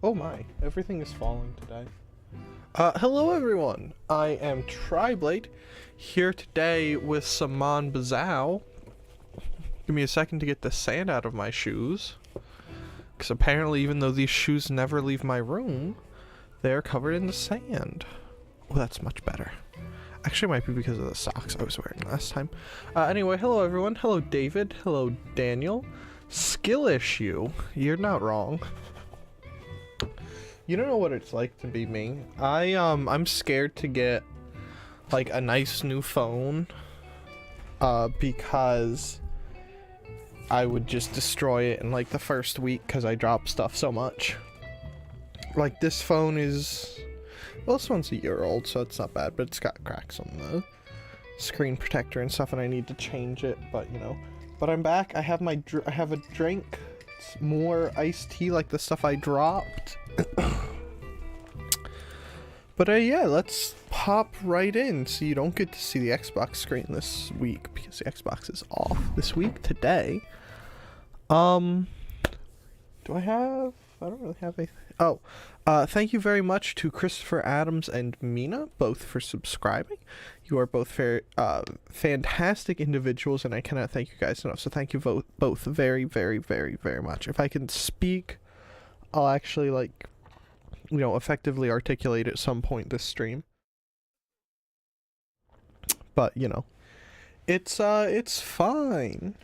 Oh my, everything is falling today. Hello everyone, I am Triblade, here today with some Mon Bazou. Give me a second to get the sand out of my shoes. Because apparently even though these shoes never leave my room, they're covered in the sand. Oh, that's much better. Actually, it might be because of the socks I was wearing last time. Anyway, hello everyone. Hello David. Hello Daniel. Skill issue. You're not wrong. You don't know what it's like to be me. I'm scared to get like a nice new phone because I would just destroy it in like the first week because I drop stuff so much. Like this phone is, well, this one's a year old, so it's not bad, but it's got cracks on the screen protector and stuff, and I need to change it. But you know, but I'm back. I have I have a drink. It's more iced tea, like the stuff I dropped. But yeah, let's pop right in. So you don't get to see the Xbox screen this week because the Xbox is off this week today. Do I have? I don't really have anything. Oh, thank you very much to Christopher Adams and Mina, both for subscribing. You are both very fantastic individuals, and I cannot thank you guys enough. So thank you both very, very, very, very much. If I can speak, I'll actually, like, you know, effectively articulate at some point this stream. But, you know, it's fine.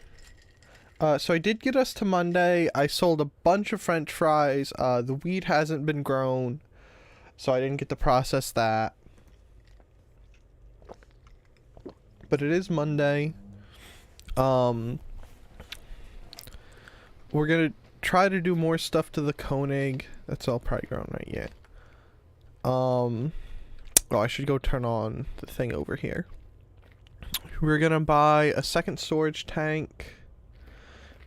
So I did get us to Monday. I sold a bunch of French fries. The weed hasn't been grown, so I didn't get to process that. But it is Monday. We're gonna try to do more stuff to the Koenig. That's all probably grown right yet. Oh, I should go turn on the thing over here. We're gonna buy a second storage tank.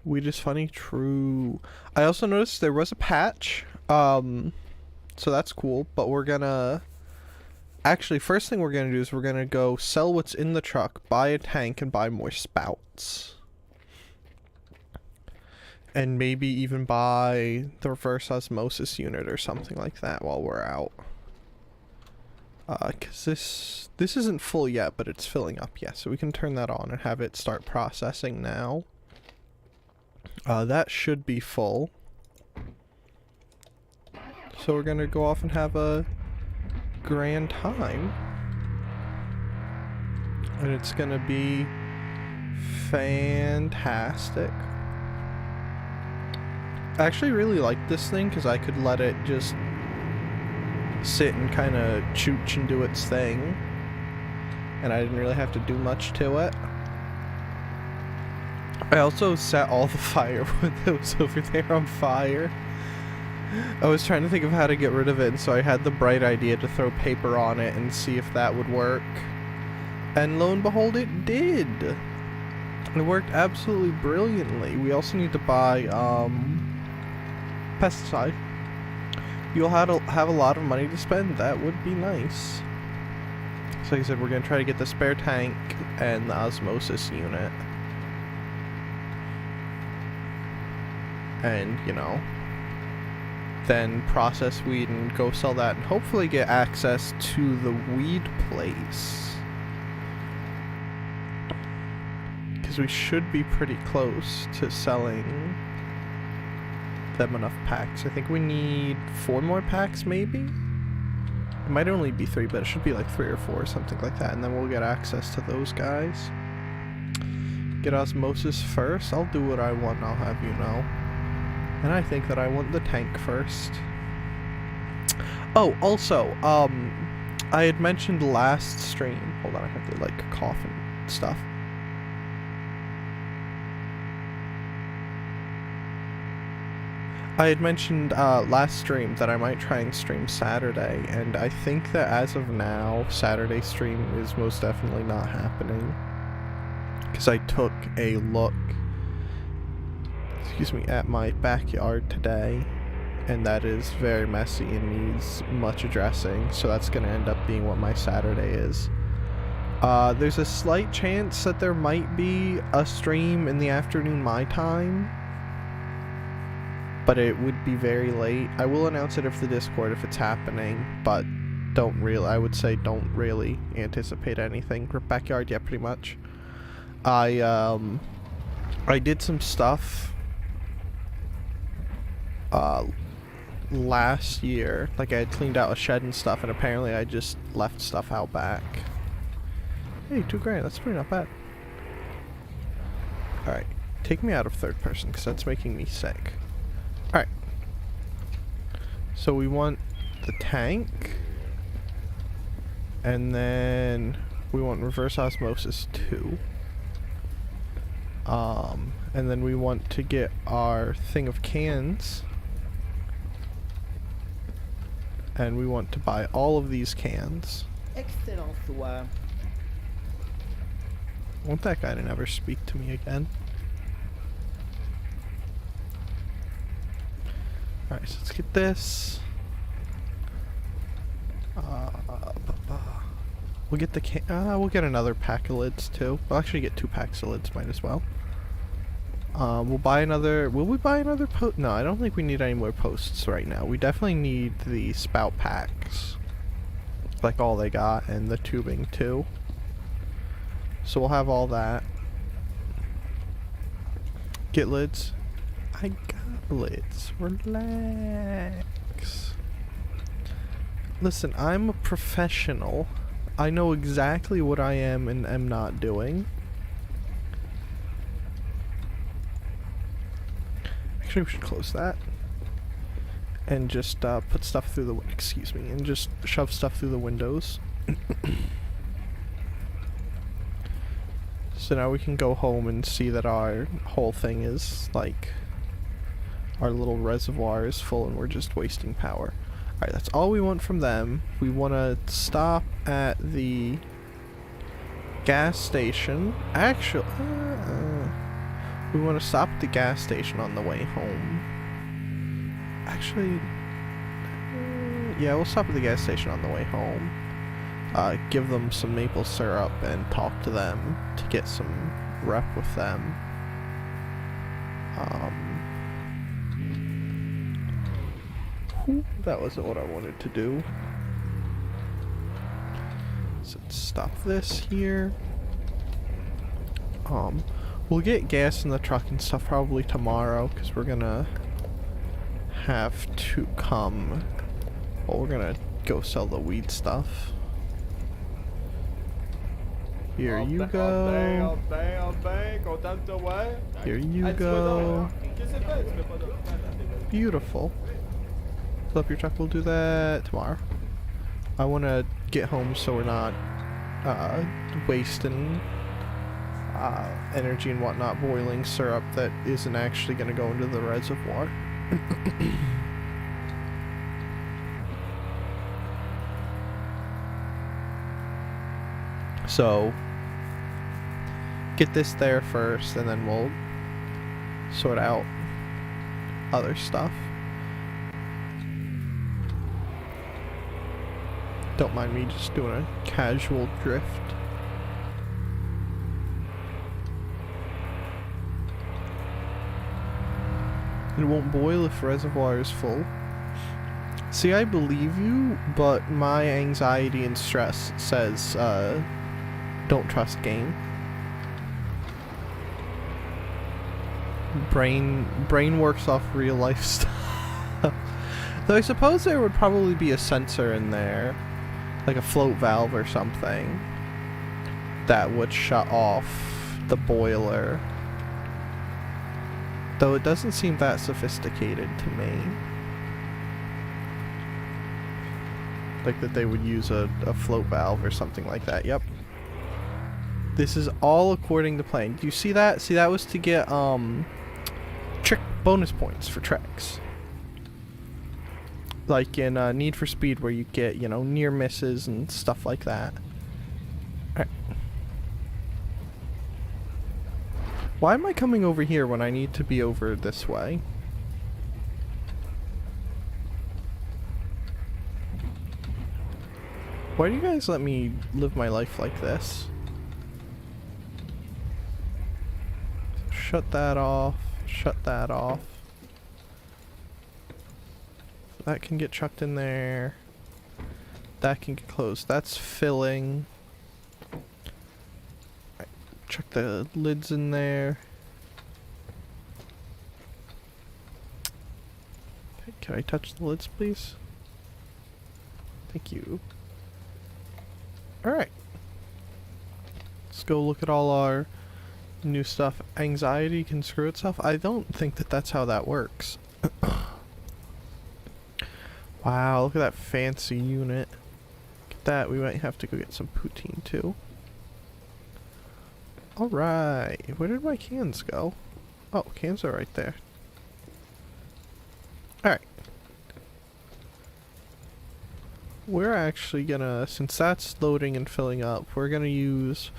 Weed is funny, true. I also noticed there was a patch, so that's cool, but we're gonna, actually, first thing we're gonna do is we're gonna go sell what's in the truck, buy a tank, and buy more spouts. And maybe even buy the reverse osmosis unit or something like that while we're out. Cause this isn't full yet, but it's filling up, yeah, so we can turn that on and have it start processing now. That should be full. So we're gonna go off and have a grand time. And it's gonna be fantastic. I actually really like this thing because I could let it just sit and kind of chooch and do its thing. And I didn't really have to do much to it. I also set all the firewood that was over there on fire. I was trying to think of how to get rid of it, and so I had the bright idea to throw paper on it and see if that would work. And lo and behold, it did! It worked absolutely brilliantly. We also need to buy, pesticide. You'll have a lot of money to spend. That would be nice. So like I said, we're going to try to get the spare tank and the osmosis unit. And, you know, then process weed and go sell that and hopefully get access to the weed place. Because we should be pretty close to selling them enough packs. I think we need 4 more packs, maybe? It might only be 3, but it should be like 3 or 4 or something like that, and then we'll get access to those guys. Get osmosis first. I'll do what I want, I'll have you know. And I think that I want the tank first. Oh, also, I had mentioned last stream. Hold on, I have to like cough and stuff. I had mentioned last stream that I might try and stream Saturday, and I think that as of now, Saturday stream is most definitely not happening. Because I took a look, excuse me, at my backyard today, and that is very messy and needs much addressing, so that's going to end up being what my Saturday is. There's a slight chance that there might be a stream in the afternoon my time, but it would be very late. I will announce it if the Discord if it's happening, but I would say don't really anticipate anything. Backyard, yeah, pretty much. I did some stuff last year. Like, I had cleaned out a shed and stuff, and apparently I just left stuff out back. Hey, $2,000, that's pretty not bad. Alright, take me out of third person, because that's making me sick. Alright. So we want the tank. And then we want reverse osmosis 2. And then we want to get our thing of cans. And we want to buy all of these cans. Excellent soir. I want that guy to never speak to me again. Alright, so let's get this. We'll get the we'll get another pack of lids too. We'll actually get 2 packs of lids, might as well. We'll buy another, will we buy another post? No, I don't think we need any more posts right now. We definitely need the spout packs. Like all they got, and the tubing too. So we'll have all that. Get lids. I got lids. Relax. Listen, I'm a professional. I know exactly what I am and am not doing. Actually, we should close that. And just put stuff through the... excuse me. And just shove stuff through the windows. So now we can go home and see that our whole thing is, like... our little reservoir is full and we're just wasting power. Alright, that's all we want from them. We want to stop at the gas station. Actually, we want to stop at the gas station on the way home. Actually, yeah, we'll stop at the gas station on the way home. Give them some maple syrup and talk to them to get some rep with them. That wasn't what I wanted to do. So let's stop this here. We'll get gas in the truck and stuff probably tomorrow, because we're gonna have to come. Well, we're gonna go sell the weed stuff. Here you go. Here you go. Beautiful. Fill up your truck, we'll do that tomorrow. I want to get home so we're not wasting energy and whatnot boiling syrup that isn't actually going to go into the reservoir. So get this there first and then we'll sort out other stuff. Don't mind me just doing a casual drift. It won't boil if reservoir is full. See, I believe you, but my anxiety and stress says, don't trust game. Brain works off real life stuff. Though I suppose there would probably be a sensor in there, like a float valve or something, that would shut off the boiler. Though it doesn't seem that sophisticated to me. Like that they would use a float valve or something like that. Yep. This is all according to plan. Do you see that? See, that was to get trick bonus points for treks. Like in Need for Speed, where you get, you know, near misses and stuff like that. Alright. Why am I coming over here when I need to be over this way? Why do you guys let me live my life like this? Shut that off. Shut that off. That can get chucked in there. That can get closed. That's filling. Right, chuck the lids in there. Okay, can I touch the lids, please? Thank you. Alright. Let's go look at all our new stuff. Anxiety can screw itself? I don't think that that's how that works. Wow, look at that fancy unit. Look at that, we might have to go get some poutine too. Alright, where did my cans go? Oh, cans are right there. Alright. We're actually gonna, since that's loading and filling up, we're gonna use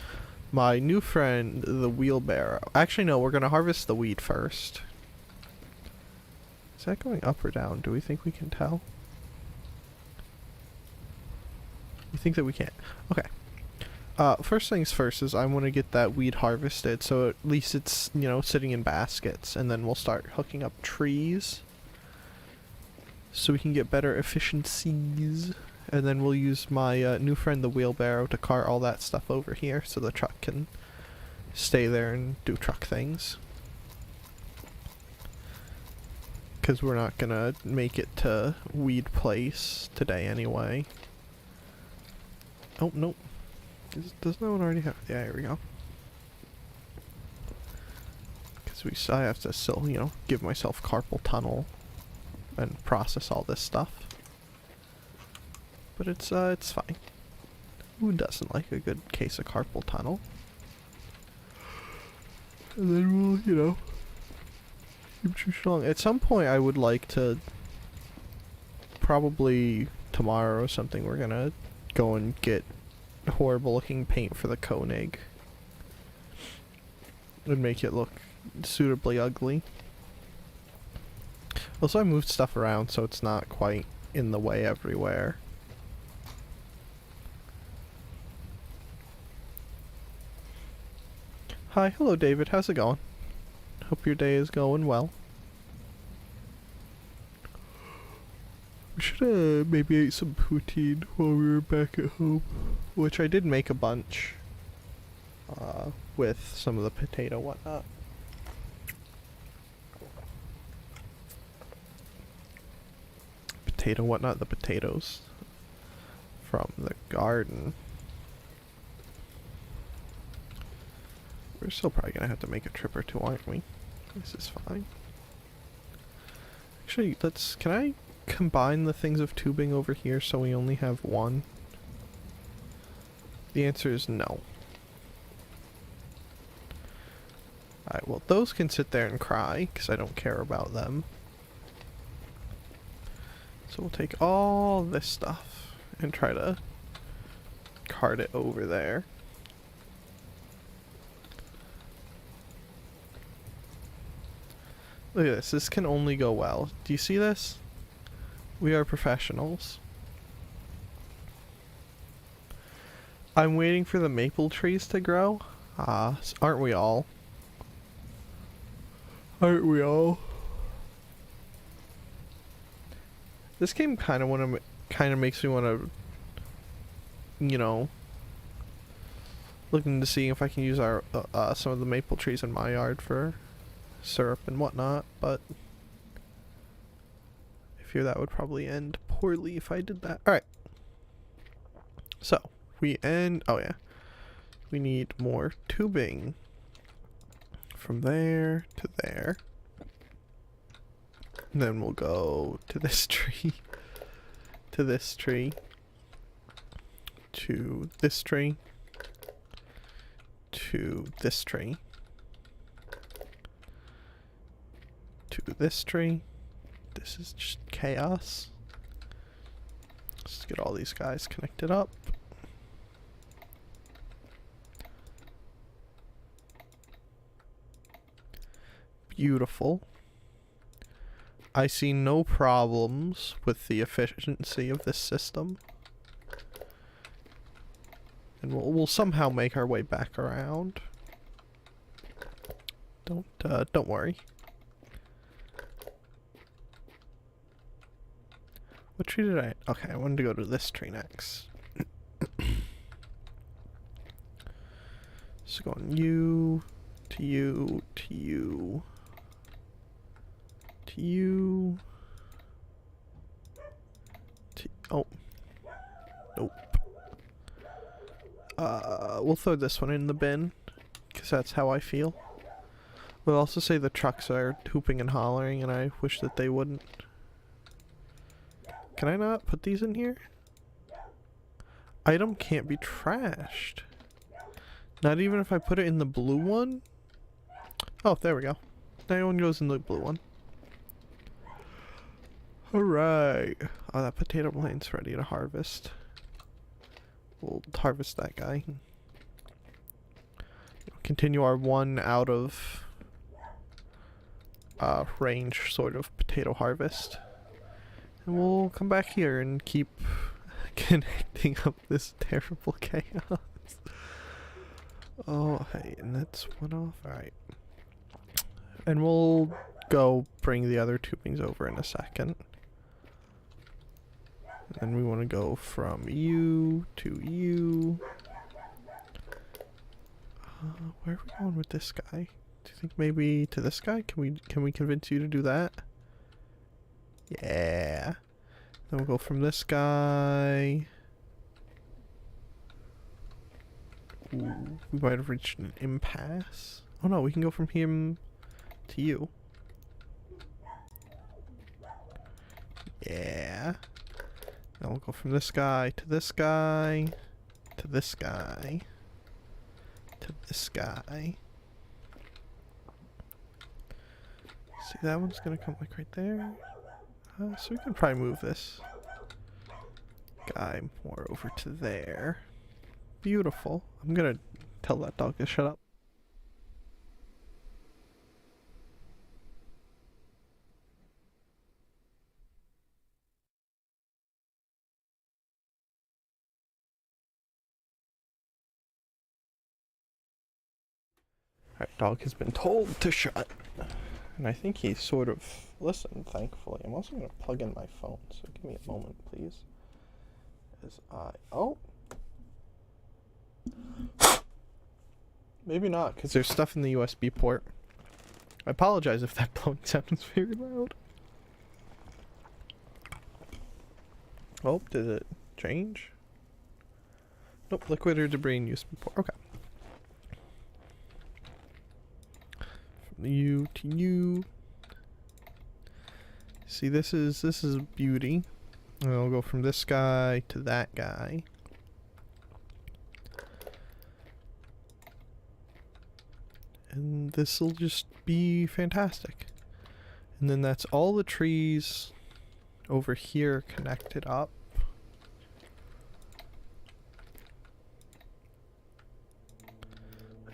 my new friend, the wheelbarrow. Actually, no, we're gonna harvest the wheat first. Is that going up or down? Do we think we can tell? We think that we can. Okay. First things first is I want to get that wheat harvested, so at least it's, you know, sitting in baskets, and then we'll start hooking up trees so we can get better efficiencies. And then we'll use my new friend, the wheelbarrow, to cart all that stuff over here so the truck can stay there and do truck things. Because we're not gonna make it to Weed Place today anyway. Oh, nope. Does no one already have... Yeah, here we go. Because I have to still, you know, give myself carpal tunnel and process all this stuff. But it's fine. Who doesn't like a good case of carpal tunnel? And then we'll, you know, keep too strong. At some point I would like to, probably tomorrow or something, we're gonna go and get horrible looking paint for the Koenig. And make it look suitably ugly. Also, I moved stuff around so it's not quite in the way everywhere. Hi, hello David, how's it going? Hope your day is going well. We should maybe ate some poutine while we were back at home. Which I did make a bunch. With some of the potato whatnot. Potato whatnot, the potatoes from the garden. We're still probably gonna have to make a trip or two, aren't we? This is fine. Actually, can I combine the things of tubing over here so we only have one? The answer is no. Alright, well those can sit there and cry, because I don't care about them. So we'll take all this stuff and try to cart it over there. Look at this, this can only go well. Do you see this? We are professionals. I'm waiting for the maple trees to grow. Aren't we all? Aren't we all? This game kind of makes me want to, you know, looking to see if I can use our some of the maple trees in my yard for syrup and whatnot, but I fear that would probably end poorly if I did that. Alright. So, oh yeah. We need more tubing. From there to there. And then we'll go to this tree. To this tree. To this tree. To this tree. To this tree. This is just chaos. Let's get all these guys connected up. Beautiful. I see no problems with the efficiency of this system. And we'll somehow make our way back around. Don't worry. What tree did I... Okay, I wanted to go to this tree next. So going you, to you, to you, to you, to... Oh. Nope. We'll throw this one in the bin, because that's how I feel. We'll also say the trucks are hooping and hollering, and I wish that they wouldn't. Can I not put these in here? Item can't be trashed. Not even if I put it in the blue one? Oh, there we go. That one goes in the blue one. Alright. Oh, that potato plant's ready to harvest. We'll harvest that guy. Continue our 1 out of range sort of potato harvest. And we'll come back here and keep connecting up this terrible chaos. Oh, hey, and that's one off. Alright. And we'll go bring the other tubings over in a second. And we want to go from you to you. Where are we going with this guy? Do you think maybe to this guy? Can we convince you to do that? Yeah. Then we'll go from this guy. Ooh, we might have reached an impasse. Oh no, we can go from him to you. Yeah. Now we'll go from this guy to this guy to this guy to this guy. See, that one's gonna come like right there. So we can probably move this guy more over to there. Beautiful. I'm gonna tell that dog to shut up. Alright, dog has been told to shut. And I think he's sort of listened, thankfully. I'm also gonna plug in my phone, so give me a moment, please. Oh! Maybe not, because there's stuff in the USB port. I apologize if that blowing sound is very loud. Oh, did it change? Nope, liquid or debris in USB port. Okay. From you to you. See, this is beauty. And I'll go from this guy to that guy. And this will just be fantastic. And then that's all the trees over here connected up.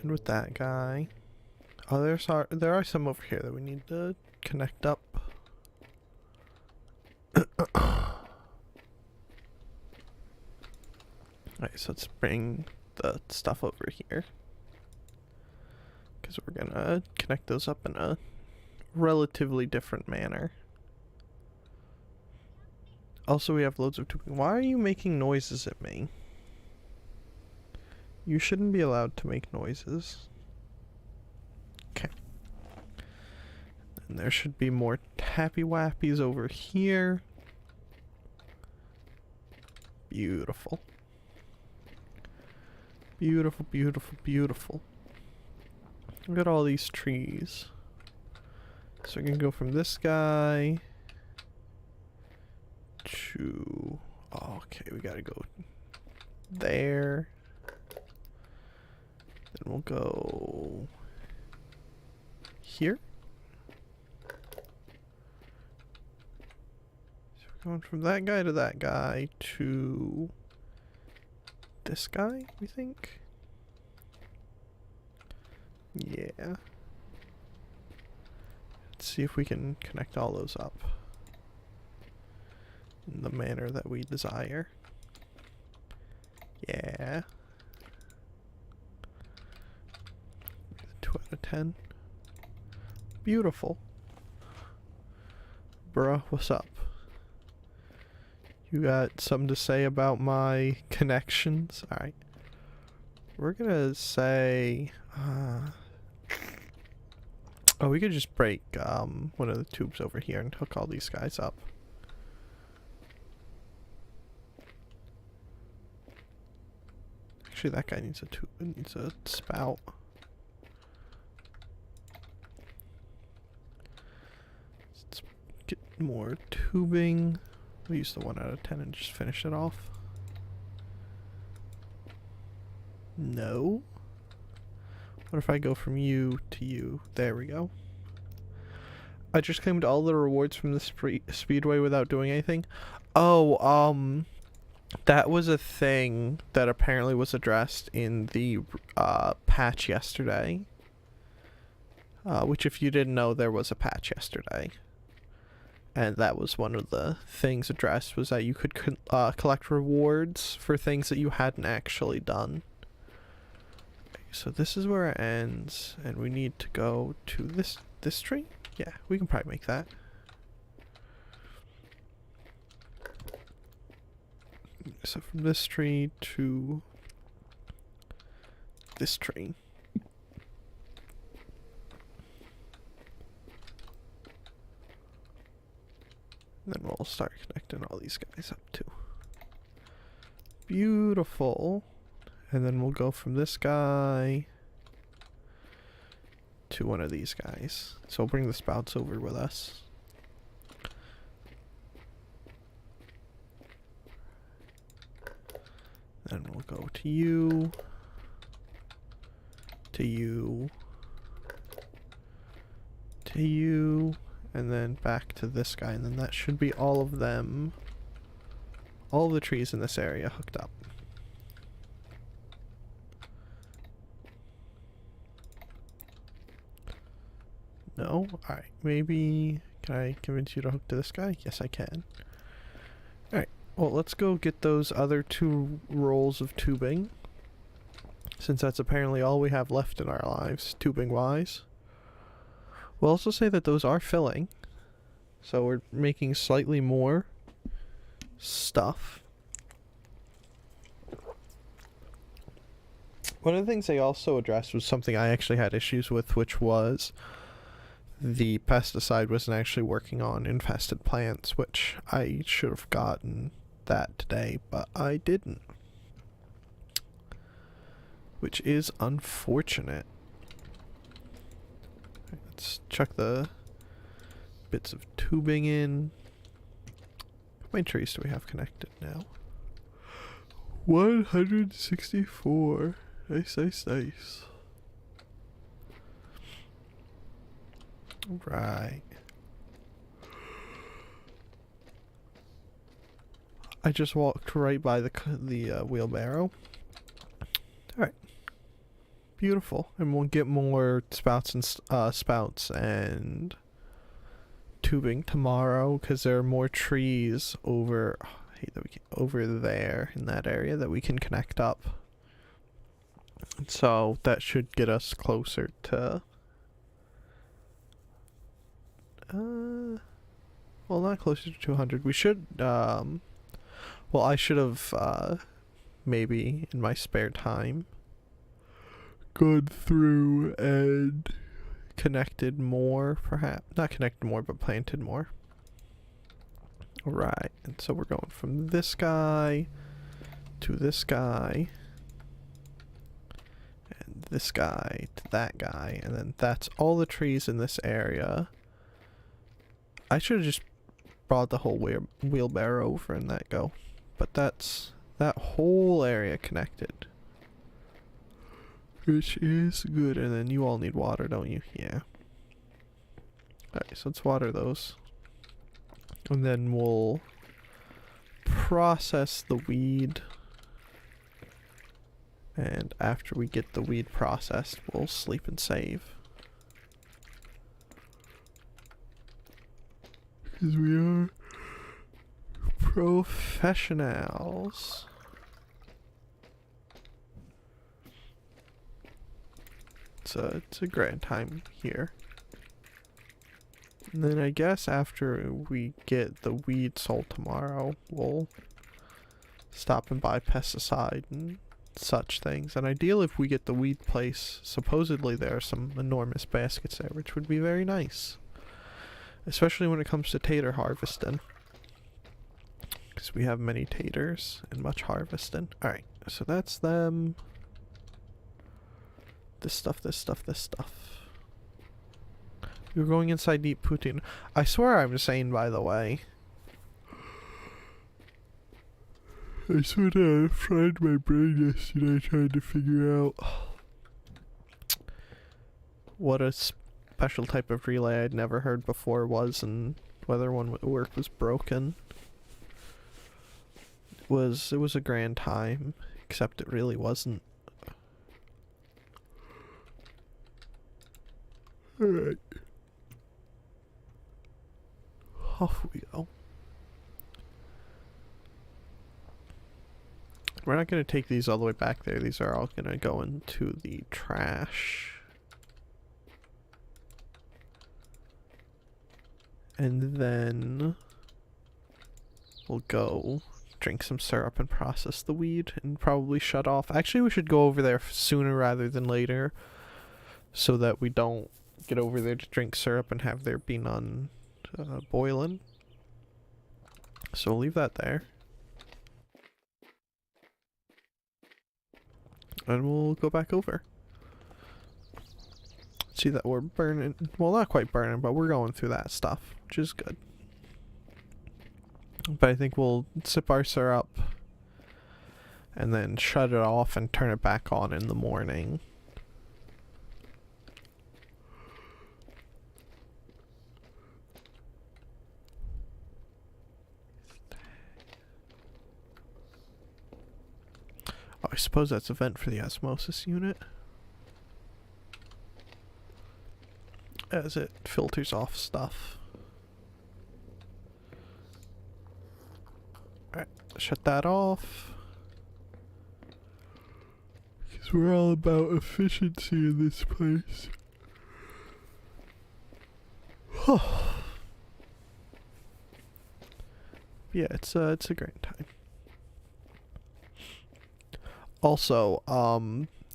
And with that guy. Oh, there are some over here that we need to connect up. Alright, so let's bring the stuff over here. Because we're gonna connect those up in a relatively different manner. Also, we have loads of tubing. Why are you making noises at me? You shouldn't be allowed to make noises. Okay. And there should be more tappy wappies over here. Beautiful. Beautiful, beautiful, beautiful. Look at all these trees. So we can go from this guy to... Oh, okay, we gotta go there. Then we'll go here. So we're going from that guy to that guy to this guy, we think. Yeah. Let's see if we can connect all those up in the manner that we desire. Yeah. 2 out of 10. Beautiful. Bruh, what's up? You got something to say about my connections? Alright. We're gonna say... oh, we could just break one of the tubes over here and hook all these guys up. Actually, that guy needs a tube. Needs a spout. Let's get more tubing. We'll use the 1 out of 10 and just finish it off. No. What if I go from you to you? There we go. I just claimed all the rewards from the speedway without doing anything. Oh, that was a thing that apparently was addressed in the patch yesterday. Which, if you didn't know, there was a patch yesterday. And that was one of the things addressed, was that you could collect rewards for things that you hadn't actually done. Okay, so this is where it ends, and we need to go to this tree? Yeah, we can probably make that. So from this tree to this tree. And then we'll start connecting all these guys up too. Beautiful. And then we'll go from this guy to one of these guys. So we'll bring the spouts over with us. Then we'll go to you, to you, to you, and then back to this guy, and then that should be all of them, all of the trees in this area hooked up. No? Alright, maybe, can I convince you to hook to this guy? Yes, I can. Alright. Well, let's go get those other 2 rolls of tubing, since that's apparently all we have left in our lives, tubing-wise. We'll also say that those are filling, so we're making slightly more stuff. One of the things they also addressed was something I actually had issues with, which was the pesticide wasn't actually working on infested plants, which I should have gotten that today, but I didn't, which is unfortunate. Right, let's chuck the bits of tubing in. How many trees do we have connected now? 164. Nice, nice, nice. Right. I just walked right by the wheelbarrow. Alright. Beautiful. And we'll get more spouts and tubing tomorrow, because there are more trees over over there in that area that we can connect up. So that should get us closer to well, not closer to 200. We should well, I should have maybe in my spare time gone through and connected more, perhaps. Not connected more, but planted more. Alright, and so we're going from this guy to this guy, and this guy to that guy, and then that's all the trees in this area. I should have just brought the whole wheelbarrow over and that go. But that's that whole area connected, which is good. And then you all need water, don't you? Yeah. Alright, so let's water those. And then we'll process the weed. And after we get the weed processed, we'll sleep and save. Because we are professionals. It's a grand time here. And then I guess after we get the weed sold tomorrow, we'll stop and buy pesticide and such things. And ideally, if we get the weed place, supposedly there are some enormous baskets there, which would be very nice. Especially when it comes to tater harvesting. Because we have many taters and much harvesting. Alright, so that's them. This stuff, this stuff, this stuff. You're going inside deep Putin. I swear I'm sane, by the way. I swear I fried my brain yesterday trying to figure out what a special type of relay I'd never heard before was and whether one would work was broken. It was a grand time, except it really wasn't. Alright. Off we go. We're not going to take these all the way back there. These are all going to go into the trash. And then we'll go drink some syrup and process the weed and probably shut off. Actually, we should go over there sooner rather than later so that we don't get over there to drink syrup and have there be none boiling. So we'll leave that there. And we'll go back over. See that we're burning, well, not quite burning, but we're going through that stuff, which is good. But I think we'll sip our syrup and then shut it off and turn it back on in the morning. Oh, I suppose that's a vent for the osmosis unit, as it filters off stuff. Alright, shut that off. Because we're all about efficiency in this place. Yeah, it's a great time. Also,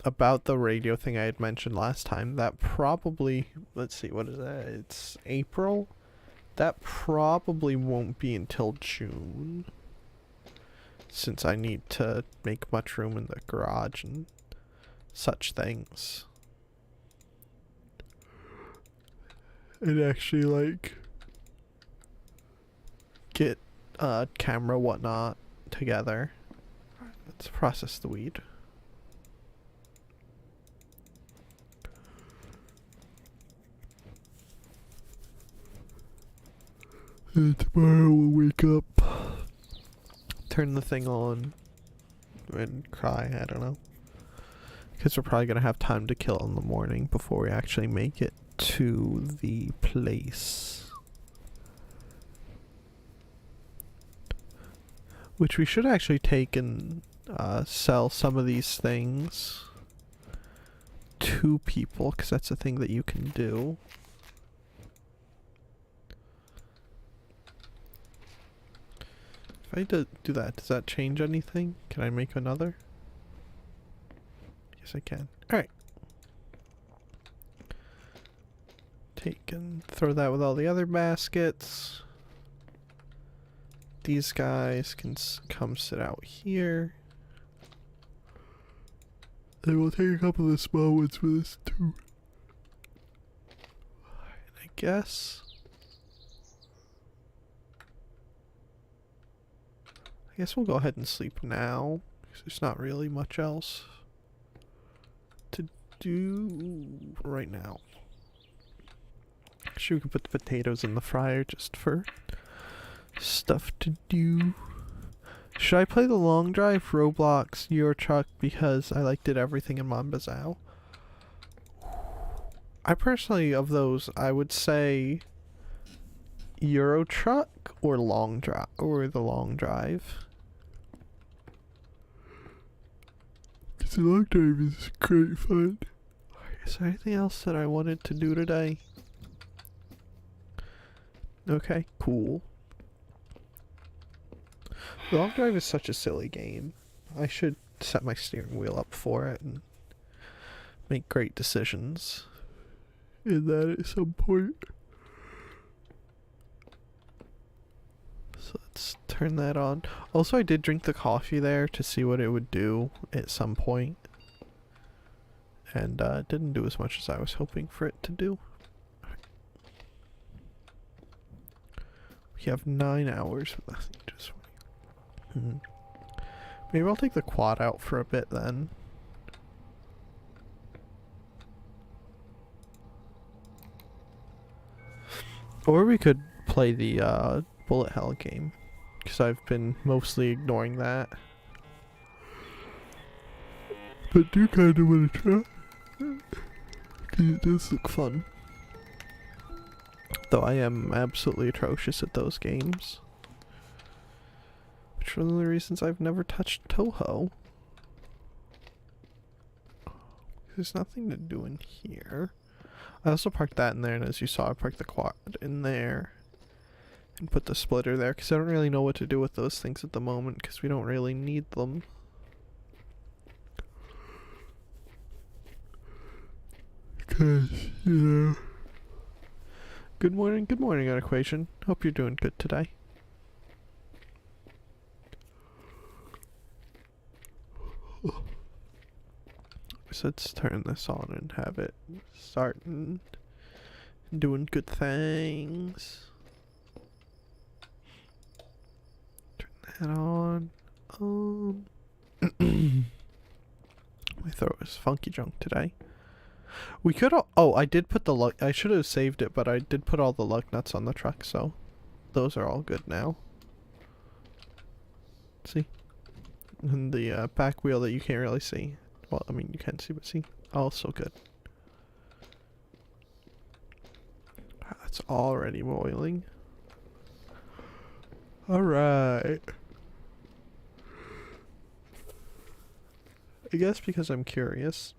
about the radio thing I had mentioned last time, that probably, let's see, what is that? It's April? That probably won't be until June, since I need to make much room in the garage and such things. And actually, like, get camera whatnot together. Let's process the weed. And tomorrow we'll wake up, turn the thing on, and cry, I don't know. Because we're probably going to have time to kill in the morning before we actually make it to the place. Which we should actually take and sell some of these things to people, because that's a thing that you can do. If I do that, does that change anything? Can I make another? Yes, I can. Alright. Take and throw that with all the other baskets. These guys can come sit out here. And we'll take a couple of the small ones with us too. And I guess we'll go ahead and sleep now, because there's not really much else to do right now. Actually, we can put the potatoes in the fryer just for stuff to do. Should I play the long drive, Roblox, Euro Truck, because I did everything in Mon Bazou? I personally, of those, I would say Euro Truck or long drive, or the long drive. Because the long drive is great fun. Is there anything else that I wanted to do today? Okay, cool. Long Drive is such a silly game. I should set my steering wheel up for it and make great decisions in that at some point. So let's turn that on. Also, I did drink the coffee there to see what it would do at some point. And it didn't do as much as I was hoping for it to do. We have 9 hours with nothing. Just maybe I'll take the quad out for a bit then. Or we could play the bullet hell game, because I've been mostly ignoring that. But do kind of want to try, because it does look fun. Though I am absolutely atrocious at those games. Which is one of the reasons I've never touched Toho. There's nothing to do in here. I also parked that in there, and as you saw, I parked the quad in there. And put the splitter there, because I don't really know what to do with those things at the moment, because we don't really need them. Because, you know... Good morning, Equation. Hope you're doing good today. So let's turn this on and have it starting doing good things. Turn that on. My throat is funky junk today. We could. Oh, I did put the lug. I should have saved it, but I did put all the lug nuts on the truck, so those are all good now. See, and the back wheel that you can't really see. Well, I mean you can see, but see, also good. That's already boiling. All right. I guess because I'm curious.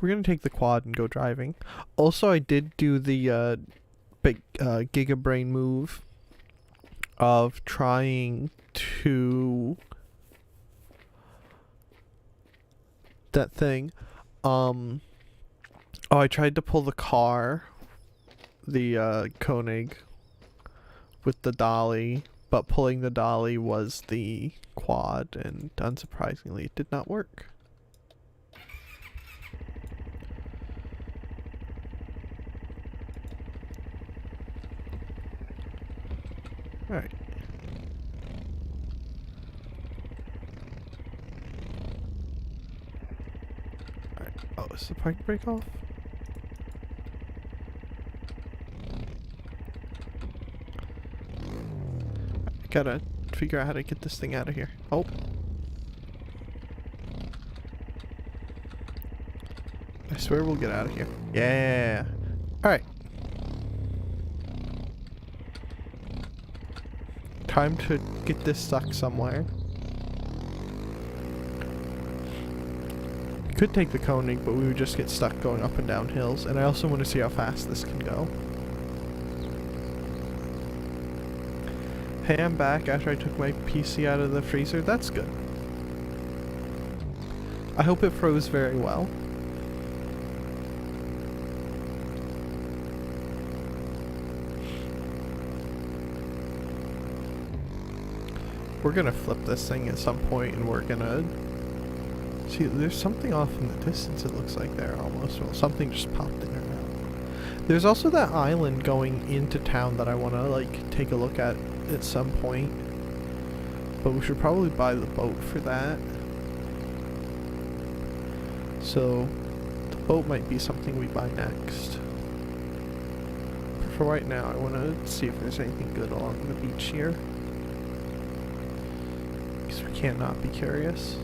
We're gonna take the quad and go driving. Also, I did do the big Giga Brain move of trying to that thing. Oh, I tried to pull the car, the Koenig, with the dolly, but pulling the dolly was the quad, and unsurprisingly, it did not work. Alright. Alright. Oh, is the parking brake off? I gotta figure out how to get this thing out of here. Oh. I swear we'll get out of here. Yeah. Alright. Time to get this stuck somewhere. We could take the Koenig, but we would just get stuck going up and down hills. And I also want to see how fast this can go. Hey, I'm back after I took my PC out of the freezer. That's good. I hope it froze very well. We're gonna flip this thing at some point, and we're gonna see. There's something off in the distance. It looks like there almost. Well, something just popped in or out. There's also that island going into town that I want to like take a look at some point. But we should probably buy the boat for that. So the boat might be something we buy next. But for right now, I want to see if there's anything good along the beach here. Because we can't not be curious.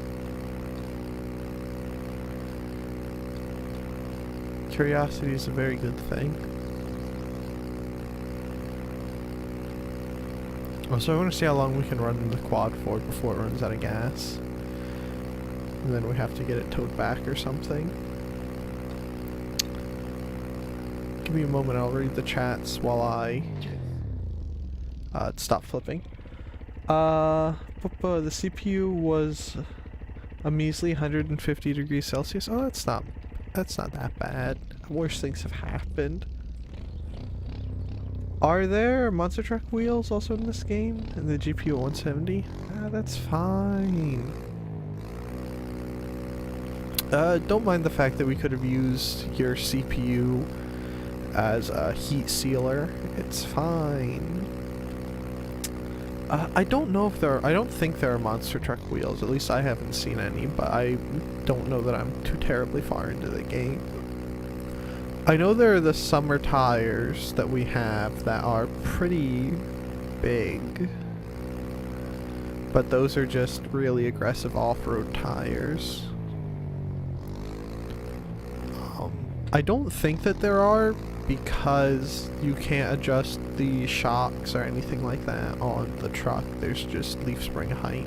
Curiosity is a very good thing. Also, I want to see how long we can run the quad for before it runs out of gas. And then we have to get it towed back or something. Give me a moment, I'll read the chats while I stop flipping. The CPU was a measly 150 degrees Celsius. Oh, that's not that bad. Worse things have happened. Are there monster truck wheels also in this game? And the GPU at 170? Ah, that's fine. Don't mind the fact that we could have used your CPU as a heat sealer. It's fine. I don't know if I don't think there are monster truck wheels. At least I haven't seen any, but I don't know that I'm too terribly far into the game. I know there are the summer tires that we have that are pretty big, but those are just really aggressive off-road tires. I don't think that there are, because you can't adjust the shocks or anything like that on the truck. There's just leaf spring height.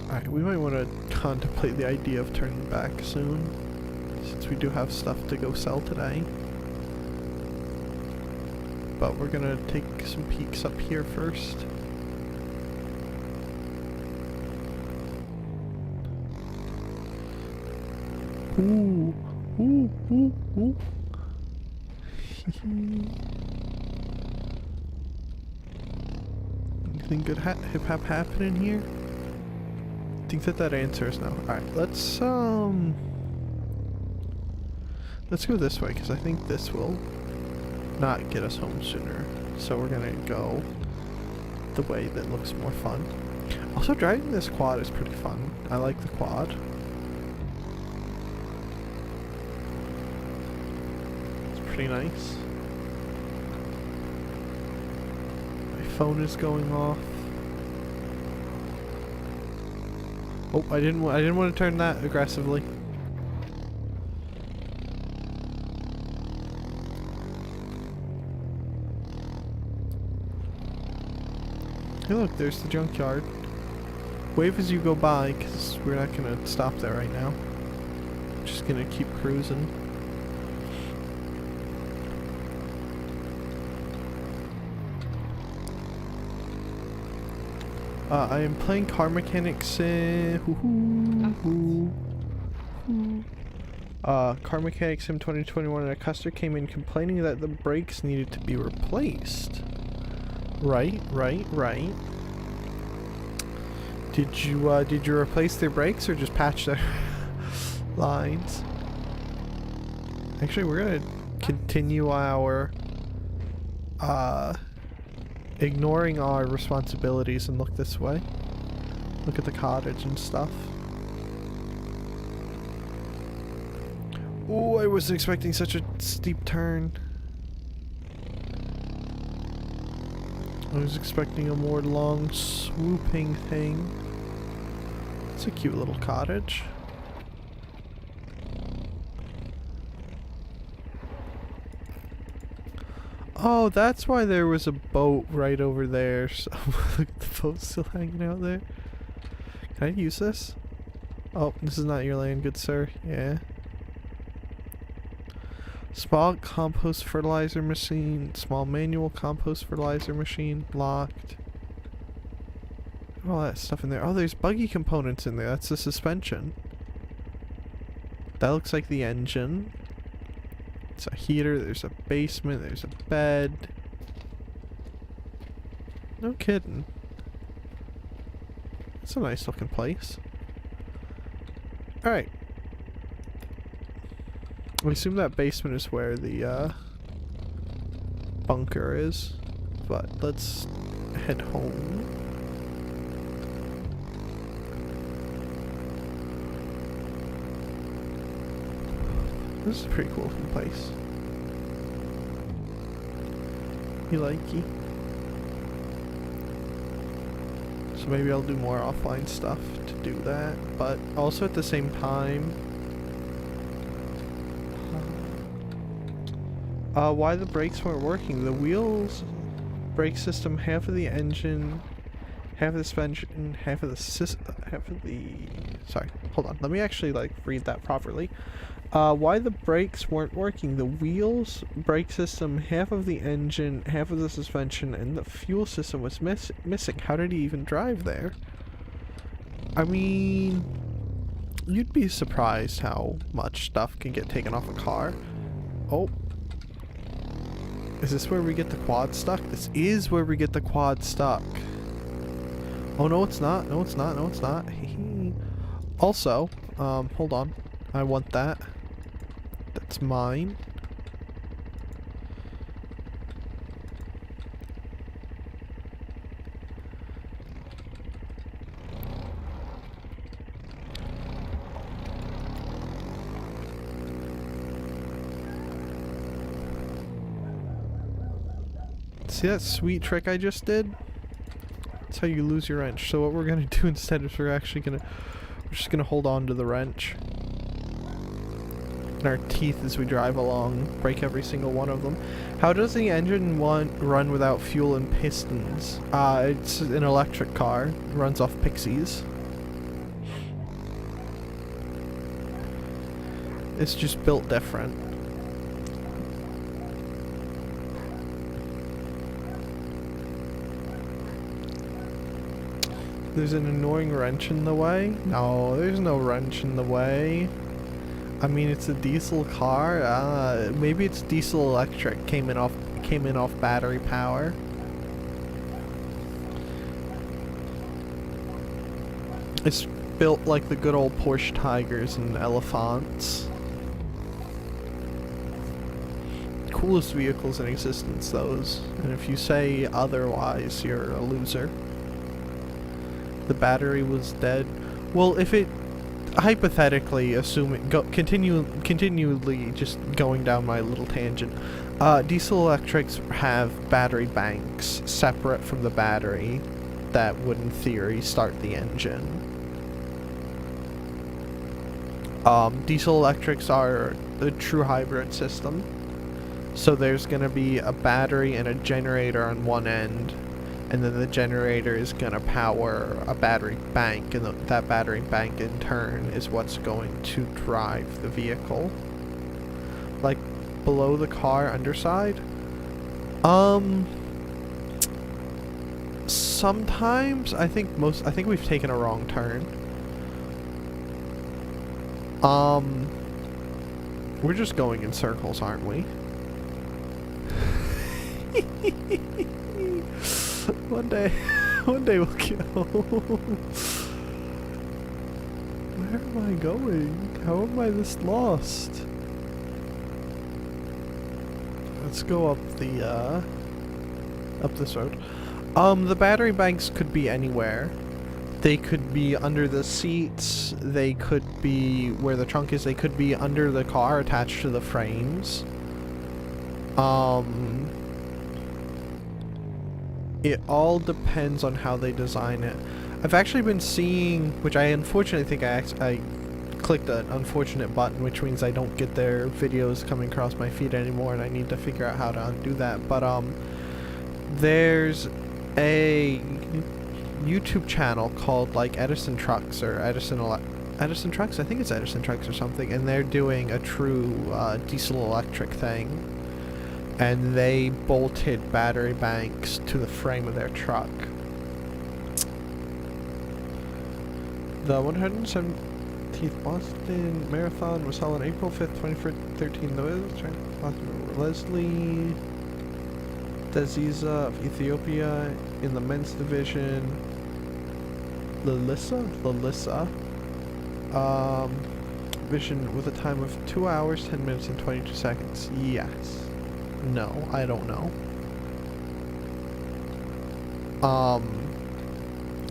Alright, we might want to contemplate the idea of turning back soon, since we do have stuff to go sell today. But we're gonna take some peeks up here first. Ooh, ooh, ooh, ooh. Anything good hip hop happening here? I think that answers no. Alright, let's go this way, because I think this will not get us home sooner. So we're gonna go the way that looks more fun. Also, driving this quad is pretty fun. I like the quad. Pretty nice. My phone is going off. Oh, I didn't want to turn that aggressively. Hey look, there's the junkyard. Wave as you go by, because we're not going to stop there right now. Just going to keep cruising. I am playing Car Mechanic Sim. Car Mechanic Sim 2021, and a customer came in complaining that the brakes needed to be replaced. Right. Did you replace their brakes or just patch their lines? Actually, we're gonna continue our ignoring our responsibilities and look this way. Look at the cottage and stuff. Oh, I wasn't expecting such a steep turn. I was expecting a more long, swooping thing. It's a cute little cottage. Oh, that's why there was a boat right over there. So look at the boat still hanging out there. Can I use this? Oh, this is not your land, good sir. Yeah. Small compost fertilizer machine. Small manual compost fertilizer machine. Locked. All that stuff in there. Oh, there's buggy components in there. That's the suspension. That looks like the engine. It's a heater, there's a basement, there's a bed. No kidding. It's a nice looking place. Alright. I assume that basement is where the bunker is. But let's head home. This is a pretty cool looking place. Hibike. So maybe I'll do more offline stuff to do that, but also at the same time, why the brakes weren't working. The wheels, brake system, half of the engine, half of the suspension, half of the sorry, hold on, let me actually like read that properly. Why the brakes weren't working. The wheels, brake system, half of the engine, half of the suspension, and the fuel system was missing. How did he even drive there? I mean, you'd be surprised how much stuff can get taken off a car. Oh. Is this where we get the quad stuck? This is where we get the quad stuck. Oh, no, it's not. No, it's not. No, it's not. Also, hold on. I want that. That's mine. See that sweet trick I just did? That's how you lose your wrench. So what we're gonna do instead is we're just gonna hold on to the wrench. In our teeth as we drive along, break every single one of them. How does the engine run without fuel and pistons? It's an electric car. It runs off pixies. It's just built different. There's an annoying wrench in the way? No, there's no wrench in the way. I mean, it's a diesel car. Maybe it's diesel electric. Came in off battery power. It's built like the good old Porsche Tigers and Elephants. Coolest vehicles in existence, those. And if you say otherwise, you're a loser. The battery was dead. Well, if it hypothetically, assuming continually just going down my little tangent, diesel electrics have battery banks separate from the battery that would in theory start the engine. Diesel electrics are a true hybrid system, so there's gonna be a battery and a generator on one end, and then the generator is going to power a battery bank, and that battery bank in turn is what's going to drive the vehicle. Like, below the car underside? Sometimes, I think we've taken a wrong turn. We're just going in circles, aren't we? One day we'll get home. Where am I going? How am I this lost? Let's go up this road. The battery banks could be anywhere. They could be under the seats. They could be where the trunk is. They could be under the car attached to the frames. It all depends on how they design it. I've actually been seeing, which I unfortunately think I clicked an unfortunate button, which means I don't get their videos coming across my feed anymore, and I need to figure out how to undo that. But there's a YouTube channel called like Edison Trucks or Edison Trucks. I think it's Edison Trucks or something, and they're doing a true diesel electric thing. And they bolted battery banks to the frame of their truck. The 117th Boston Marathon was held on April 5th, 2013. Leslie Daziza of Ethiopia in the men's division. Lalissa? Division with a time of 2 hours, 10 minutes, and 22 seconds. Yes. No, I don't know.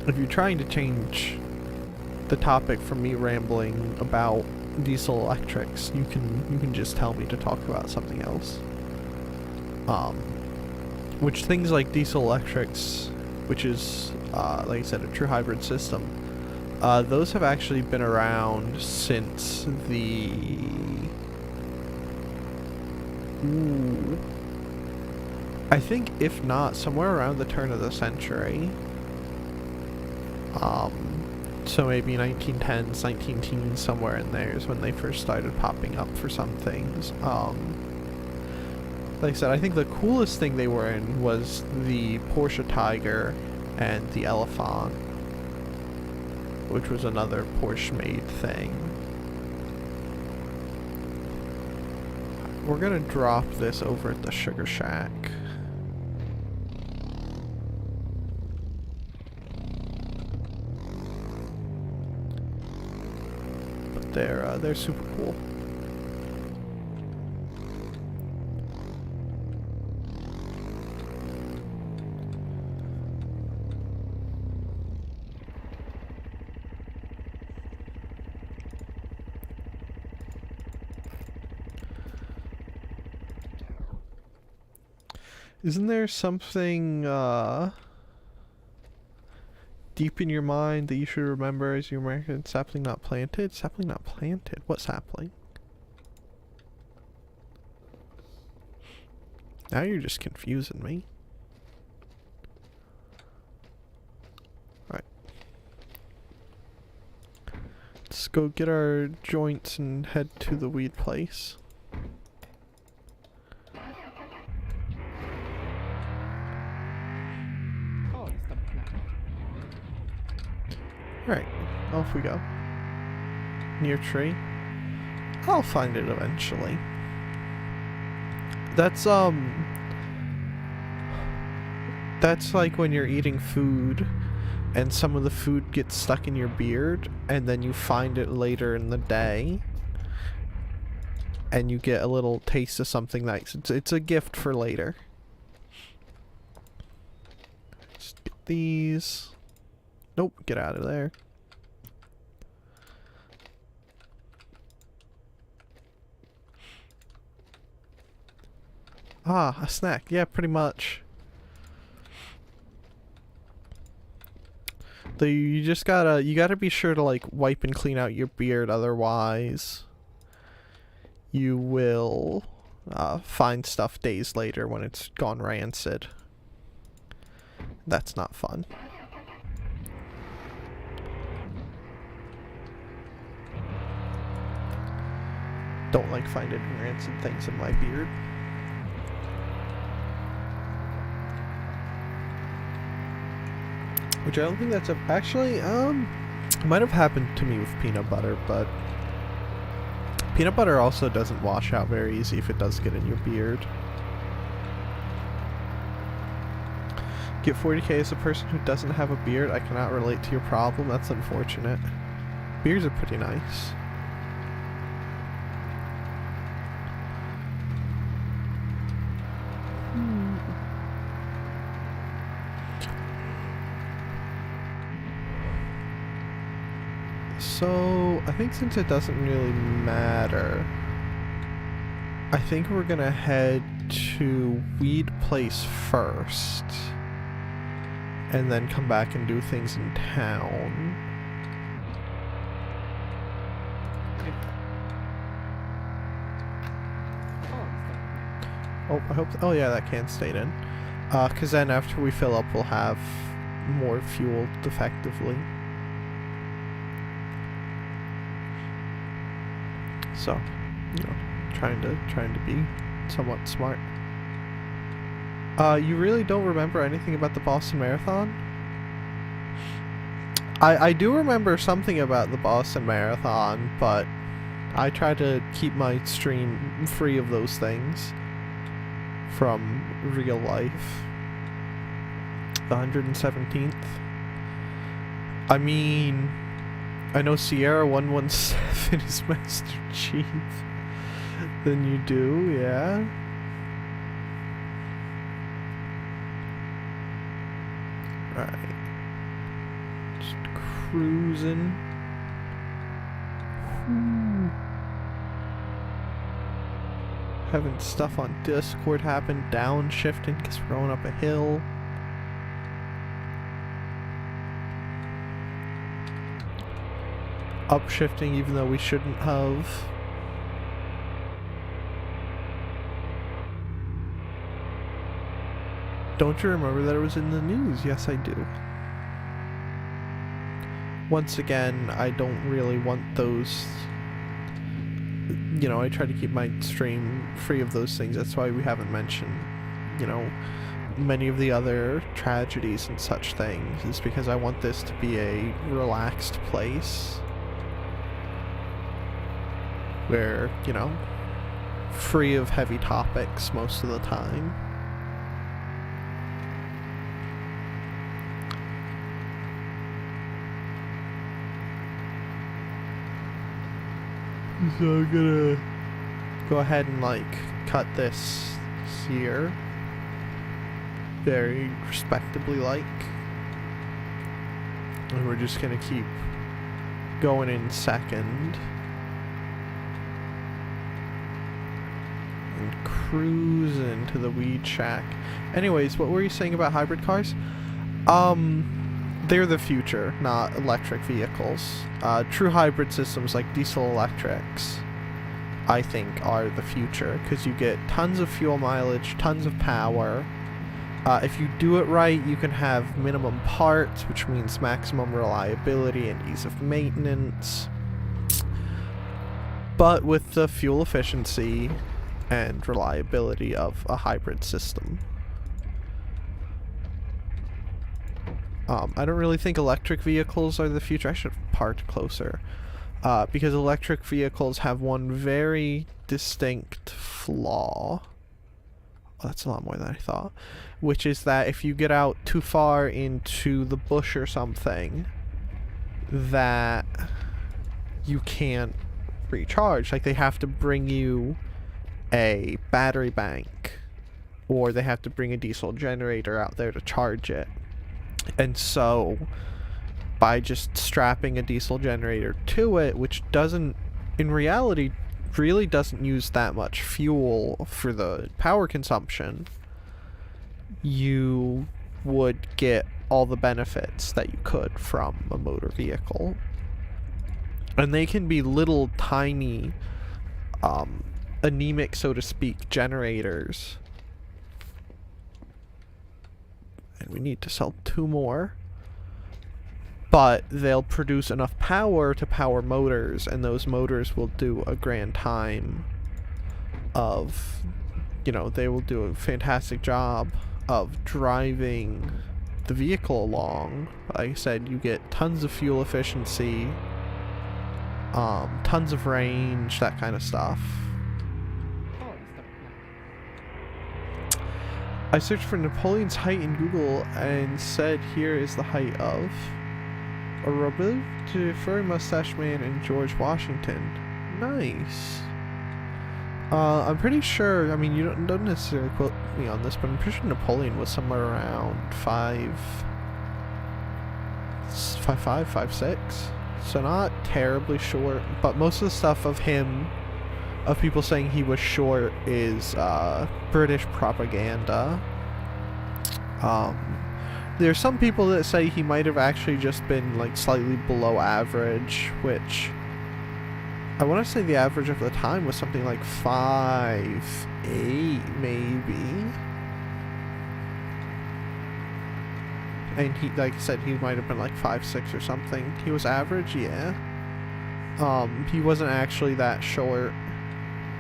If you're trying to change the topic from me rambling about diesel electrics, you can just tell me to talk about something else. Which things like diesel electrics, which is like I said, a true hybrid system, those have actually been around since the I think, if not, somewhere around the turn of the century. So maybe 1910s, 19 teens, somewhere in there is when they first started popping up for some things. Like I said, I think the coolest thing they were in was the Porsche Tiger and the Elephant, which was another Porsche-made thing. We're gonna drop this over at the Sugar Shack. But they're super cool. Isn't there something deep in your mind that you should remember as your American sapling not planted? Sapling not planted? What sapling? Now you're just confusing me. Alright. Let's go get our joints and head to the weed place. Alright, off we go. Near tree. I'll find it eventually. That's like when you're eating food and some of the food gets stuck in your beard and then you find it later in the day and you get a little taste of something nice. It's a gift for later. Let's get these. Nope, get out of there. Ah, a snack. Yeah, pretty much. Though you just gotta be sure to like wipe and clean out your beard, otherwise you will find stuff days later when it's gone rancid. That's not fun. Don't like finding rancid things in my beard. Which I don't think that's actually, it might have happened to me with peanut butter, but peanut butter also doesn't wash out very easy if it does get in your beard. Get 40k as a person who doesn't have a beard. I cannot relate to your problem. That's unfortunate. Beards are pretty nice. So, I think since it doesn't really matter, I think we're gonna head to Weed Place first, and then come back and do things in town. Oh, I hope, oh yeah, that can stay in. Cause then after we fill up, we'll have more fuel effectively. So, you know, trying to be somewhat smart. You really don't remember anything about the Boston Marathon? I do remember something about the Boston Marathon, but I try to keep my stream free of those things from real life. The 117th. I mean, I know Sierra 117 is Master Chief. Then you do, yeah. Right. Just cruising. Having stuff on Discord happen, downshifting because we're going up a hill. Upshifting even though we shouldn't have. Don't you remember that it was in the news? Yes, I do. once again, I don't really want those. You know, I try to keep my stream free of those things. That's why we haven't mentioned, you know, many of the other tragedies and such things, is because I want this to be a relaxed place where, you know, free of heavy topics most of the time. So I'm gonna go ahead and like cut this here very respectably, like, and we're just gonna keep going in second and cruise into the weed shack. Anyways, what were you saying about hybrid cars? They're the future, not electric vehicles. True hybrid systems like diesel electrics, I think, are the future, because you get tons of fuel mileage, tons of power. If you do it right, you can have minimum parts, which means maximum reliability and ease of maintenance. But with the fuel efficiency and reliability of a hybrid system. I don't really think electric vehicles are the future. I should have parked closer. Because electric vehicles have one very distinct flaw. Oh, that's a lot more than I thought. Which is that if you get out too far into the bush or something, that you can't recharge. Like, they have to bring you a battery bank, or they have to bring a diesel generator out there to charge it. And so, by just strapping a diesel generator to it, which doesn't, in reality, really doesn't use that much fuel for the power consumption, you would get all the benefits that you could from a motor vehicle. And they can be little tiny, anemic, so to speak, generators. And we need to sell 2 more. But they'll produce enough power to power motors, and those motors will do a grand time of, you know, they will do a fantastic job of driving the vehicle along. Like I said, you get tons of fuel efficiency, tons of range, that kind of stuff. I searched for Napoleon's height in Google and said here is the height of a robot, furry mustache man, and George Washington. Nice. I'm pretty sure, I mean, you don't necessarily quote me on this, but I'm pretty sure Napoleon was somewhere around 5'5", 5'6". So not terribly short, but most of the stuff of him, of people saying he was short, is British propaganda. There's some people that say he might have actually just been like slightly below average, which I want to say the average of the time was something like 5'8", maybe. And he, like I said, he might have been like 5'6" or something. He was average, yeah. He wasn't actually that short,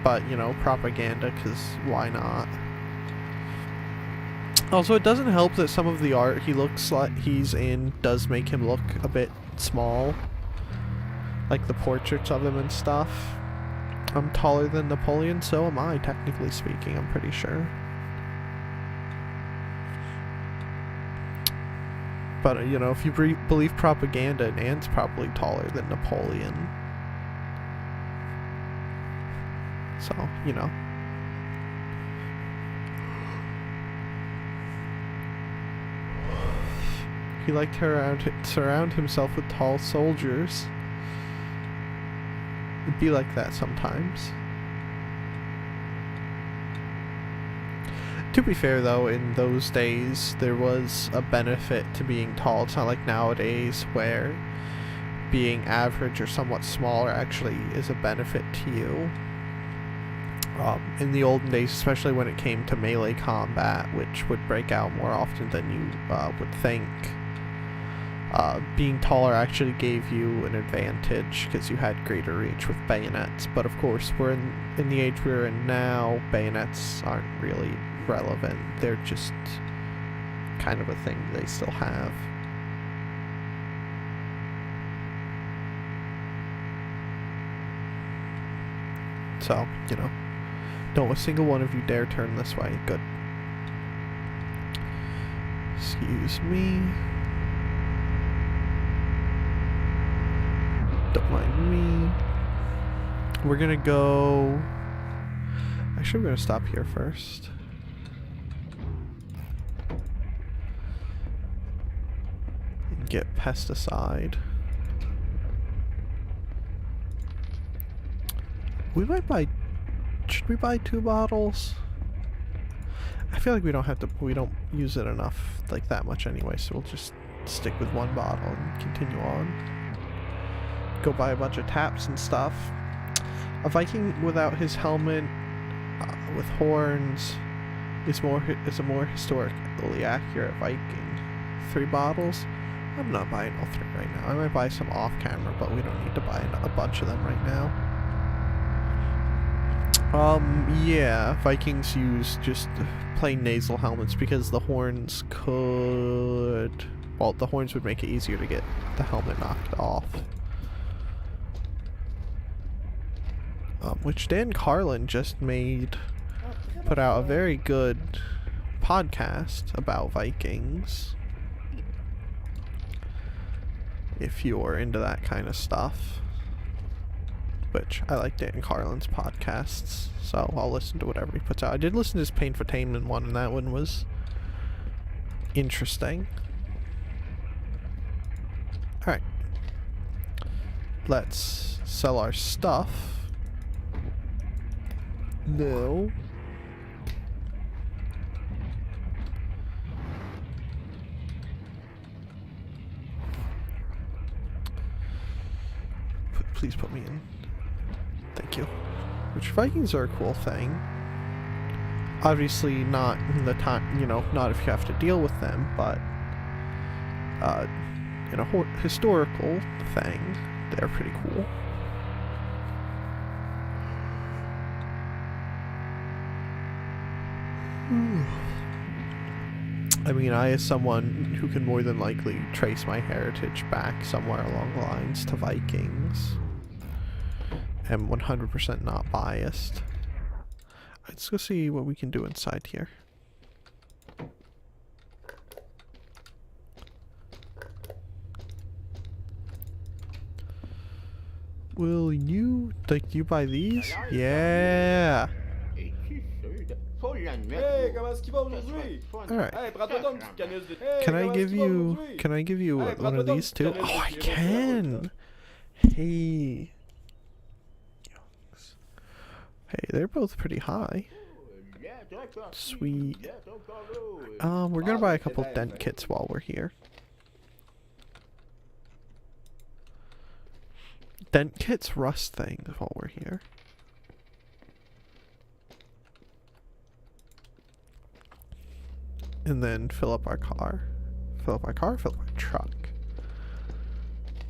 but, you know, propaganda, because why not? Also, it doesn't help that some of the art he looks like he's in does make him look a bit small. Like the portraits of him and stuff. I'm taller than Napoleon, so am I, technically speaking, I'm pretty sure. But, you know, if you believe propaganda, Nan's probably taller than Napoleon. So, you know. He liked to surround himself with tall soldiers. It'd be like that sometimes. To be fair, though, in those days, there was a benefit to being tall. It's not like nowadays where being average or somewhat smaller actually is a benefit to you. In the olden days, especially when it came to melee combat, which would break out more often than you would think, being taller actually gave you an advantage because you had greater reach with bayonets. But of course, we're in the age we're in now, bayonets aren't really relevant. They're just kind of a thing they still have. So, you know, don't a single one of you dare turn this way. Good. Excuse me. Don't mind me. We're gonna go... Actually, we're gonna stop here first. And get pesticide. We might buy... Should we buy 2 bottles? I feel like we don't have to... We don't use it enough, like, that much anyway, so we'll just stick with 1 bottle and continue on. Go buy a bunch of taps and stuff. A Viking without his helmet, with horns, is a more historically accurate Viking. 3 bottles? I'm not buying all 3 right now. I might buy some off camera, but we don't need to buy a bunch of them right now. Yeah, Vikings use just plain nasal helmets because the horns could... Well, the horns would make it easier to get the helmet knocked off. Which Dan Carlin just put out a very good podcast about Vikings. If you're into that kind of stuff. Which, I like Dan Carlin's podcasts, so I'll listen to whatever he puts out. I did listen to his Painfotainment one, and that one was interesting. Alright. Let's sell our stuff. No. Please put me in. Thank you. Which Vikings are a cool thing. Obviously not in the time, you know, not if you have to deal with them, but in a historical thing, they're pretty cool. I mean, I, as someone who can more than likely trace my heritage back somewhere along the lines to Vikings, am 100% not biased. Let's go see what we can do inside here. Will you, like, you buy these? Yeah! Alright. Can I give you one of these too? Oh, I can! Hey. Hey, they're both pretty high. Sweet. We're gonna buy a couple dent kits while we're here. Dent kits rust things while we're here. And then fill up our car. Fill up our truck.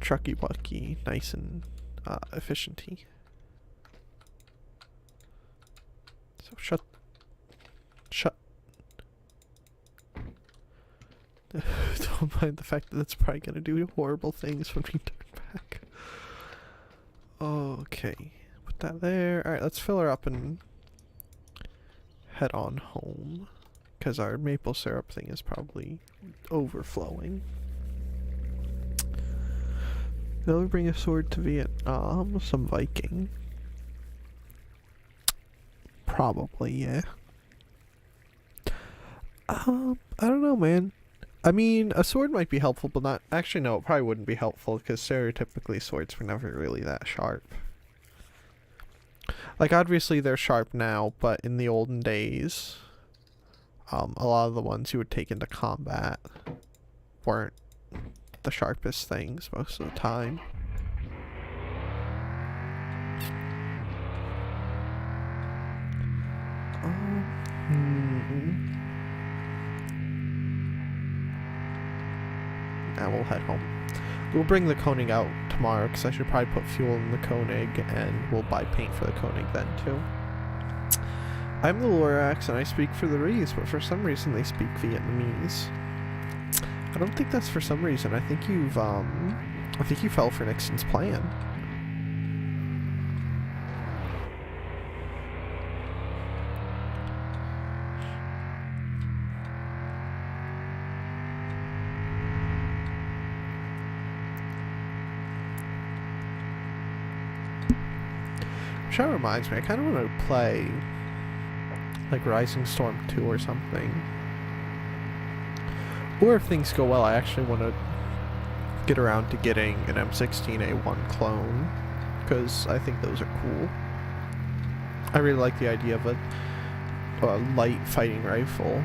Trucky bucky, nice and efficient-y. So shut. Don't mind the fact that it's probably gonna do horrible things when we turn back. Okay, put that there. Alright, let's fill her up and head on home. Because our maple syrup thing is probably overflowing. Will we bring a sword to Vietnam? Some Viking. Probably, yeah. I don't know, man. I mean, a sword might be helpful, but not... Actually, no, it probably wouldn't be helpful, because stereotypically swords were never really that sharp. Like, obviously they're sharp now, but in the olden days, a lot of the ones you would take into combat weren't the sharpest things most of the time. and we'll head home. We'll bring the Koenig out tomorrow, because I should probably put fuel in the Koenig, and we'll buy paint for the Koenig then, too. I'm the Lorax, and I speak for the Rees, but for some reason they speak Vietnamese. I don't think that's for some reason. I think you fell for Nixon's plan. Which that reminds me, I kind of want to play like Rising Storm 2 or something. Or if things go well, I actually want to get around to getting an M16A1 clone, because I think those are cool. I really like the idea of a light fighting rifle,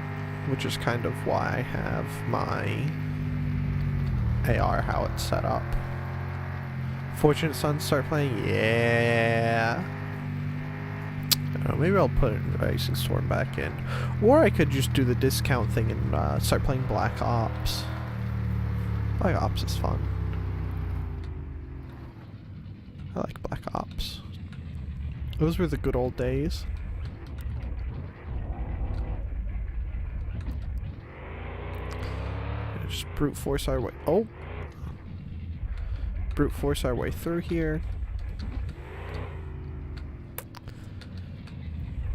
which is kind of why I have my AR how it's set up. Fortunate Son start playing? Yeah. I don't know, maybe I'll put Rising Storm back in. Or I could just do the discount thing and start playing Black Ops. Black Ops is fun. I like Black Ops. Those were the good old days. Just brute force our way. Oh! Brute force our way through here.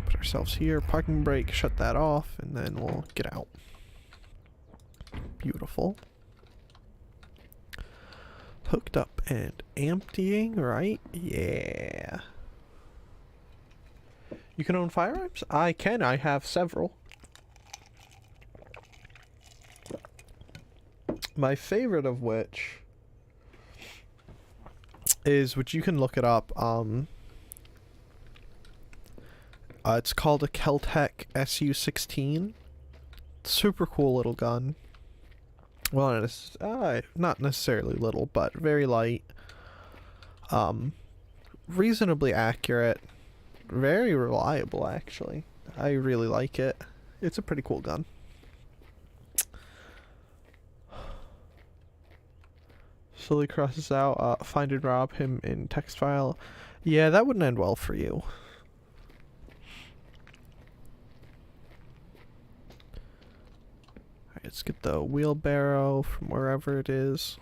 Put ourselves here. Parking brake. Shut that off. And then we'll get out. Beautiful. Hooked up and emptying, right? Yeah. You can own firearms? I can. I have several. My favorite of which is, which you can look it up, it's called a Keltec SU-16. Super cool little gun. Well, not necessarily little, but very light. Reasonably accurate. Very reliable, actually. I really like it. It's a pretty cool gun. Slowly crosses out, find and rob him in text file. Yeah, that wouldn't end well for you. Alright, let's get the wheelbarrow from wherever it is.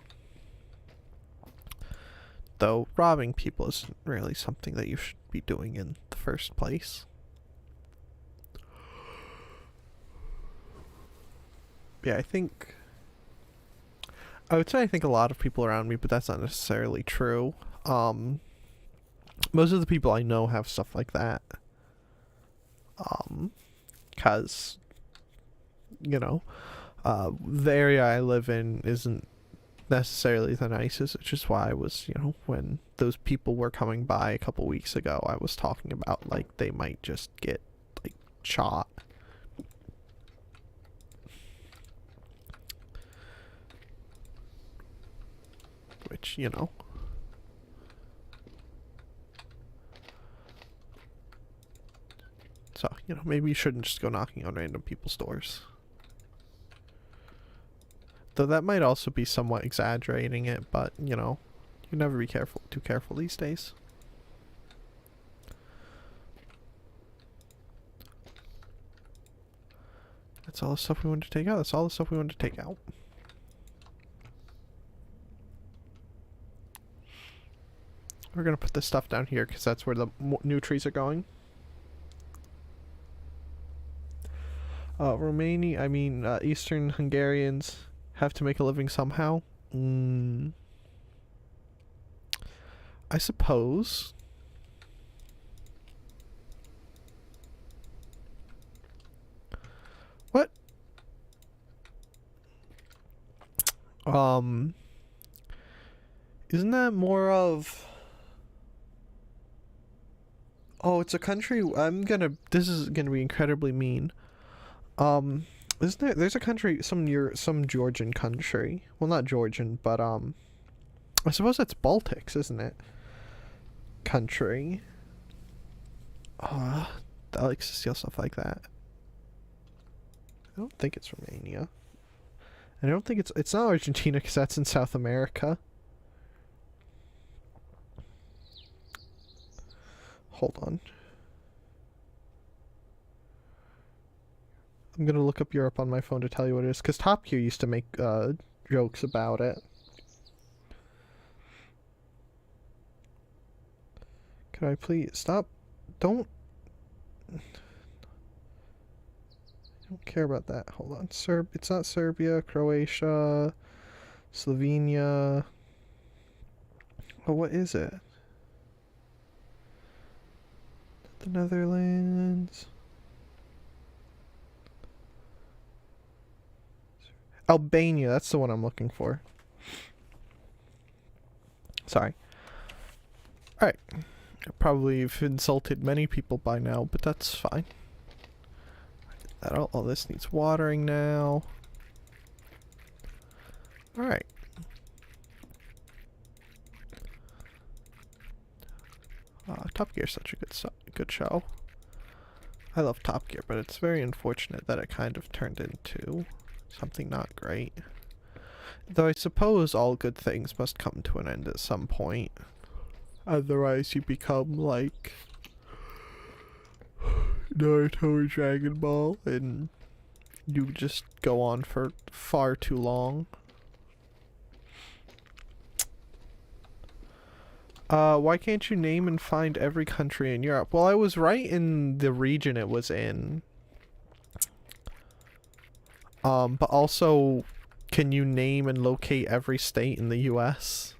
Though, robbing people isn't really something that you should be doing in the first place. Yeah, I would say I think a lot of people around me, but that's not necessarily true. Most of the people I know have stuff like that. 'Cause, you know, the area I live in isn't necessarily the nicest, which is why I was, you know, when those people were coming by a couple weeks ago, I was talking about, like, they might just get, like, shot. Which, you know. So, you know, maybe you shouldn't just go knocking on random people's doors. Though that might also be somewhat exaggerating it, but, you know, you never be too careful these days. That's all the stuff we wanted to take out. That's all the stuff we wanted to take out. We're going to put this stuff down here because that's where the new trees are going. Eastern Hungarians have to make a living somehow. I suppose. What? Isn't that more of... Oh, it's a country. This is gonna be incredibly mean. Isn't there? There's a country, some Georgian country. Well, not Georgian, but I suppose that's Baltics, isn't it? Country. That likes to steal stuff like that. I don't think it's Romania. I don't think it's not Argentina because that's in South America. Hold on. I'm gonna look up Europe on my phone to tell you what it is, because Top Gear used to make jokes about it. Could I please stop? Don't care about that. Hold on. It's not Serbia, Croatia, Slovenia. Oh, what is it? The Netherlands. Albania, that's the one I'm looking for. Sorry. Alright. I probably have insulted many people by now, but that's fine. All this needs watering now. Alright. Top Gear is such a good show. I love Top Gear, but it's very unfortunate that it kind of turned into something not great. Though I suppose all good things must come to an end at some point. Otherwise you become like Naruto or Dragon Ball and you just go on for far too long. Why can't you name and find every country in Europe? Well, I was right in the region it was in. But also, can you name and locate every state in the US?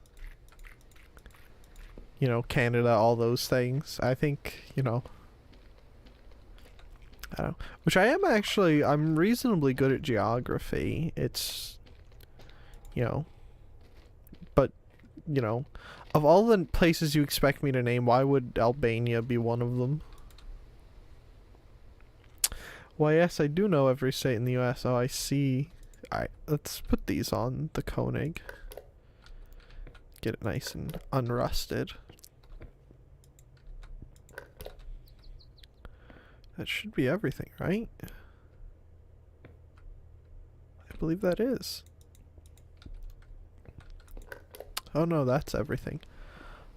You know, Canada, all those things. I think, you know. I don't know. Which I am actually, I'm reasonably good at geography. It's, you know. But, you know, of all the places you expect me to name, why would Albania be one of them? Why, yes, I do know every state in the US. Oh, I see. Alright, let's put these on the Koenig. Get it nice and unrusted. That should be everything, right? I believe that is. Oh no, that's everything.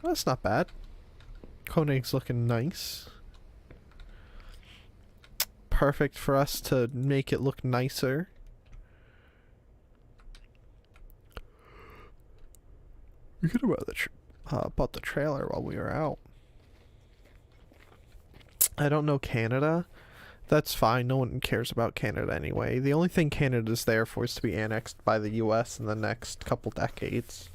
Well, that's not bad. Koenig's looking nice. Perfect for us to make it look nicer. We could have bought the trailer while we were out. I don't know Canada. That's fine. No one cares about Canada anyway. The only thing Canada's there for is to be annexed by the US in the next couple decades.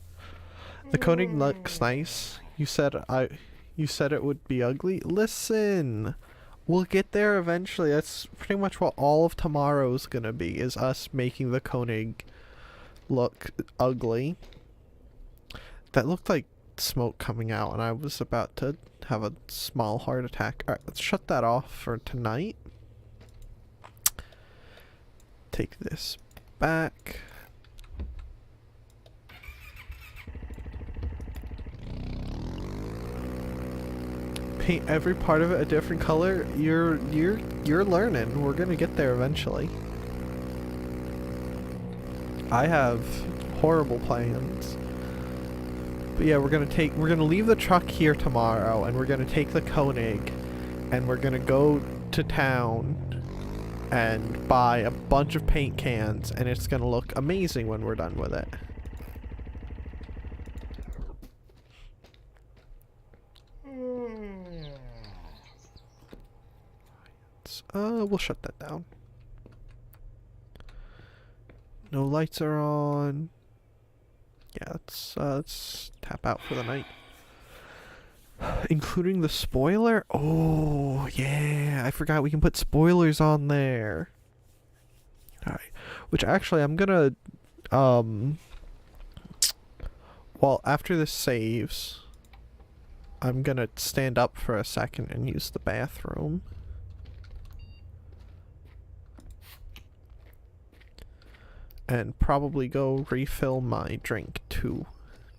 The Koenig looks nice. You said it would be ugly. Listen. We'll get there eventually. That's pretty much what all of tomorrow's gonna be, is us making the Koenig look ugly. That looked like smoke coming out and I was about to have a small heart attack. Alright, let's shut that off for tonight. Take this back. Paint every part of it a different color. You're learning. We're gonna get there eventually. I have horrible plans. But yeah, we're gonna leave the truck here tomorrow and we're gonna take the Koenig and we're gonna go to town and buy a bunch of paint cans and it's gonna look amazing when we're done with it. We'll shut that down. No lights are on. Yeah, let's tap out for the night. Including the spoiler? Oh, yeah. I forgot we can put spoilers on there. Alright. Which actually I'm gonna, well, after this saves, I'm gonna stand up for a second and use the bathroom. And probably go refill my drink to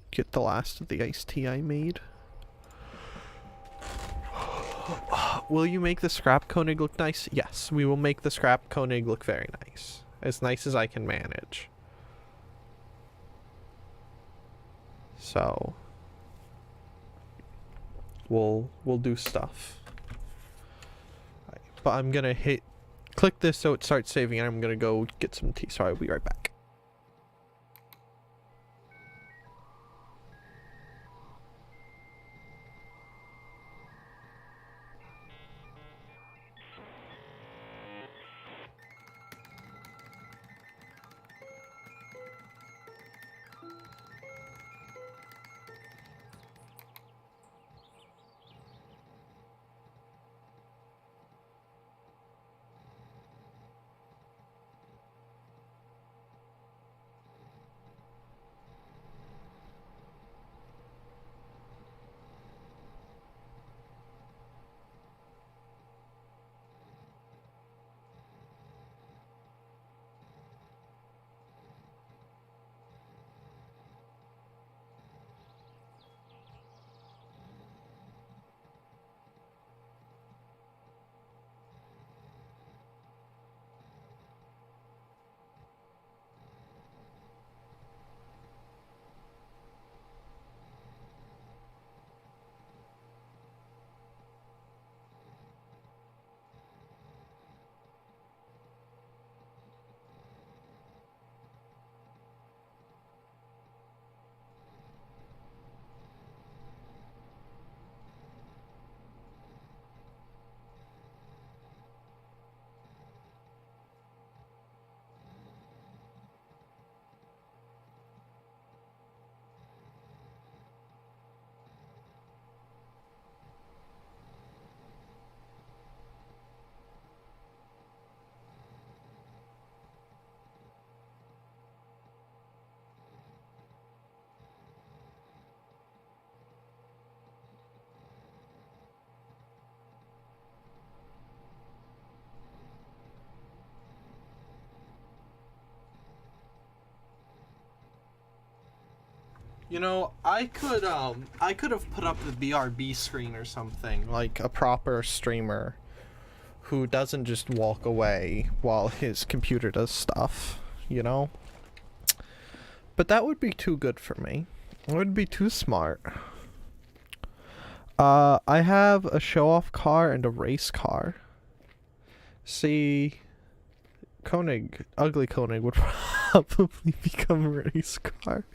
get the last of the iced tea I made. Will you make the scrap Koenig look nice? Yes, we will make the scrap Koenig look very nice. As nice as I can manage. So we'll do stuff. Right. But I'm gonna click this so it starts saving, and I'm gonna go get some tea. So I'll be right back. You know, I could have put up the BRB screen or something, like a proper streamer who doesn't just walk away while his computer does stuff, you know? But that would be too good for me. It would be too smart. I have a show-off car and a race car. See, Ugly Koenig would probably become a race car.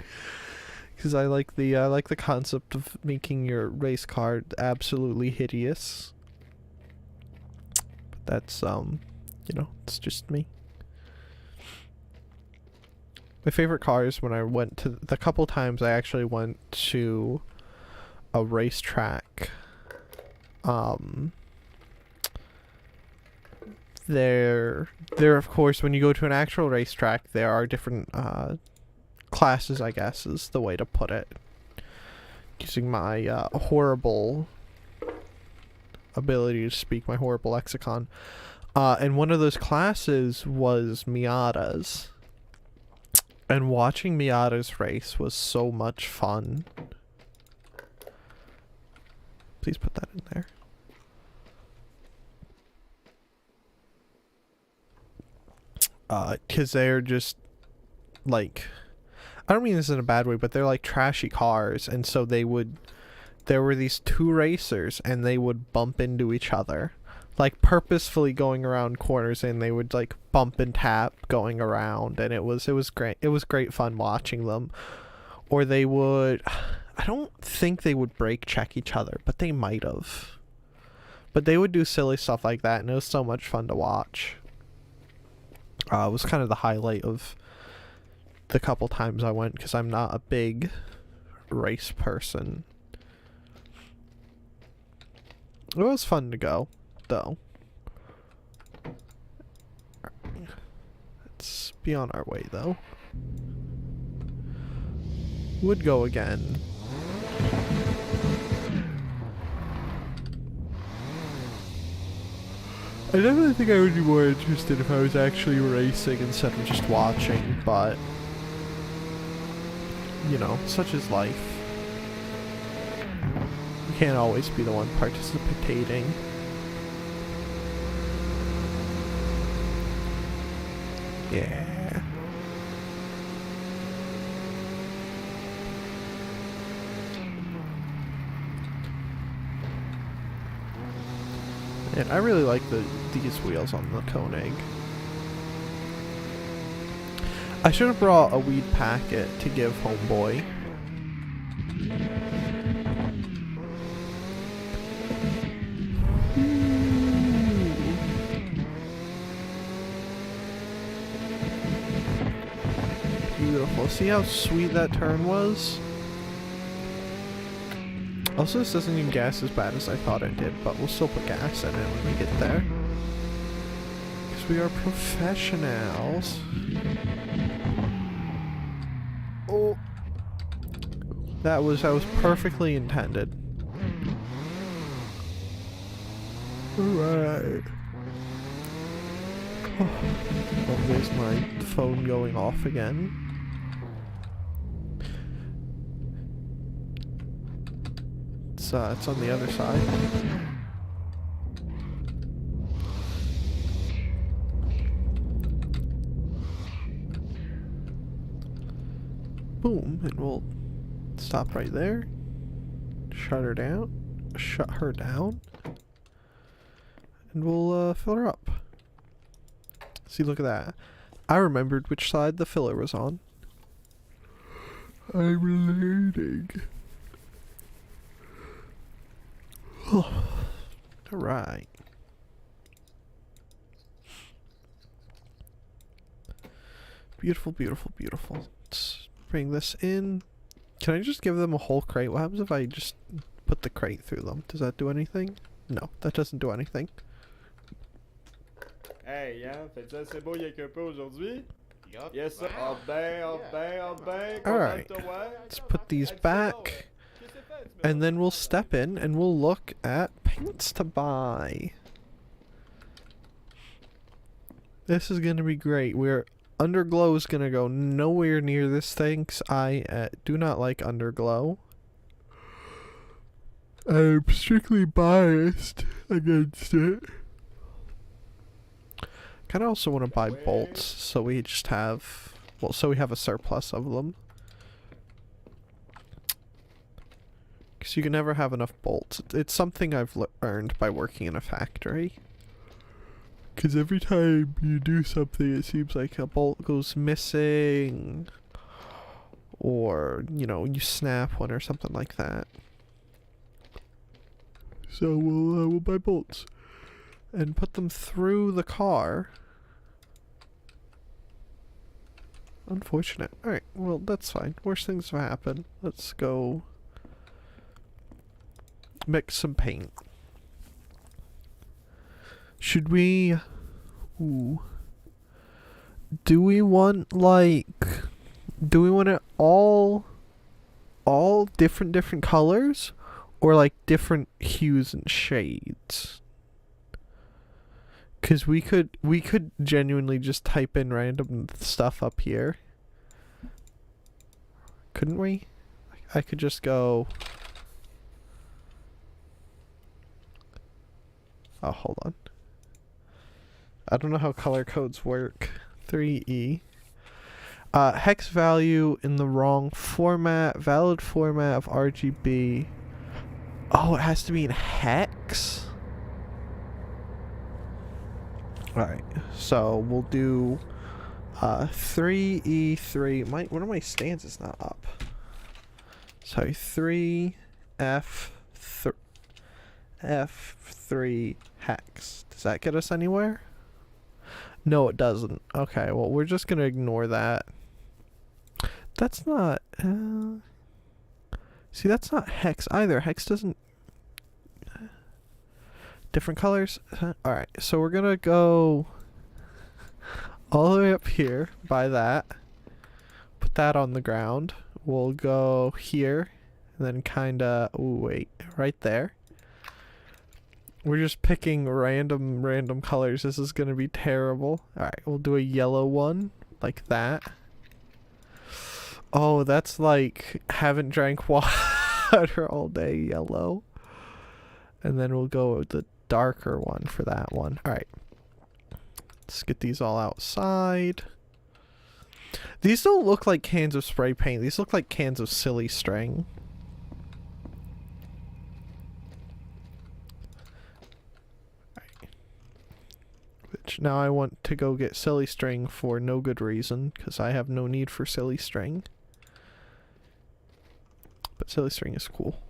Because I like the concept of making your race car absolutely hideous. But that's you know, it's just me. My favorite cars when I went to the couple times I actually went to a racetrack. There of course when you go to an actual racetrack there are different classes, I guess is the way to put it, using my horrible ability to speak, my horrible lexicon, and one of those classes was Miata's, and watching Miata's race was so much fun. Please put that in there. Because they're just like, I don't mean this in a bad way, but they're like trashy cars, and so there were these two racers, and they would bump into each other, like purposefully going around corners, and they would like bump and tap going around, and it was great. It was great fun watching them. Or they would, I don't think they would brake check each other, but they might have. But they would do silly stuff like that, and it was so much fun to watch. It was kind of the highlight of the couple times I went, because I'm not a big race person. It was fun to go, though. Let's be on our way, though. Would go again. I definitely think I would be more interested if I was actually racing instead of just watching, but you know, such is life. You can't always be the one participating. Yeah. And I really like these wheels on the Koenig. I should have brought a weed packet to give homeboy. Beautiful. See how sweet that turn was? Also, this doesn't even gas as bad as I thought it did, but we'll still put gas in it when we get there. Because we are professionals. Oh. That was perfectly intended. Alright. Oh, there's my phone going off again. It's on the other side. Boom, and we'll stop right there. Shut her down. And we'll fill her up. See, look at that. I remembered which side the filler was on. I'm learning. Alright. Beautiful, beautiful, beautiful. Let's bring this in. Can I just give them a whole crate? What happens if I just put the crate through them? Does that do anything? No, that doesn't do anything. Hey, hein? Fais-tu assez beau y'a qu'un peu aujourd'hui? Yes, sir. Alright. Let's put these back. And then we'll step in and we'll look at paints to buy. This is going to be great. Underglow is going to go nowhere near this thing, 'cause I do not like underglow. I'm strictly biased against it. Kind of also want to buy bolts, so we just have, well, so we have a surplus of them. Because you can never have enough bolts. It's something I've learned by working in a factory. Because every time you do something, it seems like a bolt goes missing. Or, you know, you snap one or something like that. So we'll buy bolts. And put them through the car. Unfortunate. Alright, well, that's fine. Worst things have happened. Let's go mix some paint. Should we... Ooh. Do we want, like... Do we want it all different colors? Or, like, different hues and shades? Because we could genuinely just type in random stuff up here. Couldn't we? I could just go... Oh, hold on. I don't know how color codes work. 3E. Hex value in the wrong format. Valid format of RGB. Oh, it has to be in hex? Alright, so we'll do 3E3. One of my stands is not up. Sorry, 3F3 hex. Does that get us anywhere? No, it doesn't. Okay, well, we're just gonna ignore that. That's not... see, that's not hex either. Hex doesn't... Different colors? Alright, so we're gonna go all the way up here by that. Put that on the ground. We'll go here. And then kinda... Ooh, wait. Right there. We're just picking random colors. This is gonna be terrible. Alright, we'll do a yellow one. Like that. Oh, that's like... Haven't drank water all day yellow. And then we'll go with the darker one for that one. Alright. Let's get these all outside. These don't look like cans of spray paint. These look like cans of silly string. Alright, now I want to go get silly string for no good reason, because I have no need for silly string. But silly string is cool.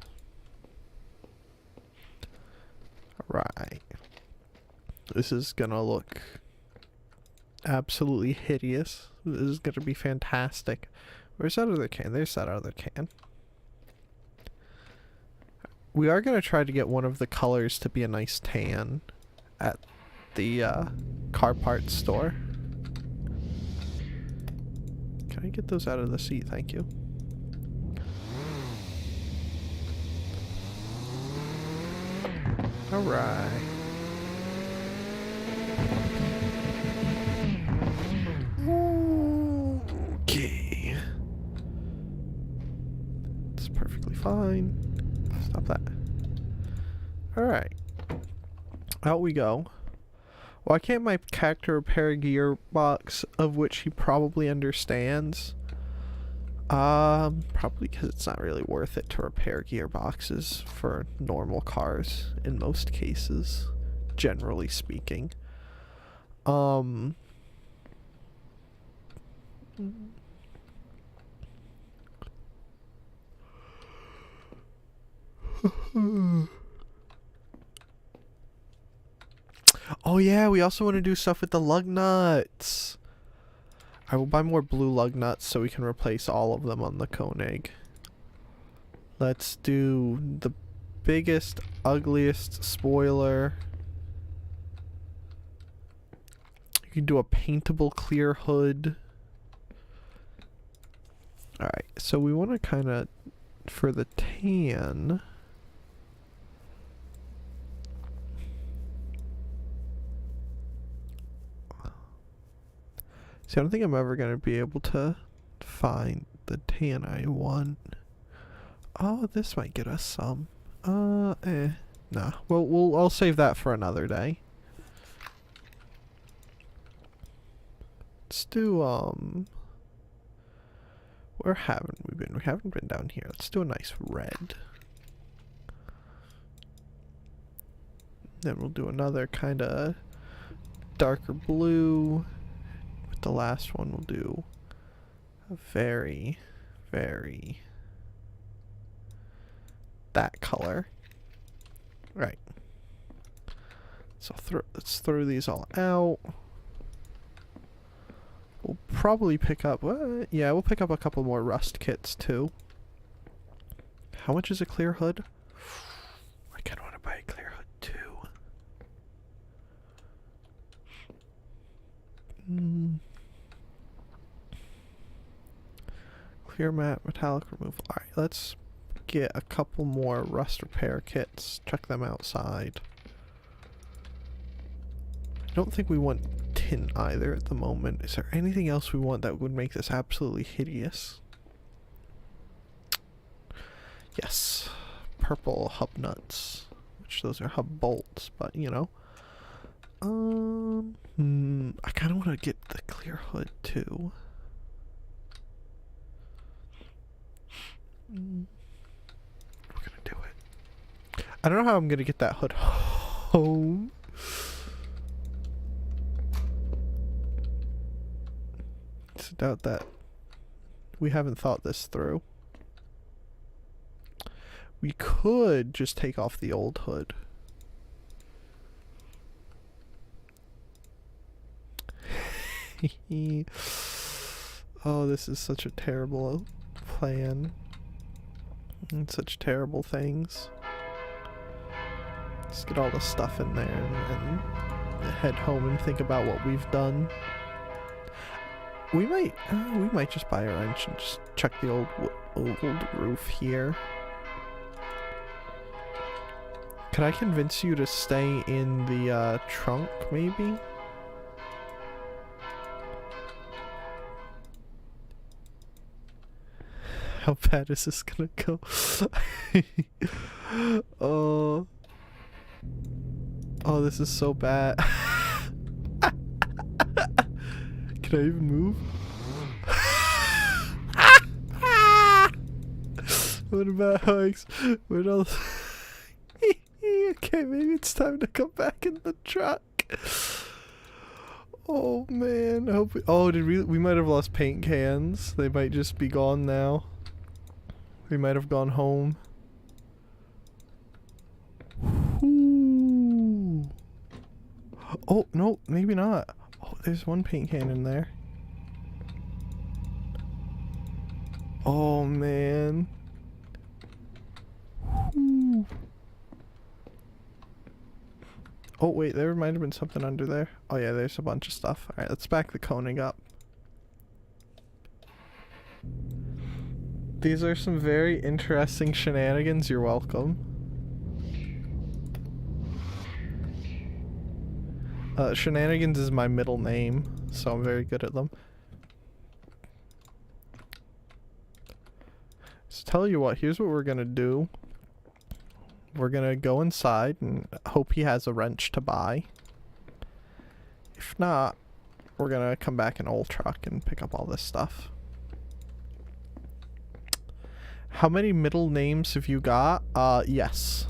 Alright. This is gonna look absolutely hideous. This is gonna be fantastic. Where's that other can? There's that other can. We are gonna try to get one of the colors to be a nice tan at the car parts store. Can I get those out of the seat? Thank you. Alright. Okay. It's perfectly fine. Stop that. Alright. Out we go. Why can't my character repair a gearbox of which he probably understands? Probably because it's not really worth it to repair gearboxes for normal cars in most cases, generally speaking. Oh yeah, we also want to do stuff with the lug nuts. I will buy more blue lug nuts so we can replace all of them on the Koenig. Let's do the biggest, ugliest spoiler. You can do a paintable clear hood. Alright, so we want to kind of, for the tan... See, I don't think I'm ever going to be able to find the tan I want. Oh, this might get us some. Nah. Well, I'll save that for another day. Let's do, where haven't we been? We haven't been down here. Let's do a nice red. Then we'll do another kind of darker blue. The last one will do a very, very that color. Right. So let's throw these all out. We'll probably pick up, yeah, we'll pick up a couple more rust kits too. How much is a clear hood? I kind of want to buy a clear hood too. Clear matte, metallic removal. Alright, let's get a couple more rust repair kits. Check them outside. I don't think we want tin either at the moment. Is there anything else we want that would make this absolutely hideous? Yes. Purple hub nuts. Which those are hub bolts, but you know. I kind of want to get the clear hood too. We're gonna do it. I don't know how I'm gonna get that hood home. It's a doubt that we haven't thought this through. We could just take off the old hood. Oh, this is such a terrible plan. And such terrible things. Let's get all the stuff in there and head home and think about what we've done. We might just buy a wrench and just check the old roof here. Could I convince you to stay in the trunk, maybe? How bad is this gonna go? Oh, this is so bad. Can I even move? What about hikes? What else? Okay, maybe it's time to come back in the truck. Oh man, I hope oh, did we might have lost paint cans. They might just be gone now. We might have gone home. Ooh. Oh, no, maybe not. Oh, there's one paint can in there. Oh man. Ooh. Oh wait, there might have been something under there. Oh yeah, there's a bunch of stuff. Alright, let's back the coning up. These are some very interesting shenanigans. You're welcome. Shenanigans is my middle name, so I'm very good at them. So tell you what, here's what we're gonna do. We're gonna go inside and hope he has a wrench to buy. If not, we're gonna come back in old truck and pick up all this stuff. How many middle names have you got? Yes.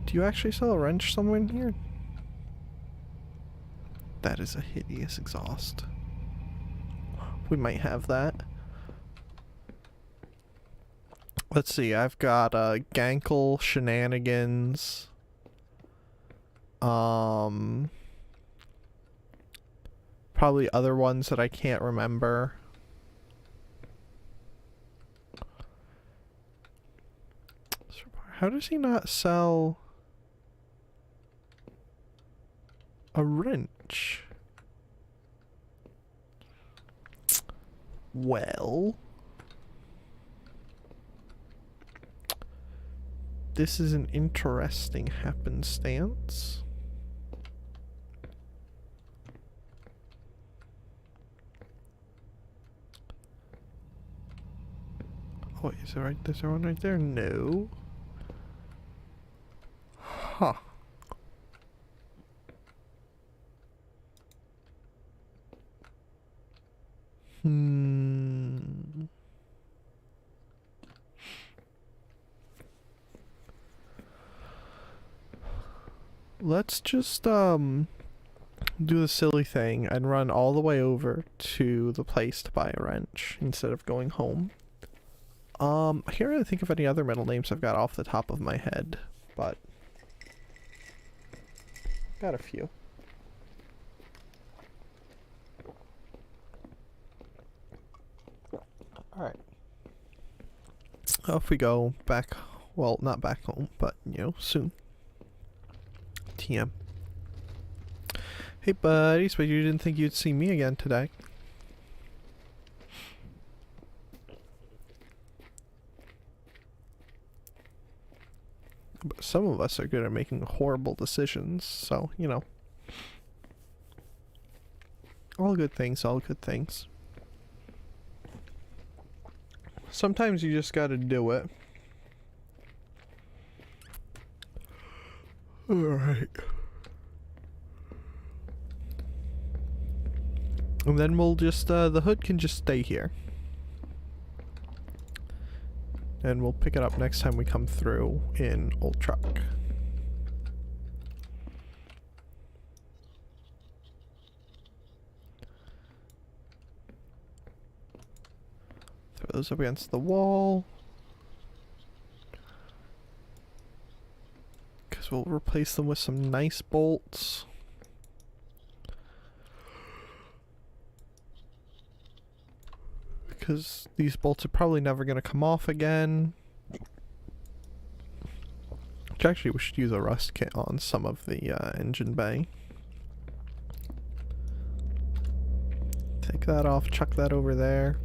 Do you actually sell a wrench somewhere in here? That is a hideous exhaust. We might have that. Let's see, I've got Gankle, Shenanigans. Probably other ones that I can't remember. How does he not sell a wrench? Well, this is an interesting happenstance. Oh, is there one right there? No. Huh. Let's just do the silly thing and run all the way over to the place to buy a wrench instead of going home. I can't really think of any other middle names I've got off the top of my head, but got a few. Alright. Off we go back, well, not back home, but, you know, soon. TM. Hey buddies, but you didn't think you'd see me again today. But some of us are good at making horrible decisions, so, you know. All good things, all good things. Sometimes you just gotta do it. Alright. And then we'll just, the hood can just stay here. And we'll pick it up next time we come through in old truck. Throw those up against the wall. Because we'll replace them with some nice bolts. Because these bolts are probably never going to come off again. Which actually we should use a rust kit on some of the engine bay. Take that off, chuck that over there.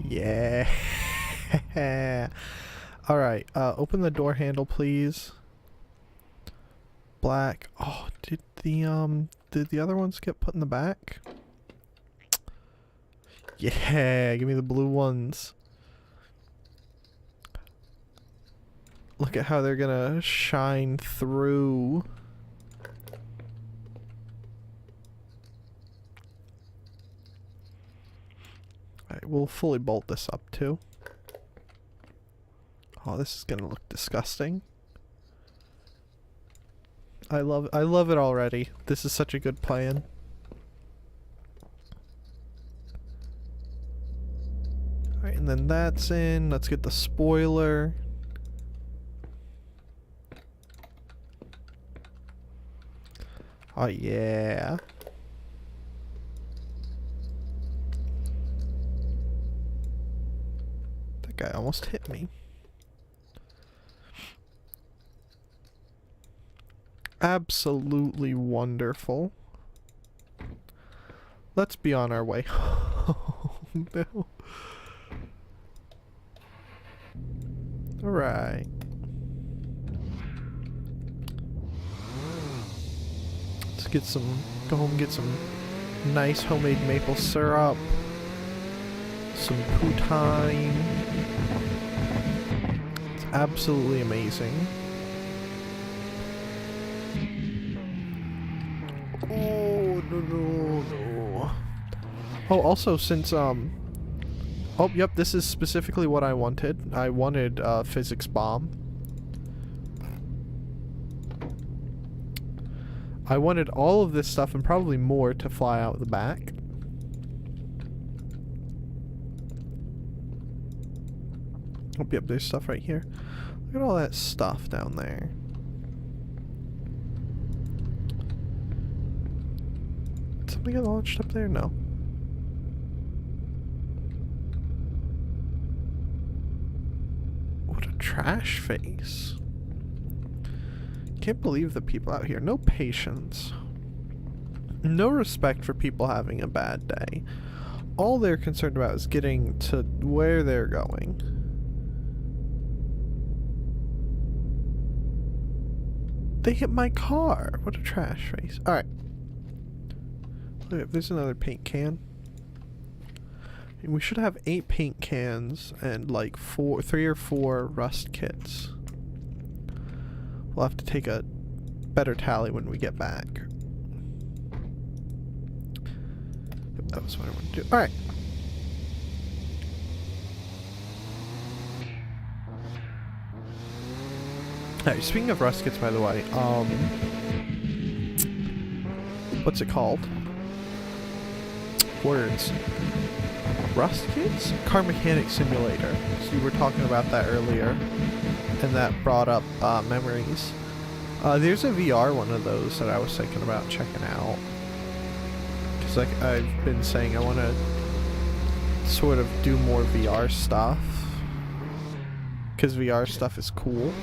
Yeah. Alright, open the door handle please. Black. Oh, did the other ones get put in the back? Yeah, give me the blue ones. Look at how they're gonna shine through. Alright, we'll fully bolt this up too. Oh, this is gonna look disgusting. I love it already. This is such a good plan. Alright, and then that's in. Let's get the spoiler. Oh yeah. That guy almost hit me. Absolutely wonderful. Let's be on our way. Oh no. Alright. Let's get some, go home and get some nice homemade maple syrup. Some poutine. It's absolutely amazing. Oh, no. Oh, also, since, oh, yep, this is specifically what I wanted. I wanted, physics bomb. I wanted all of this stuff and probably more to fly out the back. Oh, yep, there's stuff right here. Look at all that stuff down there. Something get launched up there? No. What a trash face. Can't believe the people out here. No patience. No respect for people having a bad day. All they're concerned about is getting to where they're going. They hit my car. What a trash face. Alright. Look, there's another paint can. We should have 8 paint cans and like 3 or 4 rust kits. We'll have to take a better tally when we get back. That was what I wanted to do. Alright. Alright, speaking of rust kits, by the way, what's it called? Words. Rust kits? Car mechanic simulator. So you were talking about that earlier, and that brought up memories. There's a VR one of those that I was thinking about checking out. Because like I've been saying, I want to sort of do more VR stuff. Because VR stuff is cool.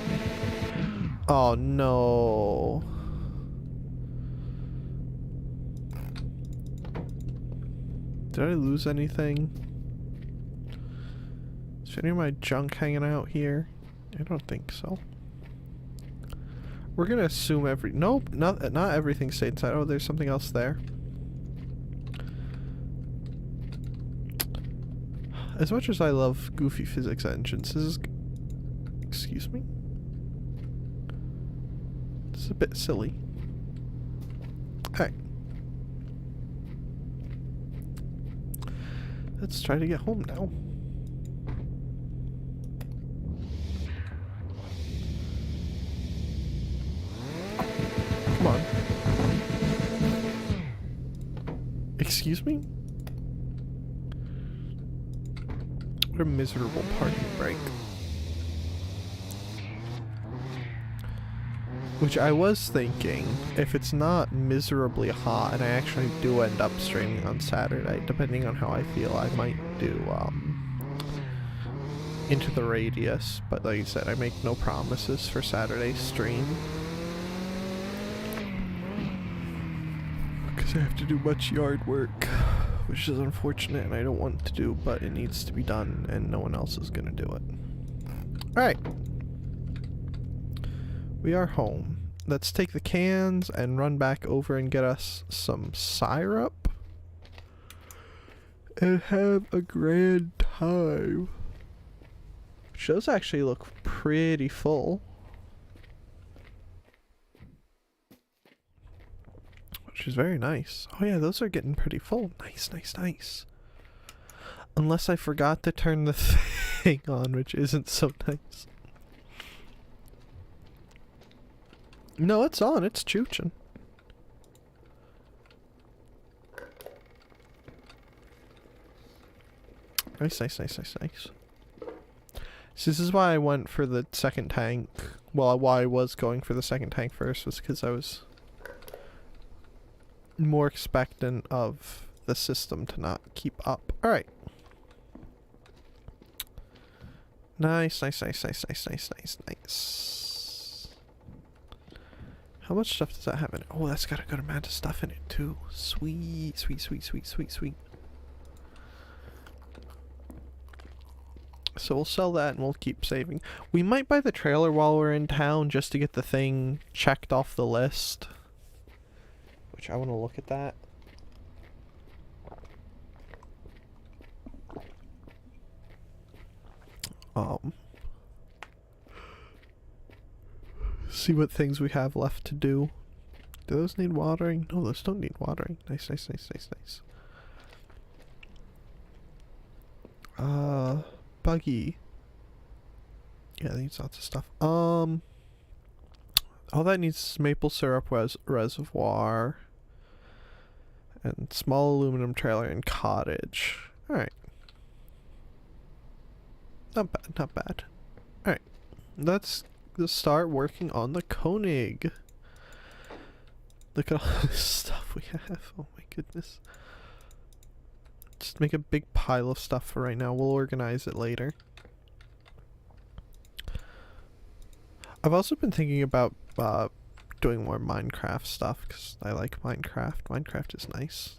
Oh no. Did I lose anything? Is any of my junk hanging out here? I don't think so. We're gonna assume nope, not everything stayed inside. Oh, there's something else there. As much as I love goofy physics engines, this is... Excuse me? This is a bit silly. Alright. Let's try to get home now. Come on. Excuse me? What a miserable parking break. Which I was thinking, if it's not miserably hot and I actually do end up streaming on Saturday, depending on how I feel, I might do Into the Radius. But like I said, I make no promises for Saturday's stream. Because I have to do much yard work, which is unfortunate and I don't want to do, but it needs to be done and no one else is going to do it. Alright. We are home. Let's take the cans and run back over and get us some syrup. And have a grand time. Which does actually look pretty full. Which is very nice. Oh yeah, those are getting pretty full. Nice, nice, nice. Unless I forgot to turn the thing on, which isn't so nice. No, it's on. It's chooching. Nice, nice, nice, nice, nice. So this is why I went for the second tank. Well, why I was going for the second tank first was because I was more expectant of the system to not keep up. Alright. Nice, nice, nice, nice, nice, nice, nice, nice. How much stuff does that have in it? Oh, that's got a good amount of stuff in it too. Sweet, sweet, sweet, sweet, sweet, sweet. So we'll sell that and we'll keep saving. We might buy the trailer while we're in town just to get the thing checked off the list. Which I want to look at that. See what things we have left to do. Do those need watering? No, those don't need watering. Nice, nice, nice, nice, nice. Buggy. Yeah, that needs lots of stuff. All that needs is maple syrup reservoir. And small aluminum trailer and cottage. Alright. Not bad, not bad. Alright. Let's start working on the Koenig. Look at all this stuff we have. Oh my goodness. Just make a big pile of stuff for right now. We'll organize it later. I've also been thinking about doing more Minecraft stuff because I like Minecraft. Minecraft is nice.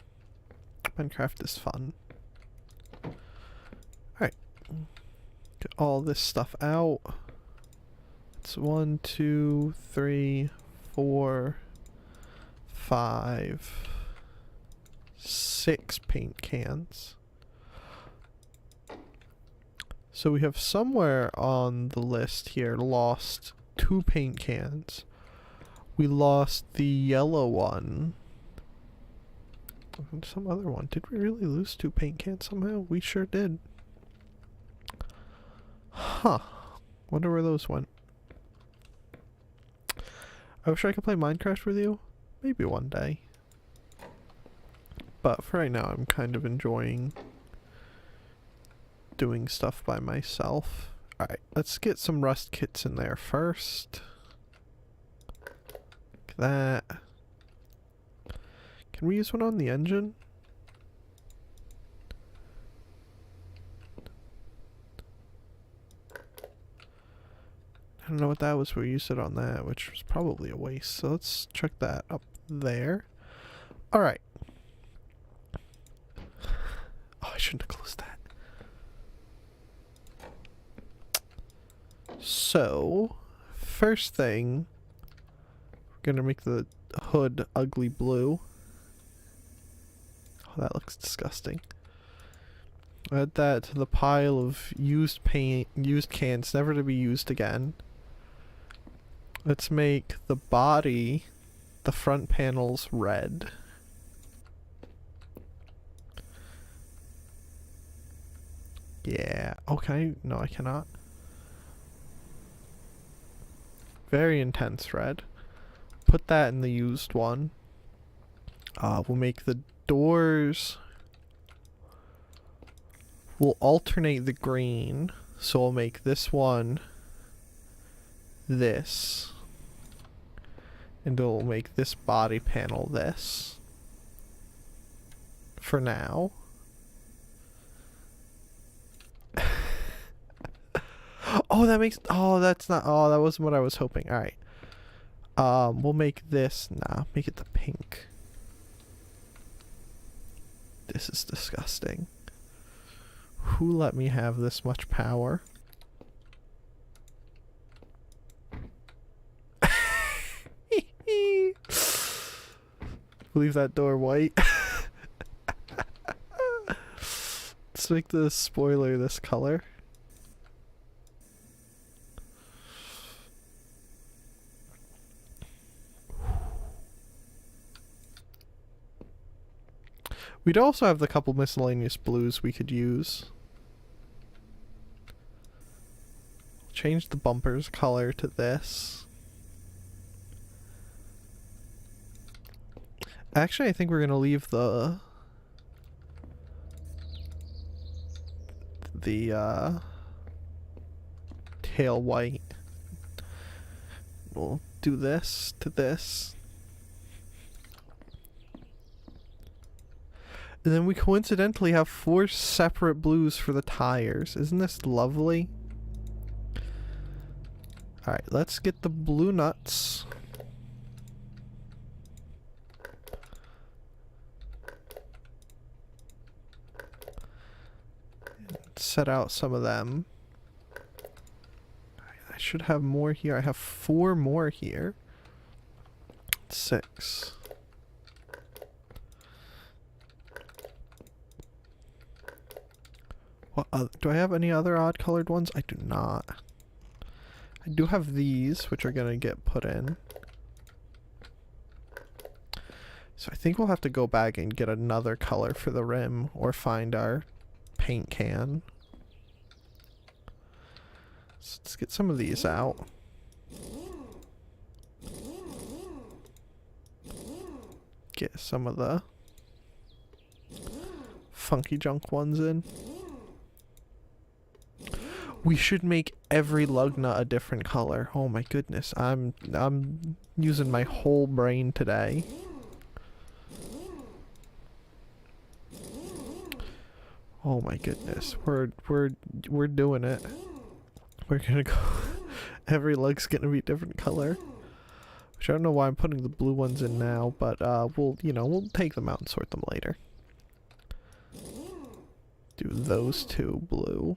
Minecraft is fun. Alright. Get all this stuff out. It's 1, 2, 3, 4, 5, 6 paint cans. So we have somewhere on the list here lost 2 paint cans. We lost the yellow one. And some other one. Did we really lose 2 paint cans somehow? We sure did. Huh. Wonder where those went. I wish I could play Minecraft with you. Maybe one day. But for right now, I'm kind of enjoying doing stuff by myself. Alright, let's get some rust kits in there first. Like that. Can we use one on the engine? I don't know what that was. We used it on that, which was probably a waste. So let's check that up there. Alright. Oh, I shouldn't have closed that. So, first thing, we're gonna make the hood ugly blue. Oh, that looks disgusting. Add that to the pile of used paint, used cans, never to be used again. Let's make the body, the front panels, red. Yeah. Okay. No, I cannot. Very intense red. Put that in the used one. We'll make the doors. We'll alternate the green. So we'll make this one this. And we'll make this body panel this. For now. Oh, that makes... Oh, that's not... Oh, that wasn't what I was hoping. Alright. We'll make this... Nah, make it the pink. This is disgusting. Who let me have this much power? Leave that door white. Let's make the spoiler this color. We'd also have the couple miscellaneous blues we could use. Change the bumper's color to this. Actually, I think we're gonna leave the tail white. We'll do this to this. And then we coincidentally have 4 separate blues for the tires. Isn't this lovely? Alright, let's get the blue nuts. Set out some of them. I should have more here. I have 4 more here. 6. What, do I have any other odd colored ones? I do not. I do have these, which are gonna get put in. So I think we'll have to go back and get another color for the rim, or find our paint can. So let's get some of these out. Get some of the funky junk ones in. We should make every lug nut a different color. Oh my goodness, I'm using my whole brain today. Oh my goodness, we're doing it. We're gonna go. Every lug's gonna be a different color. Which I don't know why I'm putting the blue ones in now, but we'll take them out and sort them later. Do those 2 blue.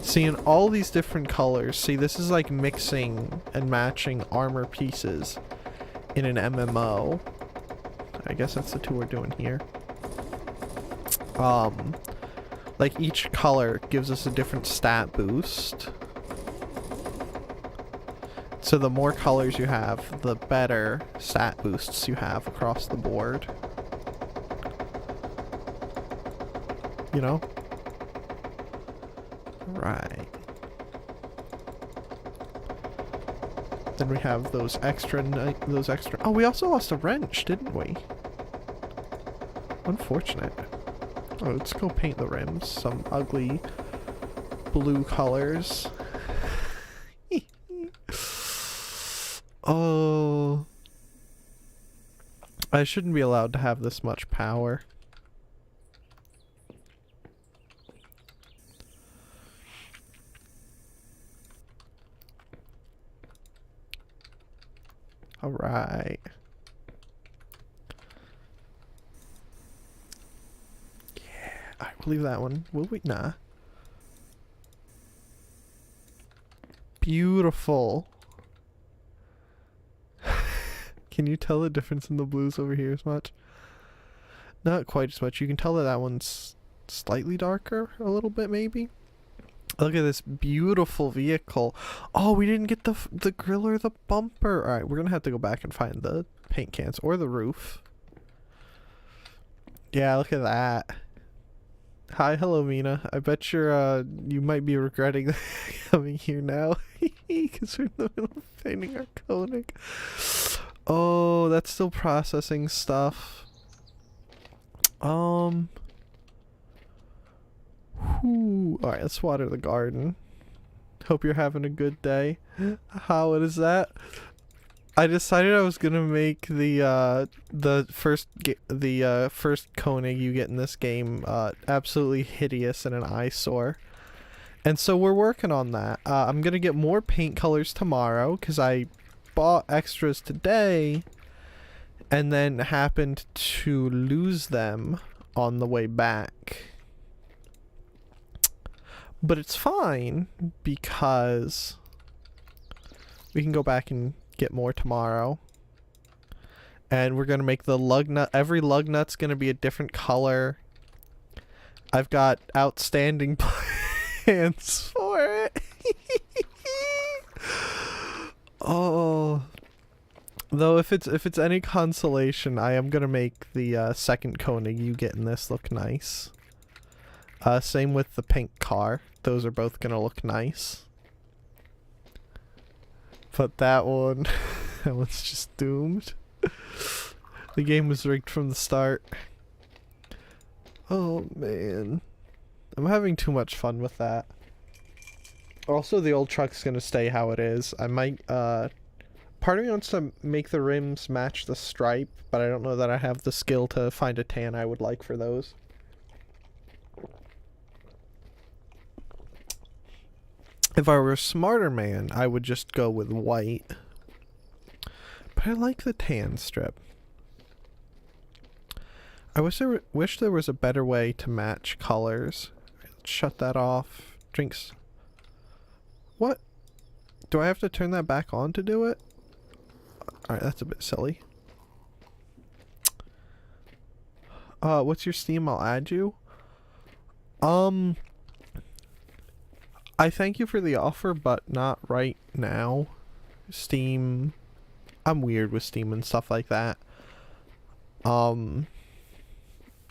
Seeing all these different colors. See, this is like mixing and matching armor pieces in an MMO. I guess that's the 2 we're doing here. Like each color gives us a different stat boost. So the more colors you have, the better stat boosts you have across the board. You know? Right. Then we have those extra. Oh, we also lost a wrench, didn't we? Unfortunate. Oh, let's go paint the rims some ugly blue colors. Oh. I shouldn't be allowed to have this much power. Alright. Alright, we'll leave that one. Will we? Nah. Beautiful. Can you tell the difference in the blues over here as much? Not quite as much. You can tell that that one's slightly darker a little bit, maybe. Look at this beautiful vehicle. Oh, we didn't get the grill or the bumper. Alright, we're gonna have to go back and find the paint cans or the roof. Yeah, look at that. Hi, hello, Mina. I bet you might be regretting coming here now. Because we're in the middle of painting our Koenig. Oh, that's still processing stuff. Alright, let's water the garden. Hope you're having a good day. How, what is that? I decided I was gonna make the first Koenig you get in this game absolutely hideous and an eyesore, and so we're working on that. I'm gonna get more paint colors tomorrow because I bought extras today, and then happened to lose them on the way back. But it's fine because we can go back and get more tomorrow. And we're gonna make the lug nut. Every lug nut's gonna be a different color. I've got outstanding plans for it. Oh, though if it's any consolation, I am gonna make the second Koenig you get in this look nice. Same with the pink car. Those are both gonna look nice. But that one, that one's just doomed. The game was rigged from the start. Oh man. I'm having too much fun with that. Also, the old truck's gonna stay how it is. I might, part of me wants to make the rims match the stripe, but I don't know that I have the skill to find a tan I would like for those. If I were a smarter man, I would just go with white. But I like the tan strip. I wish there was a better way to match colors. Let's shut that off. Drinks. What? Do I have to turn that back on to do it? Alright, that's a bit silly. What's your Steam? I'll add you. I thank you for the offer, but not right now. Steam, I'm weird with Steam and stuff like that. So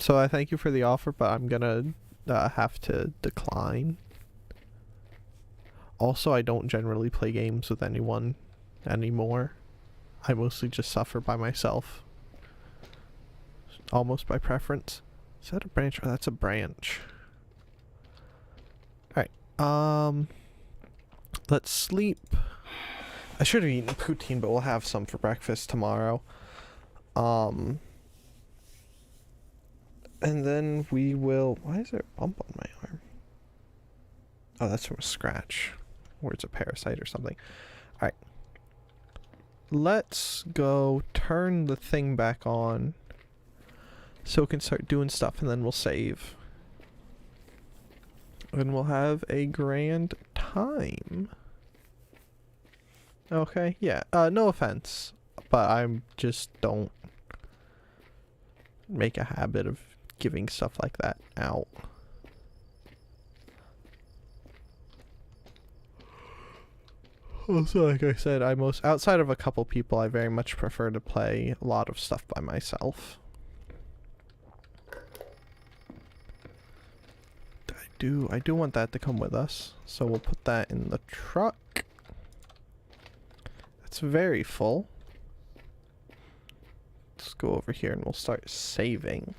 I thank you for the offer, but I'm gonna have to decline. Also, I don't generally play games with anyone anymore. I mostly just suffer by myself. Almost by preference. Is that a branch? Oh, that's a branch. Alright. Let's sleep. I should have eaten poutine, but we'll have some for breakfast tomorrow. And then we will... Why is there a bump on my arm? Oh, that's from a scratch. Or it's a parasite or something. Alright. Let's go turn the thing back on so we can start doing stuff, and then we'll save. And we'll have a grand time. Okay, yeah. No offense, but I just don't make a habit of giving stuff like that out. Also, like I said, outside of a couple people, I very much prefer to play a lot of stuff by myself. I do want that to come with us, so we'll put that in the truck. That's very full. Let's go over here and we'll start saving.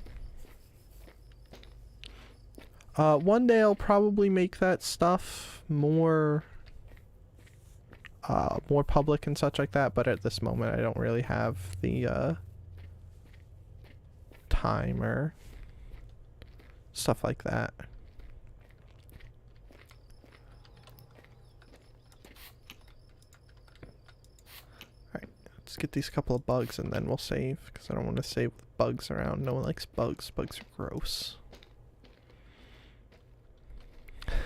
One day I'll probably make that stuff more public and such like that, but at this moment I don't really have the time or stuff like that. Let's get these couple of bugs and then we'll save, because I don't want to save with bugs around. No one likes bugs. Bugs are gross.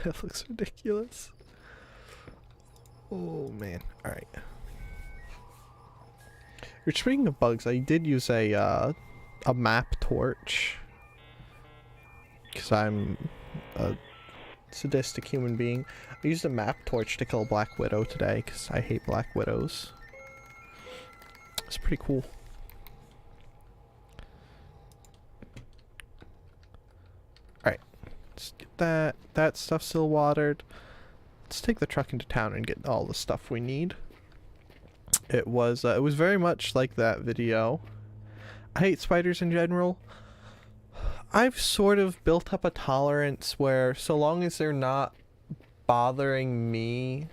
That looks ridiculous. Oh man. Alright. Speaking of bugs, I did use a map torch, because I'm a sadistic human being. I used a map torch to kill a Black Widow today, because I hate Black Widows. It's pretty cool. Alright. Let's get that. That stuff still watered. Let's take the truck into town and get all the stuff we need. It was very much like that video. I hate spiders in general. I've sort of built up a tolerance where so long as they're not bothering me,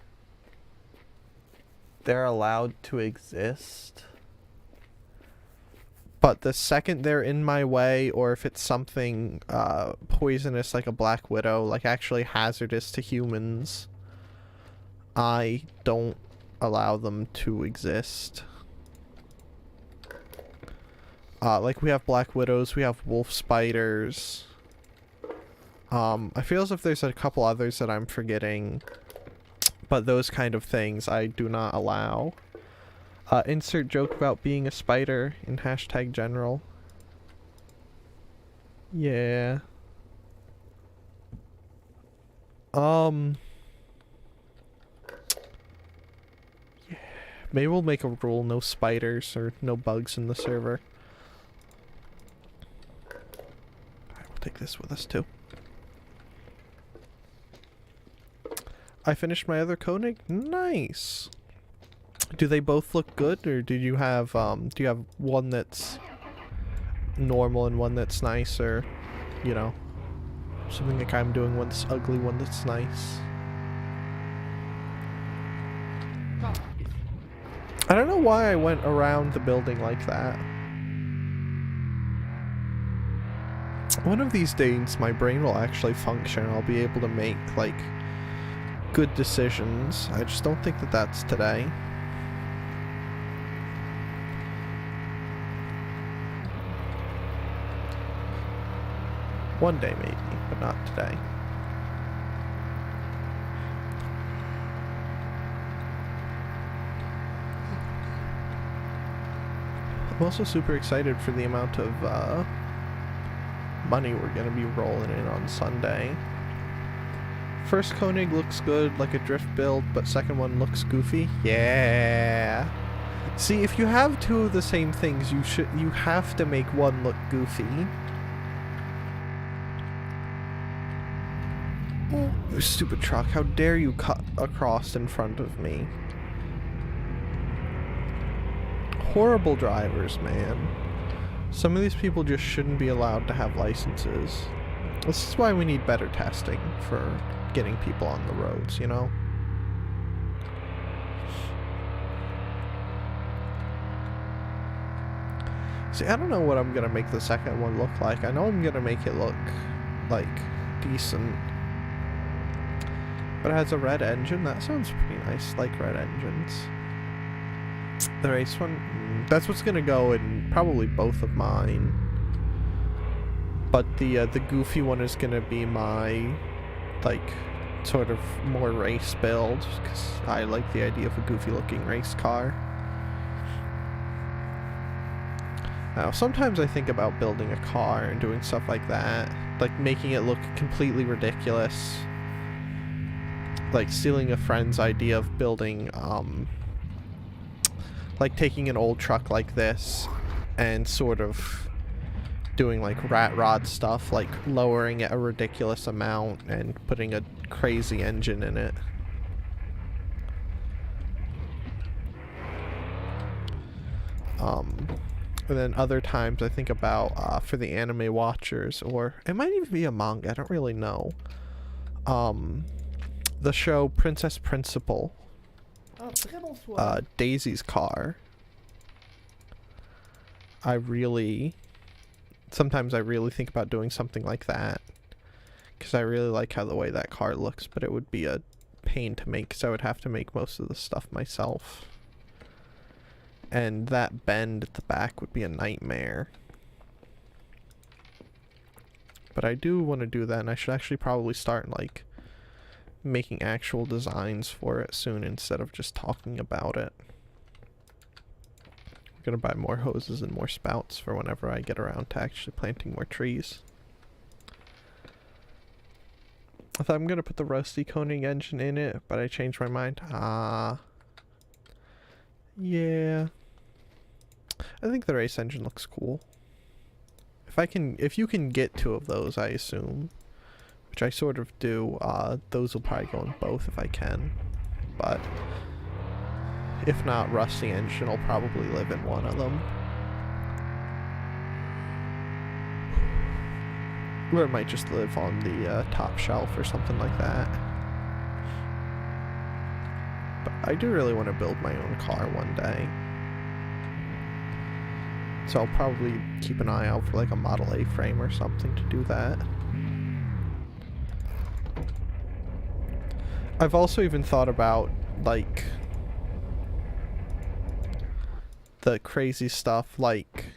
they're allowed to exist. But the second they're in my way, or if it's something poisonous like a Black Widow, like actually hazardous to humans, I don't allow them to exist. Like we have Black Widows, we have wolf spiders. I feel as if there's a couple others that I'm forgetting, but those kind of things I do not allow. Insert joke about being a spider in hashtag general. Yeah. Yeah. Maybe we'll make a rule, no spiders or no bugs in the server. Alright, we'll take this with us too. I finished my other coding. Nice. Do they both look good, or do you have one that's normal and one that's nice, or, you know, something like I'm doing, one that's ugly, one that's nice? I don't know why I went around the building like that. One of these days, my brain will actually function. I'll be able to make, like, good decisions. I just don't think that that's today. One day, maybe, but not today. I'm also super excited for the amount of money we're gonna be rolling in on Sunday. First Koenig looks good, like a drift build, but second one looks goofy. Yeah. See, if you have two of the same things, you have to make one look goofy. Oh, you stupid truck! How dare you cut across in front of me? Horrible drivers, man. Some of these people just shouldn't be allowed to have licenses. This is why we need better testing for getting people on the roads, you know? See, I don't know what I'm gonna make the second one look like. I know I'm gonna make it look, like, decent. But it has a red engine. That sounds pretty nice, like red engines. The race one, that's what's gonna go in probably both of mine. But the goofy one is gonna be my, like, sort of more race build, because I like the idea of a goofy looking race car. Now, sometimes I think about building a car and doing stuff like that, like making it look completely ridiculous. Like stealing a friend's idea of building, like taking an old truck like this and sort of doing like rat rod stuff, like lowering it a ridiculous amount and putting a crazy engine in it. And then other times I think about, for the anime watchers, or it might even be a manga, I don't really know. The show Princess Principal. Daisy's car. Sometimes I really think about doing something like that, because I really like how the way that car looks, but it would be a pain to make, because I would have to make most of the stuff myself. And that bend at the back would be a nightmare. But I do want to do that, and I should actually probably start, like, making actual designs for it soon instead of just talking about it. I'm gonna buy more hoses and more spouts for whenever I get around to actually planting more trees. I thought I'm gonna put the rusty Koenig engine in it, but I changed my mind. Yeah. I think the race engine looks cool. If you can get two of those, I assume, which I sort of do, those will probably go in both if I can. But if not, rusty engine will probably live in one of them. Or it might just live on the top shelf or something like that. But I do really want to build my own car one day. So I'll probably keep an eye out for like a Model A frame or something to do that. I've also even thought about, like, the crazy stuff, like,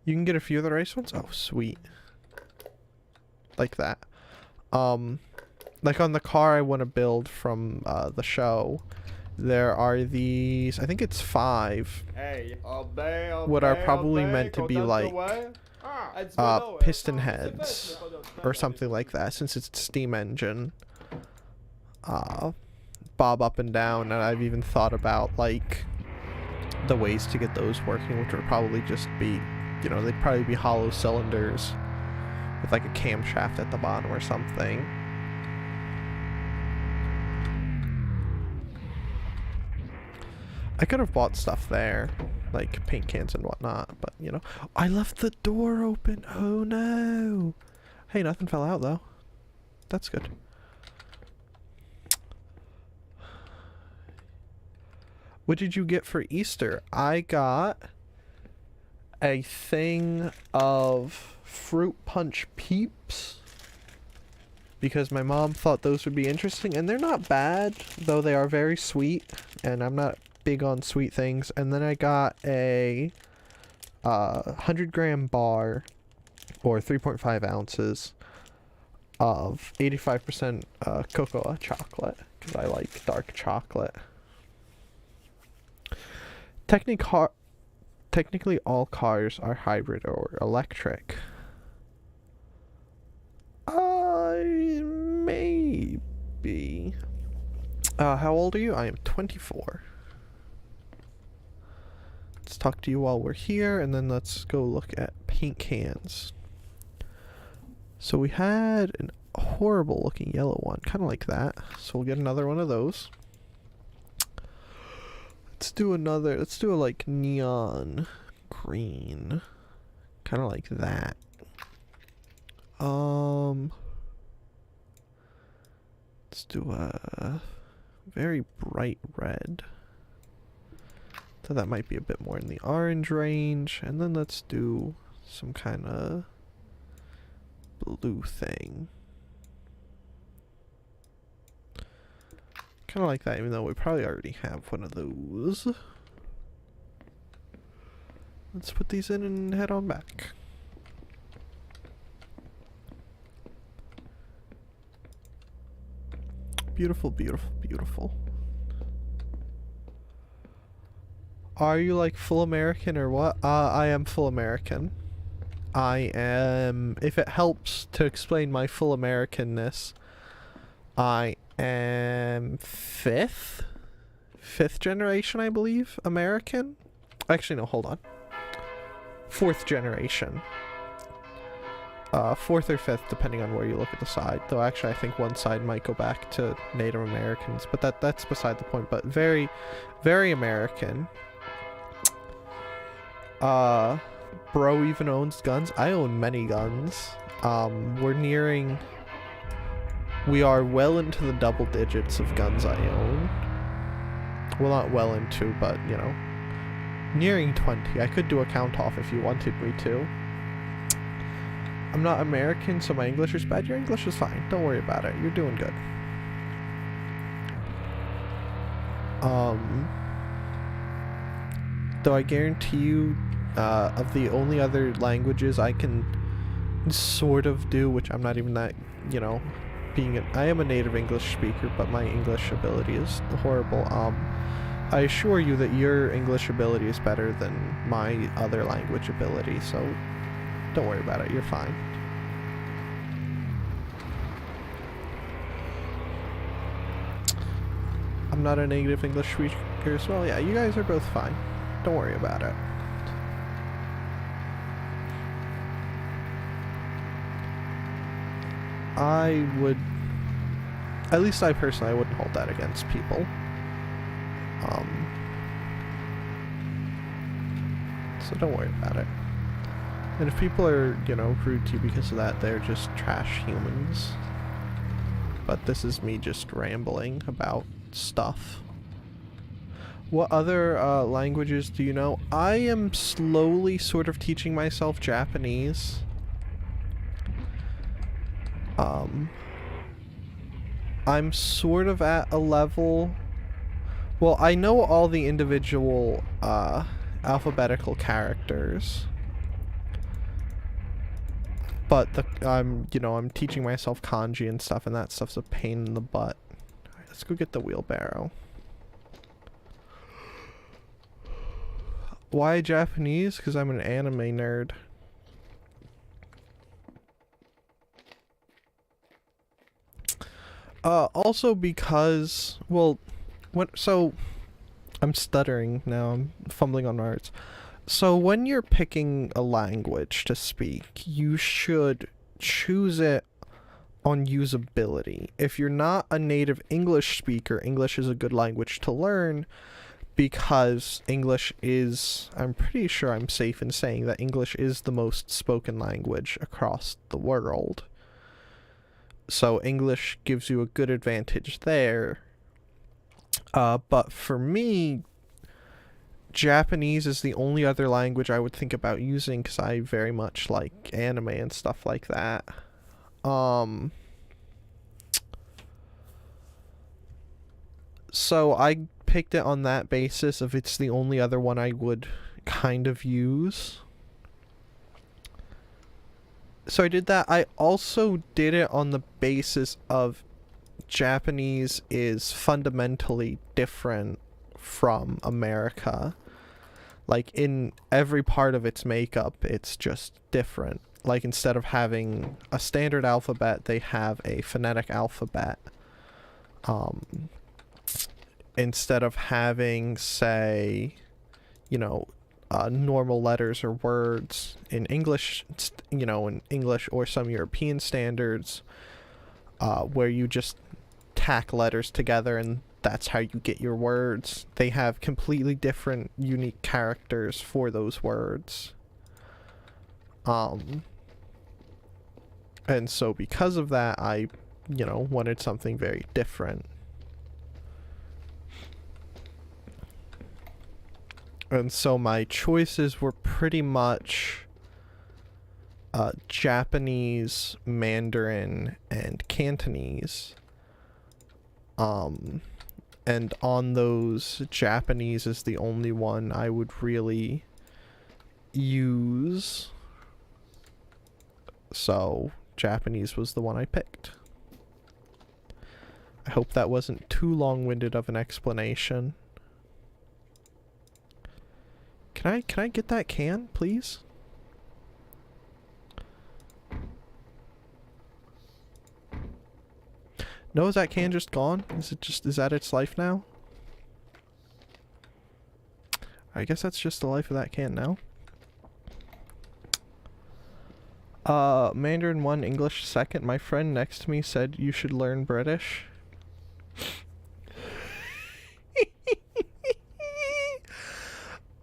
you can get a few of the race ones? Oh, sweet. Like that. Like on the car I want to build from the show, there are these, I think it's 5, what are probably meant to be like piston heads or something like that, since it's a steam engine. Bob up and down, and I've even thought about like the ways to get those working, which would probably just be, you know, they'd probably be hollow cylinders with like a camshaft at the bottom or something. I could have bought stuff there, like paint cans and whatnot, but you know. I left the door open. Oh no. Hey, nothing fell out though. That's good. What did you get for Easter? I got a thing of fruit punch peeps because my mom thought those would be interesting, and they're not bad, though they are very sweet, and I'm not big on sweet things. And then I got a 100-gram bar, or 3.5 ounces of 85% cocoa chocolate, because I like dark chocolate. Technically all cars are hybrid or electric. Maybe. How old are you? I am 24. Let's talk to you while we're here, and then let's go look at paint cans. So we had an horrible looking yellow one, kind of like that. So we'll get another one of those. Let's do a like neon green. Kind of like that. Let's do a very bright red. So that might be a bit more in the orange range. And then let's do some kind of blue thing. Kind of like that, even though we probably already have one of those. Let's put these in and head on back. Beautiful, beautiful, beautiful. Are you like full American or what? I am full American. I am, if it helps to explain my full Americanness, I am fifth generation, I believe, American. Actually, no, hold on. Fourth generation. Fourth or fifth, depending on where you look at the side. Though actually, I think one side might go back to Native Americans, but that's beside the point. But very, very American. Bro even owns guns. I own many guns. We are well into the double digits of guns I own. Well, not well into, but, you know, nearing 20. I could do a count off if you wanted me to. I'm not American, so my English is bad. Your English is fine. Don't worry about it. You're doing good. Though I guarantee you, of the only other languages I can sort of do, which I'm not even that, you know, I am a native English speaker, but my English ability is horrible. I assure you that your English ability is better than my other language ability, so don't worry about it, you're fine. I'm not a native English speaker as well. Yeah, you guys are both fine. Don't worry about it. I would, at least I personally, I wouldn't hold that against people. So don't worry about it. And if people are, you know, rude to you because of that, they're just trash humans. But this is me just rambling about stuff. What other languages do you know? I am slowly sort of teaching myself Japanese. I'm sort of at a level... Well, I know all the individual alphabetical characters. But I'm teaching myself kanji and stuff, and that stuff's a pain in the butt. Alright, let's go get the wheelbarrow. Why Japanese? Because I'm an anime nerd. Also because, well, so I'm stuttering now, I'm fumbling on words. So when you're picking a language to speak, you should choose it on usability. If you're not a native English speaker, English is a good language to learn because English is, I'm pretty sure I'm safe in saying that English is the most spoken language across the world. So English gives you a good advantage there. But for me, Japanese is the only other language I would think about using because I very much like anime and stuff like that. So I picked it on that basis of it's the only other one I would kind of use. So I did that. I also did it on the basis of Japanese is fundamentally different from America. Like, in every part of its makeup, it's just different. Like, instead of having a standard alphabet, they have a phonetic alphabet. Instead of having, say, normal letters or words in English, in English or some European standards, where you just tack letters together and that's how you get your words. They have completely different, unique characters for those words. And so because of that, I, wanted something very different. And so my choices were pretty much Japanese, Mandarin, and Cantonese. And on those, Japanese is the only one I would really use. So Japanese was the one I picked. I hope that wasn't too long-winded of an explanation. Can I get that can, please? No, is that can just gone? Is that its life now? I guess that's just the life of that can now. Mandarin 1, English 2nd. My friend next to me said you should learn British.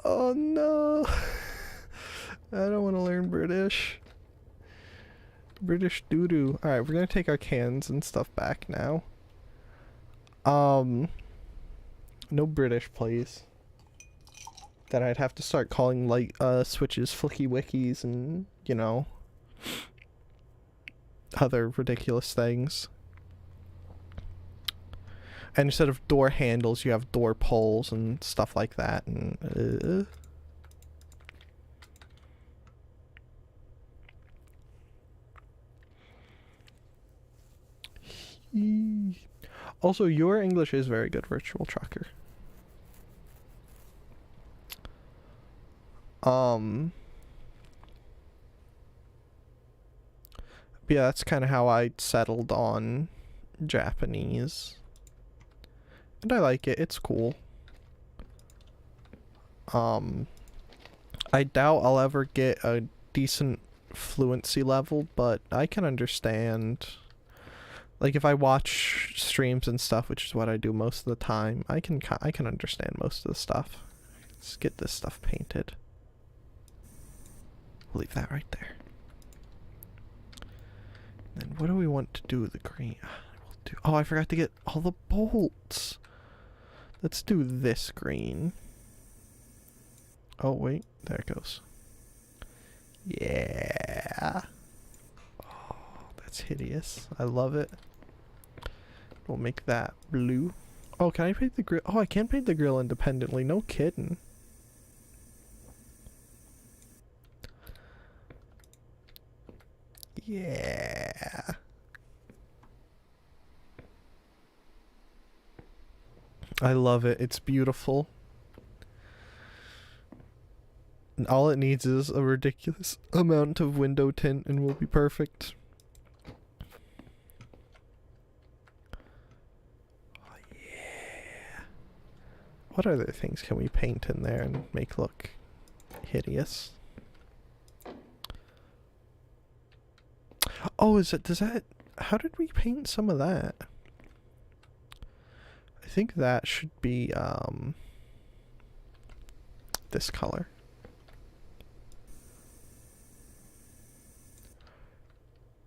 Oh no. I don't want to learn British. British doo-doo. Alright, we're gonna take our cans and stuff back now. No British, please. Then I'd have to start calling switches flicky wickies and, other ridiculous things. And instead of door handles, you have door pulls and stuff like that. And also, your English is very good, Virtual Trucker. Yeah, that's kind of how I settled on Japanese. And I like it. It's cool. I doubt I'll ever get a decent fluency level, but I can understand. Like, if I watch streams and stuff, which is what I do most of the time, I can understand most of the stuff. Let's get this stuff painted. We'll leave that right there. Then what do we want to do with the green? Oh, I forgot to get all the bolts. Let's do this green. Oh, wait. There it goes. Yeah. Oh, that's hideous. I love it. We'll make that blue. Oh, can I paint the grill? Oh, I can paint the grill independently. No kidding. Yeah. I love it. It's beautiful. And all it needs is a ridiculous amount of window tint and we'll be perfect. Oh, yeah. What other things can we paint in there and make look hideous? Oh, how did we paint some of that? I think that should be, this color.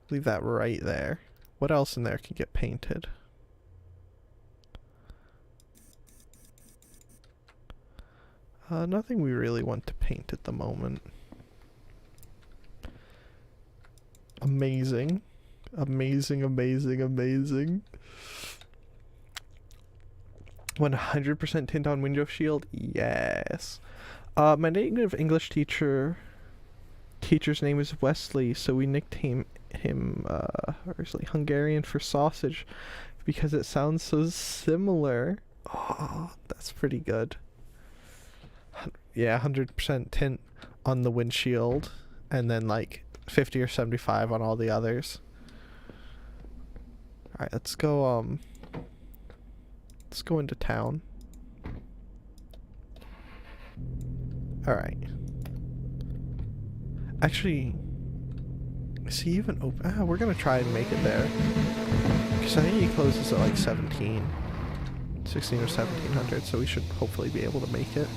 Leave that right there. What else in there can get painted? Nothing we really want to paint at the moment. Amazing. Amazing, amazing, amazing. 100% tint on window shield? Yes. My native English teacher's name is Wesley, so we nicknamed him originally Hungarian for sausage because it sounds so similar. Oh, that's pretty good. Yeah, 100% tint on the windshield, and then like 50 or 75 on all the others. Alright, let's go into town. Alright. Actually, is he even open? We're gonna try and make it there. Because I think he closes at like 16 or 1700, so we should hopefully be able to make it.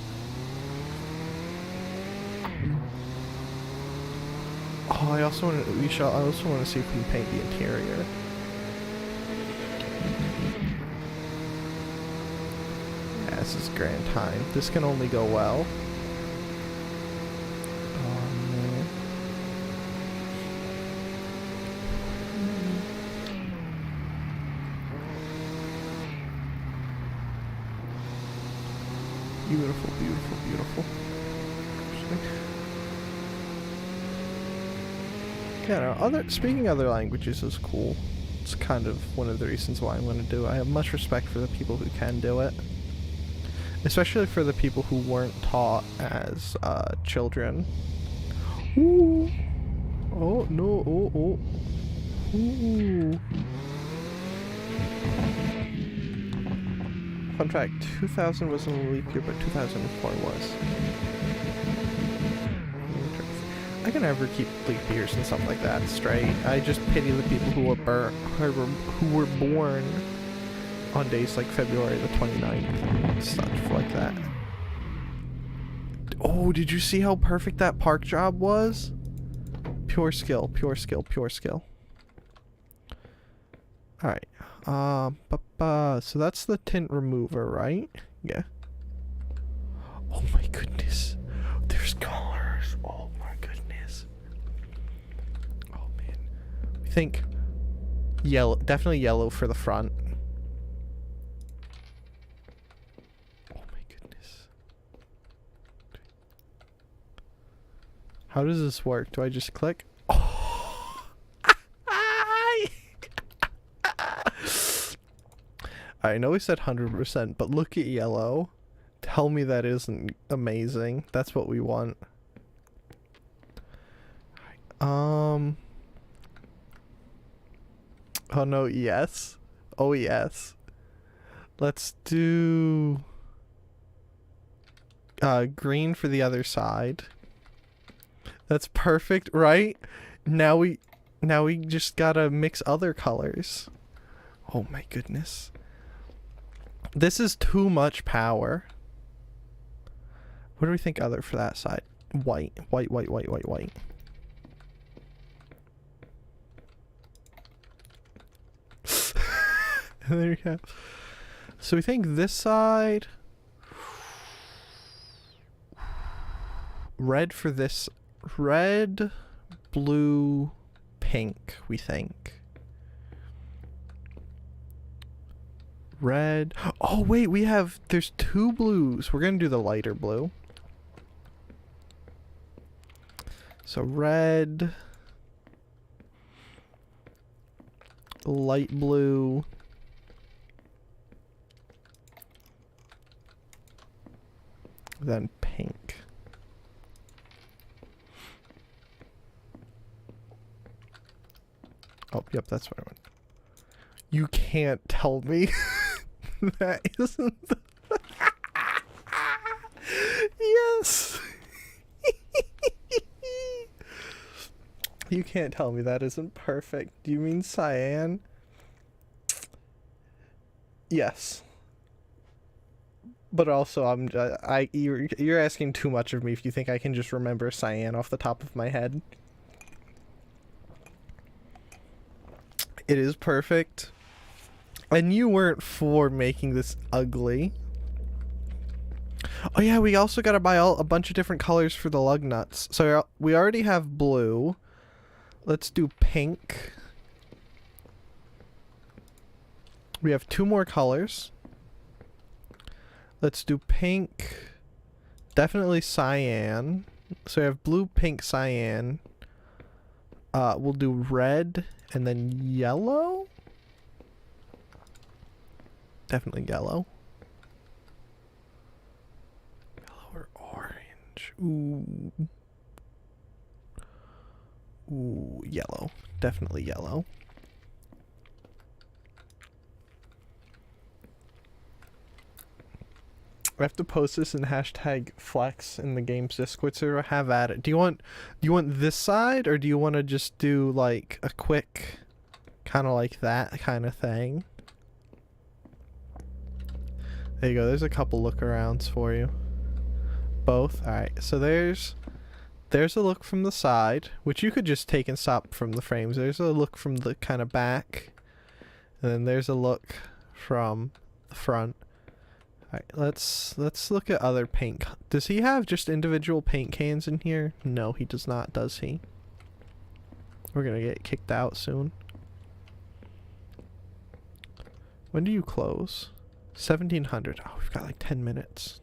Oh, I also want to see if we can paint the interior. Yeah, this is grand time. This can only go well. Beautiful, beautiful, beautiful. Yeah, no, speaking other languages is cool. It's kind of one of the reasons why I'm going to do it. I have much respect for the people who can do it. Especially for the people who weren't taught as children. Ooh. Oh, no. Oh, oh. Ooh. Fun fact, 2000 wasn't a leap year, but 2004 was. I can never keep leap years and stuff like that straight. I just pity the people who were born on days like February the 29th, stuff like that. Oh, did you see how perfect that park job was? Pure skill, pure skill, pure skill. Alright. So that's the tint remover, right? Yeah. Oh my goodness. There's colors. Oh my goodness. Oh man. We think yellow, definitely yellow for the front. Oh my goodness. How does this work? Do I just click? Oh. I know we said 100%, but look at yellow. Tell me that isn't amazing. That's what we want. Oh no, yes. Oh yes. Let's do green for the other side. That's perfect, right? Now we just gotta mix other colors. Oh my goodness. This is too much power. What do we think other for that side? White, white, white, white, white, white. And there you go. So we think this side. Red for this. Red, blue, pink, we think. Red. Oh wait, there's two blues. We're gonna do the lighter blue. So red, light blue, then pink. Oh, yep, that's what I want. You can't tell me that isn't the yes. You can't tell me that isn't perfect. Do you mean cyan? Yes. But also, you're asking too much of me if you think I can just remember cyan off the top of my head. It is perfect. And you weren't for making this ugly. Oh yeah, we also gotta buy a bunch of different colors for the lug nuts. So we already have blue. Let's do pink. We have 2 more colors. Let's do pink. Definitely cyan. So we have blue, pink, cyan. We'll do red and then yellow. Definitely yellow. Yellow or orange. Ooh. Ooh, yellow. Definitely yellow. I have to post this in hashtag flex in the game's Discord server. Have at it. Do you want this side, or do you want to just do like a quick kind of like that kind of thing? There you go. There's a couple look arounds for you. Both. All right. So there's a look from the side, which you could just take and stop from the frames. There's a look from the kind of back, and then there's a look from the front. Alright, let's look at other paint. Does he have just individual paint cans in here? No, he does not, does he? We're gonna get kicked out soon. When do you close? 1700. Oh, we've got like 10 minutes.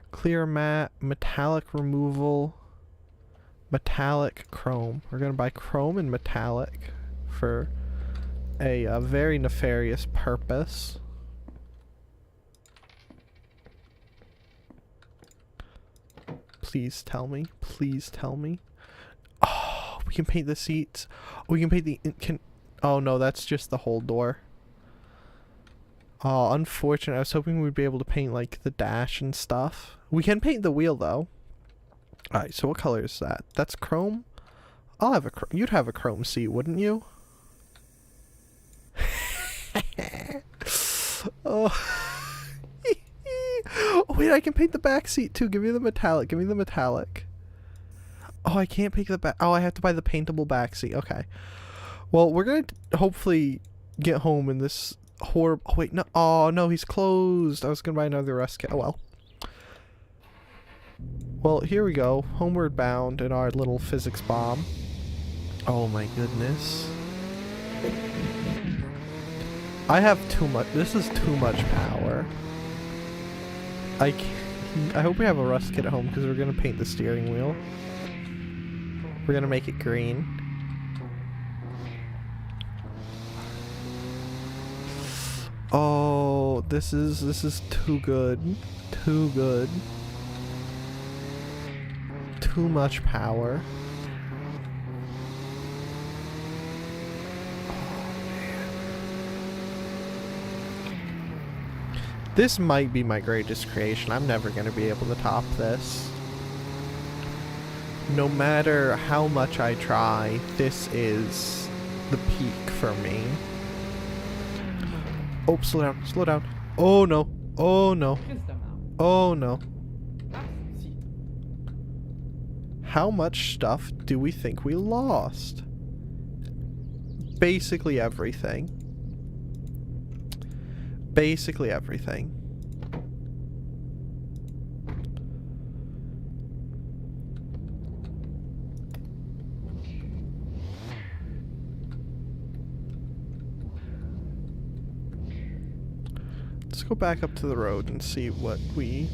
Clear matte, metallic removal, metallic chrome. We're gonna buy chrome and metallic for a very nefarious purpose. Please tell me. Please tell me. Oh, we can paint the seats. We can paint the... Oh, no, that's just the whole door. Oh, unfortunate. I was hoping we'd be able to paint, like, the dash and stuff. We can paint the wheel, though. Alright, so what color is that? That's chrome? I'll have a chrome. You'd have a chrome seat, wouldn't you? Oh... Oh wait, I can paint the back seat too. Give me the metallic. Give me the metallic. Oh, I can't pick the back. Oh, I have to buy the paintable back seat. Okay. Well, we're gonna hopefully get home in this horrible... Oh wait, no. Oh no, he's closed. I was gonna buy another rest kit. Oh well. Well, here we go. Homeward bound in our little physics bomb. Oh my goodness. I have too much. This is too much power. I hope we have a rust kit at home because we're going to paint the steering wheel. We're going to make it green. Oh, this is too good. Too good. Too much power. This might be my greatest creation. I'm never going to be able to top this. No matter how much I try, this is the peak for me. Oh, slow down, slow down. Oh no, oh no, oh no. How much stuff do we think we lost? Basically everything. Basically everything. Let's go back up to the road and see what we,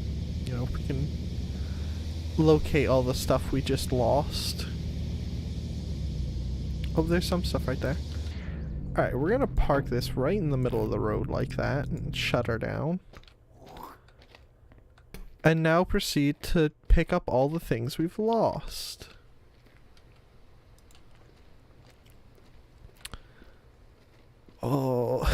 if we can locate all the stuff we just lost. Oh, there's some stuff right there. Alright, we're gonna park this right in the middle of the road like that and shut her down. And now proceed to pick up all the things we've lost. Oh.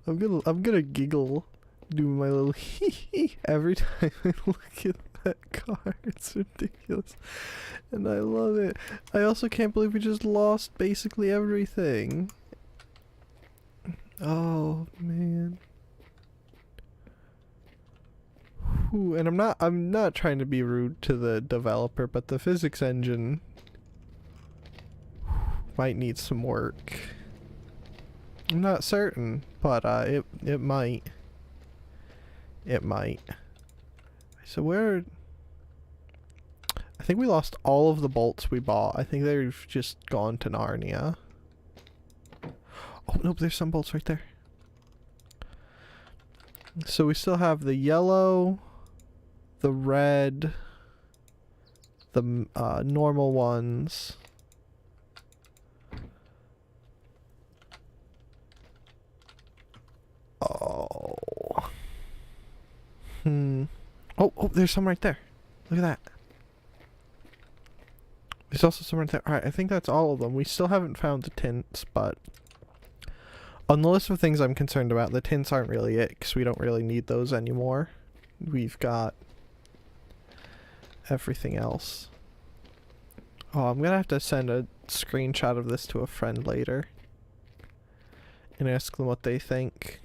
I'm gonna giggle, do my little hee every time I look at that car. It's ridiculous. And I love it. I also can't believe we just lost basically everything. Oh man. Ooh, and I'm not trying to be rude to the developer, but the physics engine might need some work. I'm not certain, but it might. It might. So where? I think we lost all of the bolts we bought. I think they've just gone to Narnia. Oh nope, there's some bolts right there. So we still have the yellow, the red, the normal ones. Oh. Oh, there's some right there. Look at that. There's also some right there. Alright, I think that's all of them. We still haven't found the tints, but on the list of things I'm concerned about, the tints aren't really it, because we don't really need those anymore. We've got everything else. Oh, I'm gonna have to send a screenshot of this to a friend later and ask them what they think.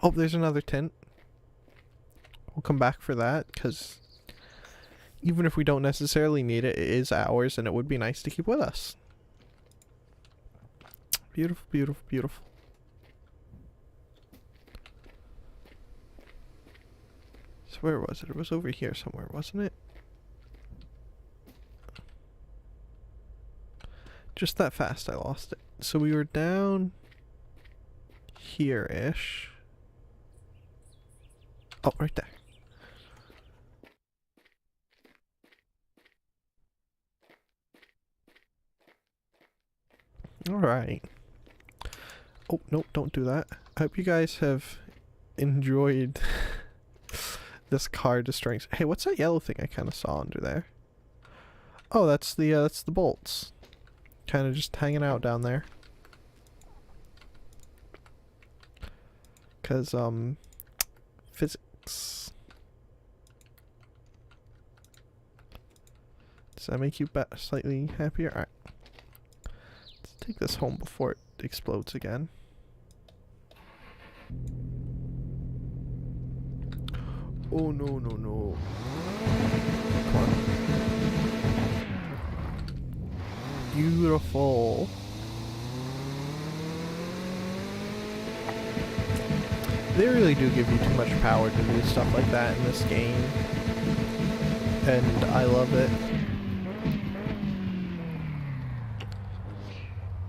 Oh, there's another tint. We'll come back for that, because even if we don't necessarily need it, it is ours, and it would be nice to keep with us. Beautiful, beautiful, beautiful. So where was it? It was over here somewhere, wasn't it? Just that fast I lost it. So we were down here-ish. Oh, right there. Alright. Oh, nope, don't do that. I hope you guys have enjoyed this car destroying. Hey, what's that yellow thing I kind of saw under there? Oh, that's the bolts. Kind of just hanging out down there. 'Cause, physics. Does that make you slightly happier? Alright. Let's take this home before it explodes again. Oh no, no, no. Come on. Beautiful. They really do give you too much power to do stuff like that in this game. And I love it.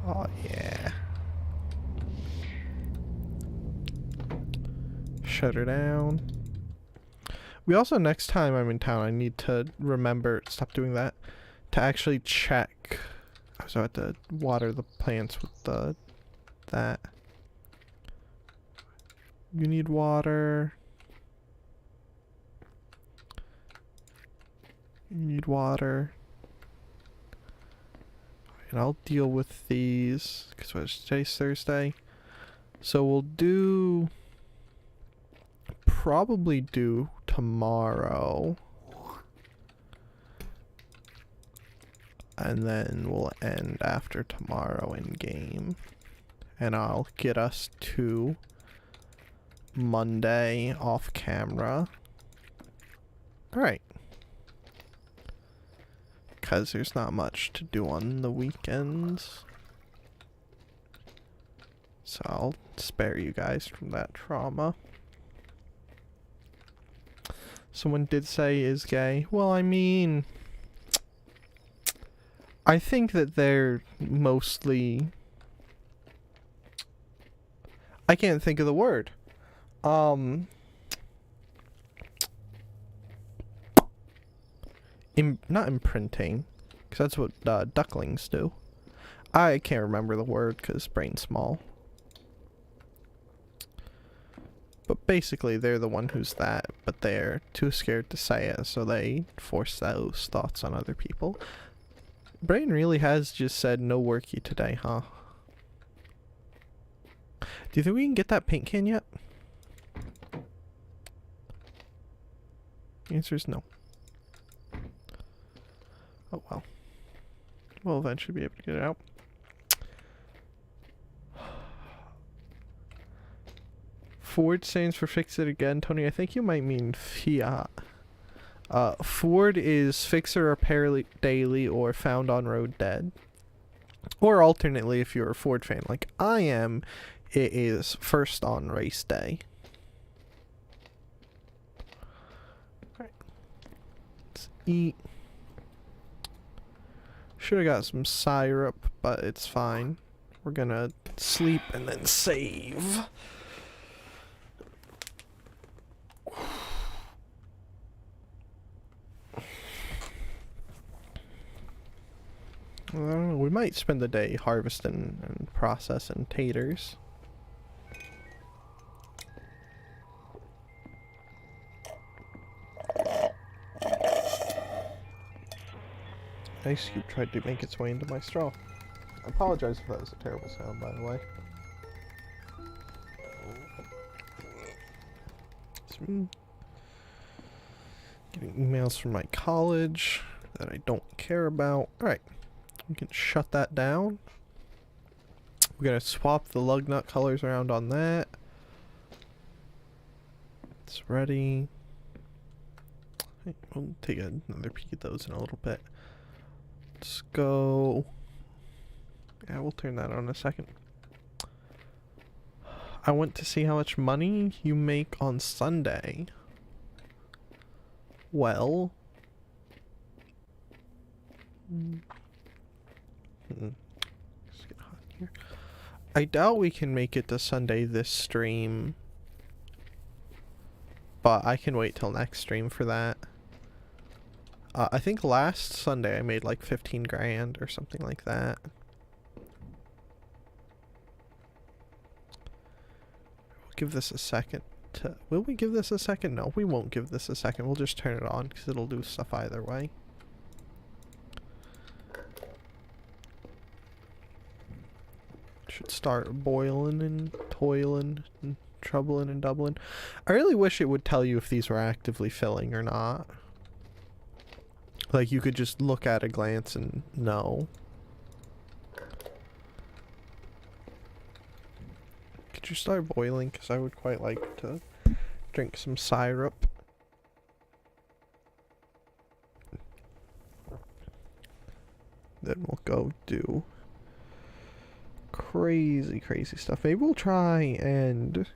Oh yeah. Shut her down. We also, next time I'm in town, I need to remember, stop doing that, to actually check. So I have to water the plants with that. You need water. You need water. And I'll deal with these, because today's Thursday. So we'll probably do tomorrow. And then we'll end after tomorrow in game. And I'll get us to Monday off camera. Alright. Because there's not much to do on the weekends. So I'll spare you guys from that trauma. Someone did say is gay. Well, I mean, I think that they're mostly, I can't think of the word. Not imprinting, because that's what ducklings do. I can't remember the word because brain's small. But basically, they're the one who's that, but they're too scared to say it, so they force those thoughts on other people. Brain really has just said no worky today, huh? Do you think we can get that paint can yet? The answer is no. Oh well. We'll eventually be able to get it out. Ford stands for fix it again, Tony. I think you might mean Fiat. Ford is fix or repair daily or found on road dead. Or alternately, if you're a Ford fan like I am, it is first on race day. Alright. Let's eat. Should have got some syrup, but it's fine. We're gonna sleep and then save. I don't know, we might spend the day harvesting and processing taters. Ice cube tried to make its way into my straw. I apologize if that was a terrible sound, by the way. Getting emails from my college that I don't care about. Alright. We can shut that down. We're gonna swap the lug nut colors around on that. It's ready. We'll take another peek at those in a little bit. Let's go. Yeah, we'll turn that on in a second. I want to see how much money you make on Sunday. Well. It's getting hot here. I doubt we can make it to Sunday this stream, but I can wait till next stream for that. I think last Sunday I made like 15 grand or something like that. We'll give this a second to... Will we give this a second? No, we won't give this a second. We'll just turn it on because it'll do stuff either way. Should start boiling and toiling and troubling and doubling. I really wish it would tell you if these were actively filling or not. Like you could just look at a glance and know. Could you start boiling? Because I would quite like to drink some syrup. Then we'll go do crazy stuff. Maybe we'll try and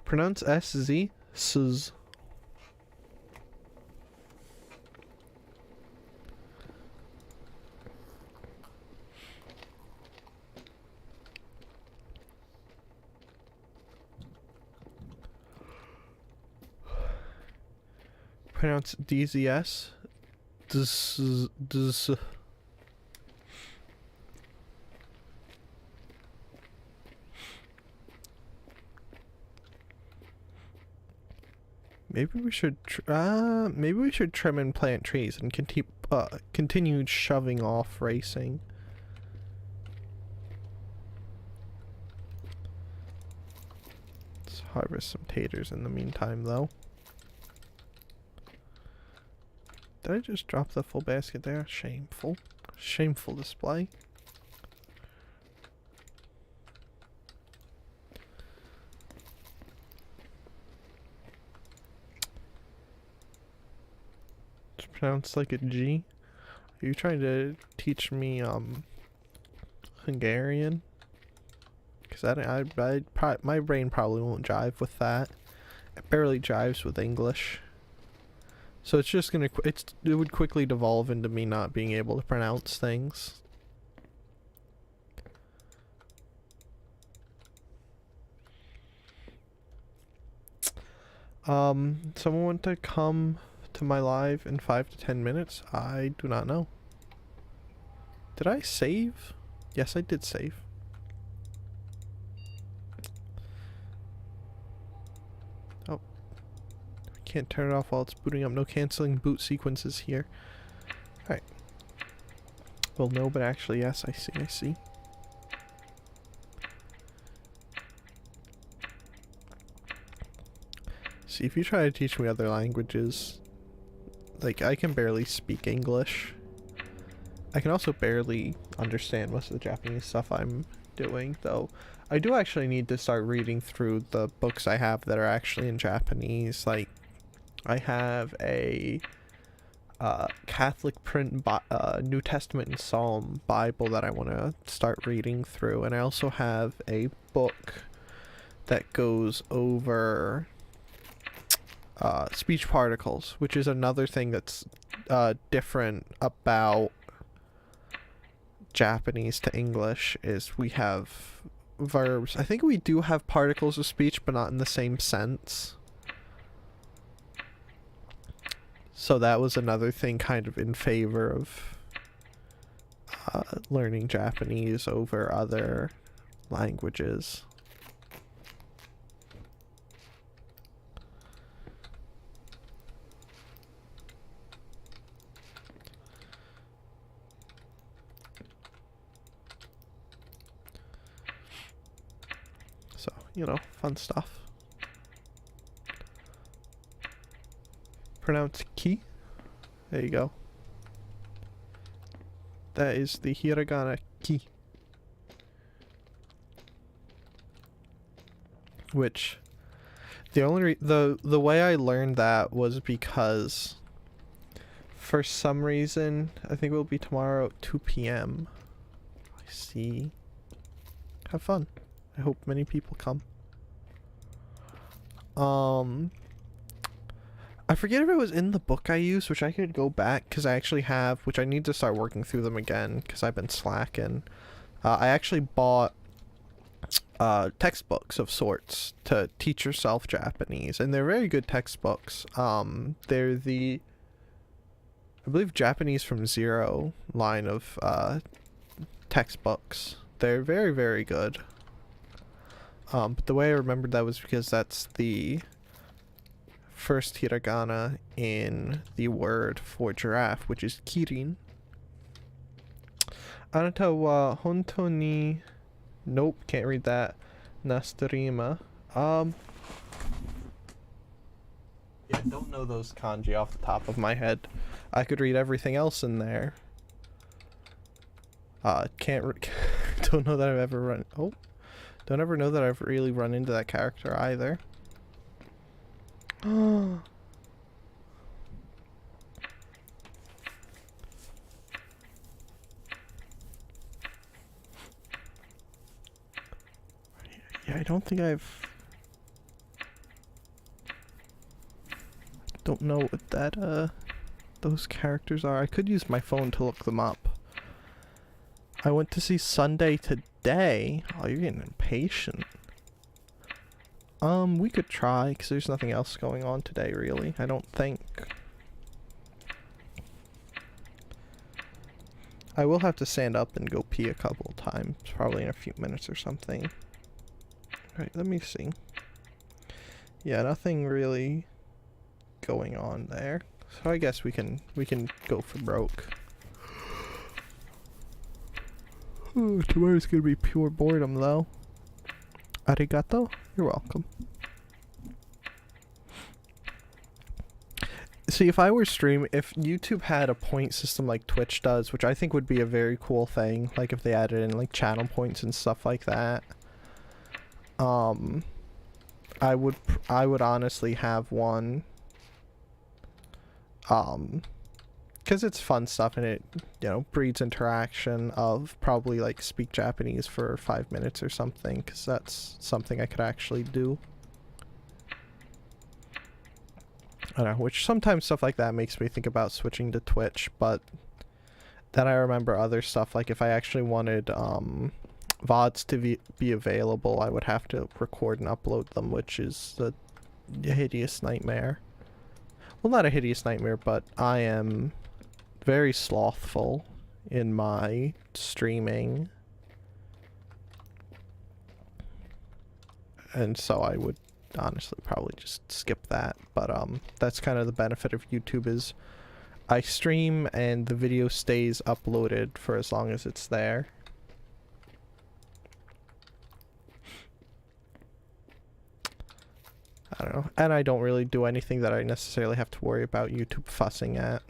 pronounce SZ. Sz. Pronounce DZS. Maybe we should trim and plant trees and continue shoving off racing. Let's harvest some taters in the meantime, though. Did I just drop the full basket there? Shameful. Shameful display. It's pronounced like a G. Are you trying to teach me Hungarian? Because my brain probably won't jive with that. It barely jives with English. So it's just gonna, it would quickly devolve into me not being able to pronounce things. Someone want to come to my live in 5 to 10 minutes? I do not know. Did I save? Yes, I did save. Can't turn it off while it's booting up. No canceling boot sequences here. Alright. Well, no, but actually, yes, I see. See, if you try to teach me other languages, like, I can barely speak English. I can also barely understand most of the Japanese stuff I'm doing, though. I do actually need to start reading through the books I have that are actually in Japanese. Like, I have a Catholic print New Testament and Psalm Bible that I want to start reading through, and I also have a book that goes over speech particles, which is another thing that's different about Japanese to English. Is we have verbs. I think we do have particles of speech, but not in the same sense. So that was another thing kind of in favor of learning Japanese over other languages. So, you know, fun stuff. Pronounce ki. There you go. That is the hiragana ki. Which the way I learned that was because for some reason, I think it will be tomorrow at 2 p.m. I see. Have fun. I hope many people come. I forget if it was in the book I used, which I could go back, because I actually have, which I need to start working through them again, because I've been slacking. I actually bought textbooks of sorts to teach yourself Japanese, and they're very good textbooks. They're the, I believe, Japanese from Zero line of textbooks. They're very, very good. But the way I remembered that was because that's the first hiragana in the word for giraffe, which is kirin. Anata wa honto ni... Nope, can't read that. Nastarima. Yeah, I don't know those kanji off the top of my head. I could read everything else in there. Don't know that I've ever run... Oh. Don't ever know that I've really run into that character either. Yeah, I don't think don't know what that, those characters are. I could use my phone to look them up. I went to see Sunday today. Oh, you're getting impatient. We could try, because there's nothing else going on today, really. I don't think. I will have to stand up and go pee a couple times, probably in a few minutes or something. Alright, let me see. Yeah, nothing really going on there. So I guess we can go for broke. Oh, tomorrow's gonna be pure boredom, though. Arigato? You're welcome. See, if I were if YouTube had a point system like Twitch does, which I think would be a very cool thing, like if they added in like channel points and stuff like that, I would honestly have one, because it's fun stuff and it, you know, breeds interaction of probably like speak Japanese for 5 minutes or something, because that's something I could actually do. I don't know, which sometimes stuff like that makes me think about switching to Twitch, but then I remember other stuff, like if I actually wanted VODs to be available, I would have to record and upload them, which is a hideous nightmare. Well, not a hideous nightmare, but I am very slothful in my streaming. And so I would honestly probably just skip that, but that's kind of the benefit of YouTube, is I stream and the video stays uploaded for as long as it's there. I don't know, and I don't really do anything that I necessarily have to worry about YouTube fussing at.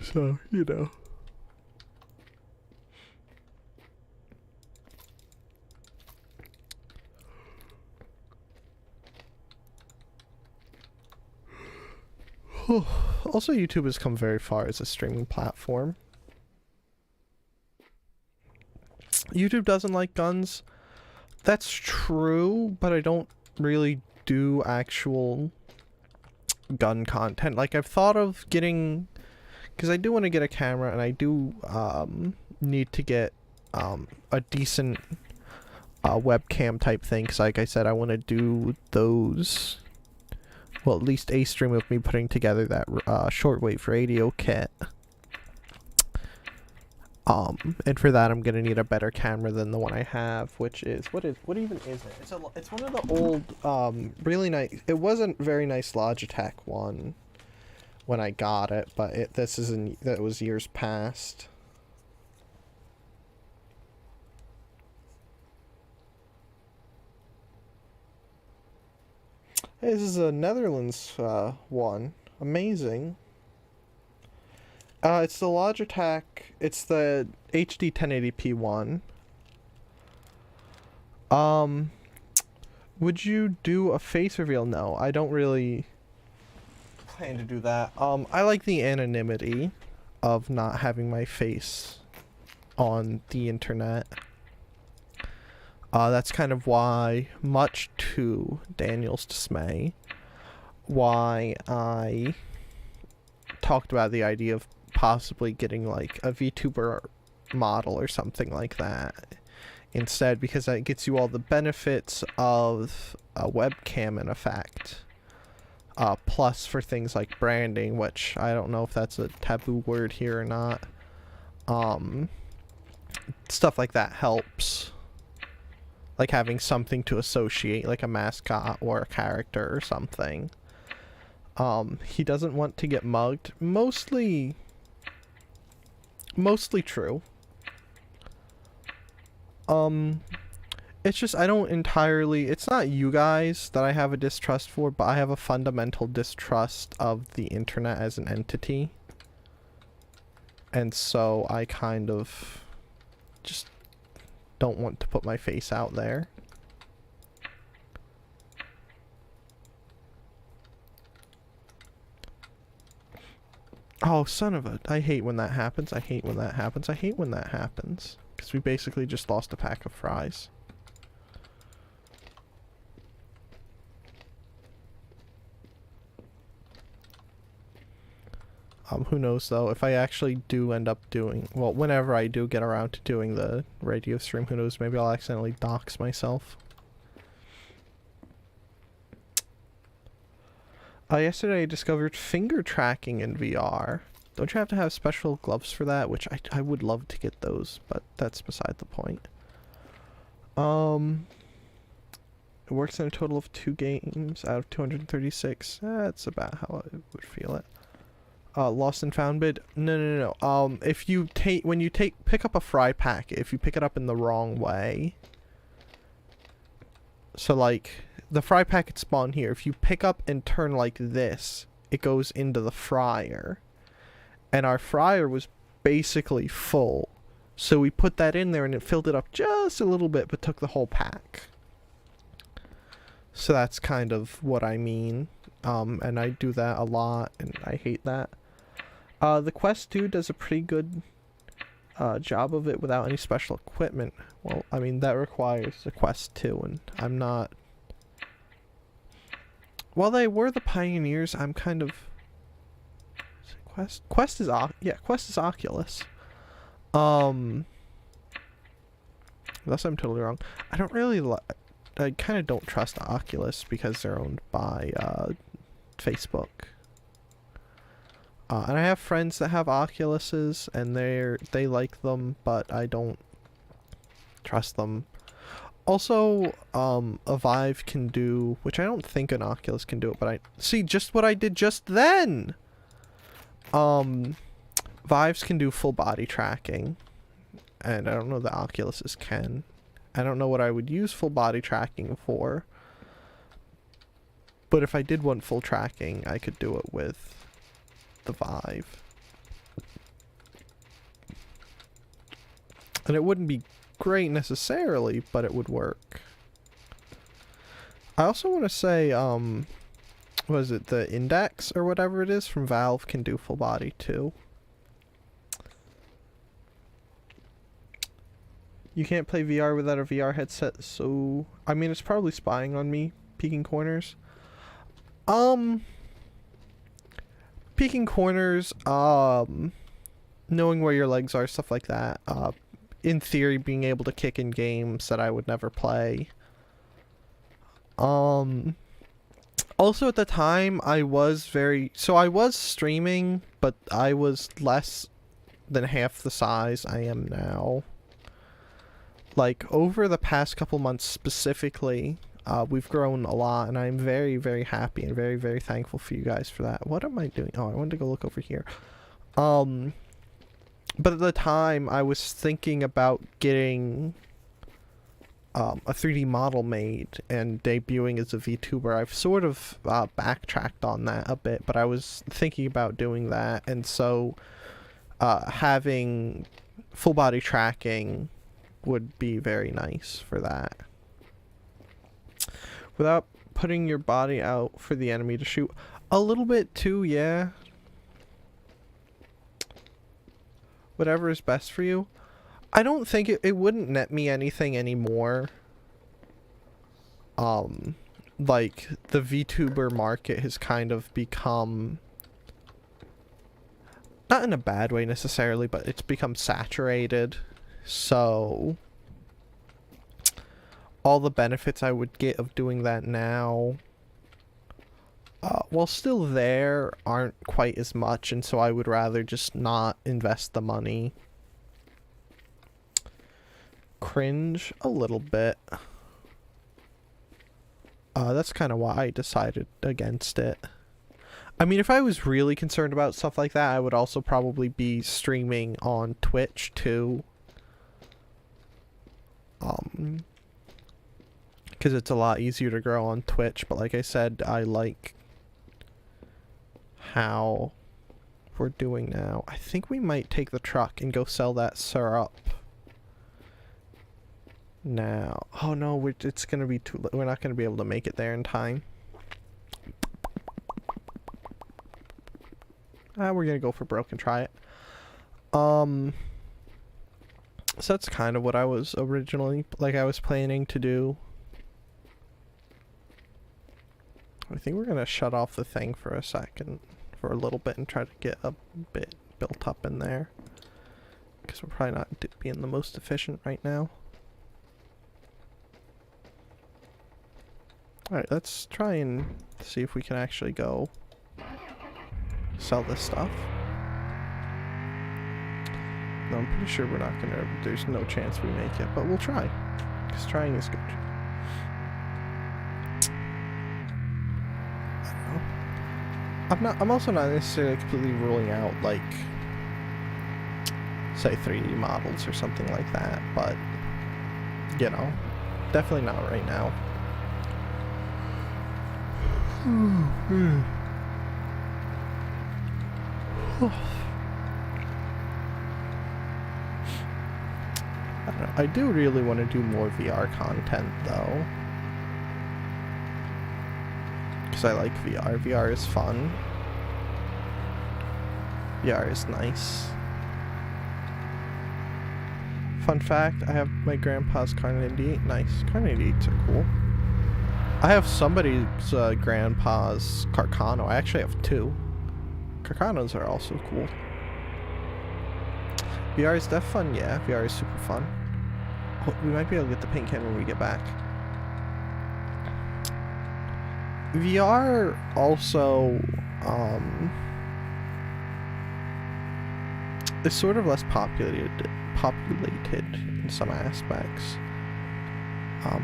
So, you know. Also, YouTube has come very far as a streaming platform. YouTube doesn't like guns. That's true, but I don't really do actual gun content. Like, I've thought of getting... Because I do want to get a camera, and I do need to get a decent webcam type thing. Because like I said, I want to do those... Well, at least a stream of me putting together that shortwave radio kit. And for that, I'm gonna need a better camera than the one I have, which is what even is it? It's one of the old really nice. It wasn't very nice Logitech one when I got it, but that was years past. Hey, this is a Netherlands one. Amazing. It's the Logitech. It's the HD 1080p one. Would you do a face reveal? No, I don't really plan to do that. I like the anonymity of not having my face on the internet. That's kind of why, much to Daniel's dismay, why I talked about the idea of possibly getting like a VTuber model or something like that instead, because that gets you all the benefits of a webcam in effect. Plus for things like branding, which I don't know if that's a taboo word here or not. Stuff like that helps. Like having something to associate, like a mascot or a character or something. He doesn't want to get mugged. Mostly true. It's just I don't entirely... It's not you guys that I have a distrust for, but I have a fundamental distrust of the internet as an entity. And so I kind of just don't want to put my face out there. Oh, son of a... I hate when that happens. I hate when that happens. I hate when that happens. Because we basically just lost a pack of fries. Who knows though, if I actually do end up doing... Well, whenever I do get around to doing the radio stream, who knows, maybe I'll accidentally dox myself. Yesterday I discovered finger tracking in VR. Don't you have to have special gloves for that? Which I would love to get those, but that's beside the point. It works in a total of 2 games out of 236. That's about how I would feel it. Lost and found bid? No. If you pick up a fry pack, if you pick it up in the wrong way. So like, the fry packet spawn here. If you pick up and turn like this, it goes into the fryer. And our fryer was basically full. So we put that in there and it filled it up just a little bit, but took the whole pack. So that's kind of what I mean. And I do that a lot, and I hate that. The Quest 2 does a pretty good job of it without any special equipment. Well, I mean, that requires a Quest 2, and I'm not... While they were the pioneers, I'm kind of... Quest is Oculus. Unless I'm totally wrong. I don't really I kind of don't trust Oculus because they're owned by Facebook. And I have friends that have Oculuses and they like them, but I don't trust them. Also, a Vive can do, which I don't think an Oculus can do it, but I see just what I did just then. Vives can do full body tracking, and I don't know the Oculuses can. I don't know what I would use full body tracking for, but if I did want full tracking, I could do it with the Vive. And it wouldn't be great necessarily, but it would work. I also want to say, what is it, the Index or whatever it is from Valve can do full body too. You can't play VR without a VR headset, so I mean it's probably spying on me, peeking corners. Peeking corners, knowing where your legs are, stuff like that. In theory, being able to kick in games that I would never play. Also at the time, I was streaming, but I was less than half the size I am now. Like, over the past couple months specifically, we've grown a lot, and I'm very, very happy and very, very thankful for you guys for that. What am I doing? Oh, I wanted to go look over here. But at the time, I was thinking about getting a 3D model made and debuting as a VTuber. I've sort of backtracked on that a bit, but I was thinking about doing that, and so having full body tracking would be very nice for that. Without putting your body out for the enemy to shoot. A little bit too, yeah. Whatever is best for you. I don't think it wouldn't net me anything anymore. Like, the VTuber market has kind of become, not in a bad way necessarily, but it's become saturated. So all the benefits I would get of doing that now, while still there, aren't quite as much, and so I would rather just not invest the money. Cringe a little bit. That's kind of why I decided against it. I mean, if I was really concerned about stuff like that, I would also probably be streaming on Twitch too. Because it's a lot easier to grow on Twitch, but like I said, I like how we're doing now. I think we might take the truck and go sell that syrup now. Oh no, it's gonna be too late. We're not gonna be able to make it there in time. We're gonna go for broke and try it. So that's kind of what I was originally, I was planning to do. I think we're gonna shut off the thing for a second, for a little bit, and try to get a bit built up in there. Because we're probably not being the most efficient right now. Alright, let's try and see if we can actually go sell this stuff. No, I'm pretty sure we're not gonna, there's no chance we make it, but we'll try. Because trying is good. I don't know. I'm also not necessarily completely ruling out, like, say 3D models or something like that, but, you know, definitely not right now. I don't know. I do really want to do more VR content though, because I like VR. VR is fun. VR is nice. Fun fact, I have my grandpa's Car 98. Nice. Car 98s are cool. I have somebody's grandpa's Carcano. I actually have two. Carcanos are also cool. VR is def fun, yeah. VR is super fun. Oh, we might be able to get the paint can when we get back. VR also is sort of less populated in some aspects.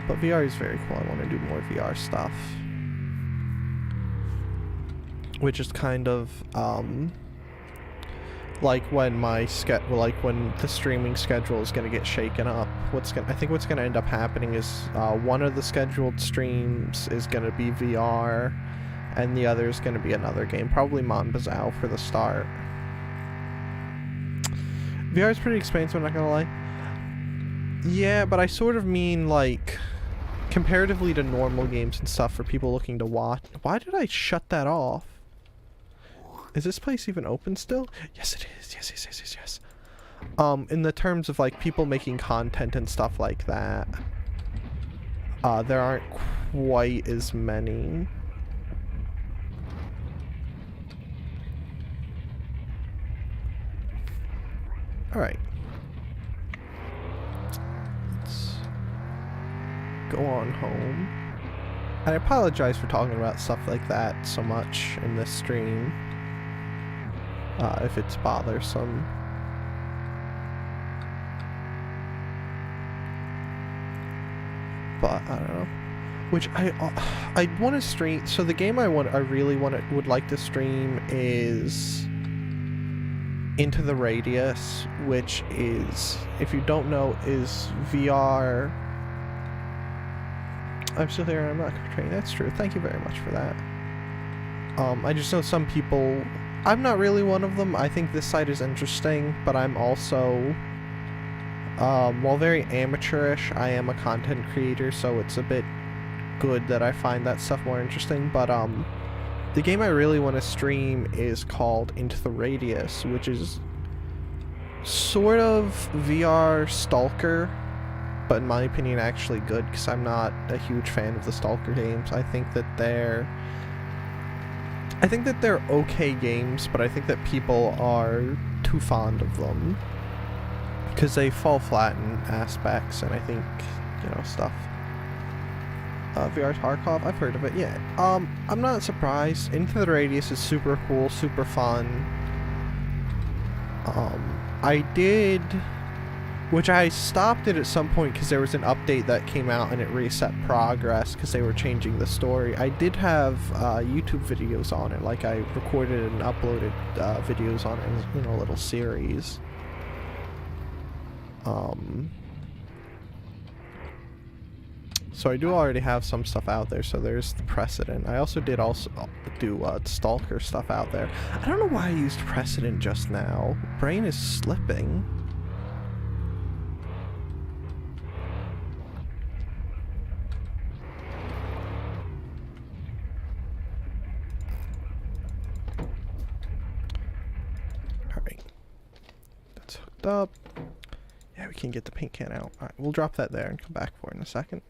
But VR is very cool. I want to do more VR stuff. Which is kind of like when when the streaming schedule is gonna get shaken up. I think what's gonna end up happening is one of the scheduled streams is gonna be VR, and the other is gonna be another game, probably Mon Bazou for the start. VR is pretty expensive, I'm not gonna lie. Yeah, but I sort of mean, like, comparatively to normal games and stuff for people looking to watch. Why did I shut that off? Is this place even open still? Yes, it is. Yes, yes, yes, yes, yes. In the terms of, like, people making content and stuff like that, there aren't quite as many. Alright. Let's go on home. And I apologize for talking about stuff like that so much in this stream. If it's bothersome. But I don't know. Which I want to stream. So the game I would like to stream is Into the Radius, which is, if you don't know, is VR. I'm still there and I'm not portraying. That's true. Thank you very much for that. I just know some people. I'm not really one of them. I think this site is interesting, but I'm also, while very amateurish, I am a content creator, so it's a bit good that I find that stuff more interesting. But the game I really want to stream is called Into the Radius, which is sort of VR Stalker, but in my opinion actually good, because I'm not a huge fan of the Stalker games. I think that they're okay games, but I think that people are too fond of them because they fall flat in aspects, and I think, you know, stuff. VR Tarkov, I've heard of it, yeah. I'm not surprised. Into the Radius is super cool, super fun. Which I stopped it at some point because there was an update that came out and it reset progress because they were changing the story. I did have YouTube videos on it, like I recorded and uploaded videos on it in a little series. So I do already have some stuff out there, so there's the precedent. I also do Stalker stuff out there. I don't know why I used precedent just now. Brain is slipping. Alright. That's hooked up. Yeah, we can get the paint can out. Alright, we'll drop that there and come back for it in a second.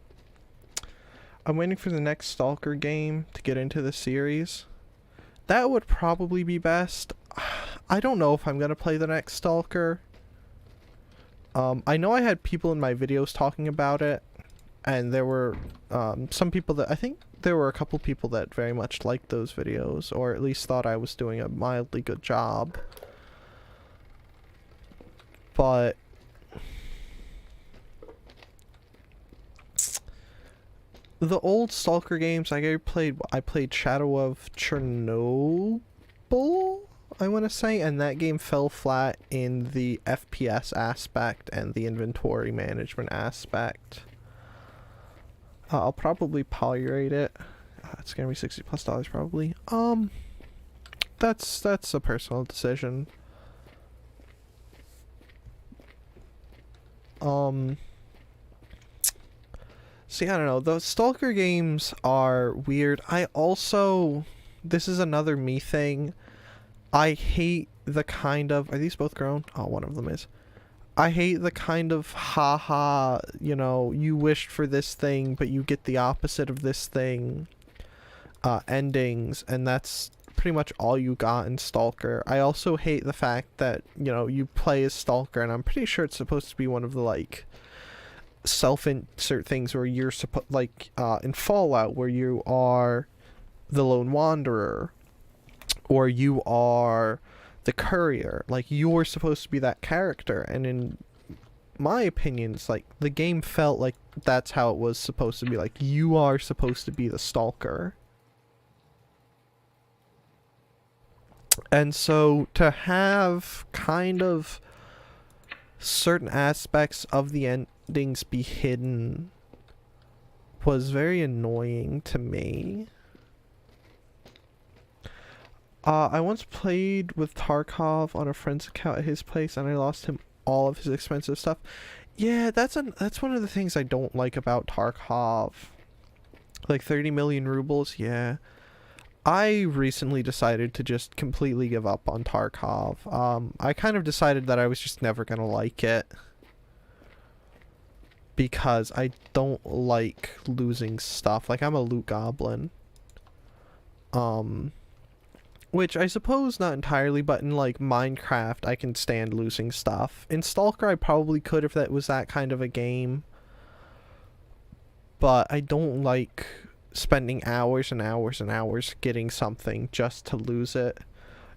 I'm waiting for the next Stalker game to get into the series. That would probably be best. I don't know if I'm going to play the next Stalker. I know I had people in my videos talking about it, and there were some people that, I think there were a couple people that very much liked those videos, or at least thought I was doing a mildly good job. But the old Stalker games, I played Shadow of Chernobyl, I want to say, and that game fell flat in the FPS aspect and the inventory management aspect. I'll probably polyrate it. It's gonna be $60+ probably. That's a personal decision. See, I don't know. Those Stalker games are weird. This is another me thing. I hate the kind of... Are these both grown? Oh, one of them is. I hate the kind of, haha, you know, you wished for this thing, but you get the opposite of this thing, endings, and that's pretty much all you got in Stalker. I also hate the fact that, you know, you play as Stalker, and I'm pretty sure it's supposed to be one of the, like, self-insert things where you're in Fallout, where you are the lone wanderer, or you are the courier. Like, you're supposed to be that character, and in my opinion, it's like the game felt like that's how it was supposed to be. Like, you are supposed to be the Stalker. And so to have kind of certain aspects of the endings be hidden was very annoying to me. I once played with Tarkov on a friend's account at his place, and I lost him all of his expensive stuff. Yeah, that's one of the things I don't like about Tarkov. Like 30 million rubles, yeah. I recently decided to just completely give up on Tarkov. I kind of decided that I was just never gonna like it. Because I don't like losing stuff. Like, I'm a loot goblin. Which I suppose not entirely, but in, like, Minecraft, I can stand losing stuff. In Stalker, I probably could if that was that kind of a game. But I don't like spending hours and hours and hours getting something just to lose it.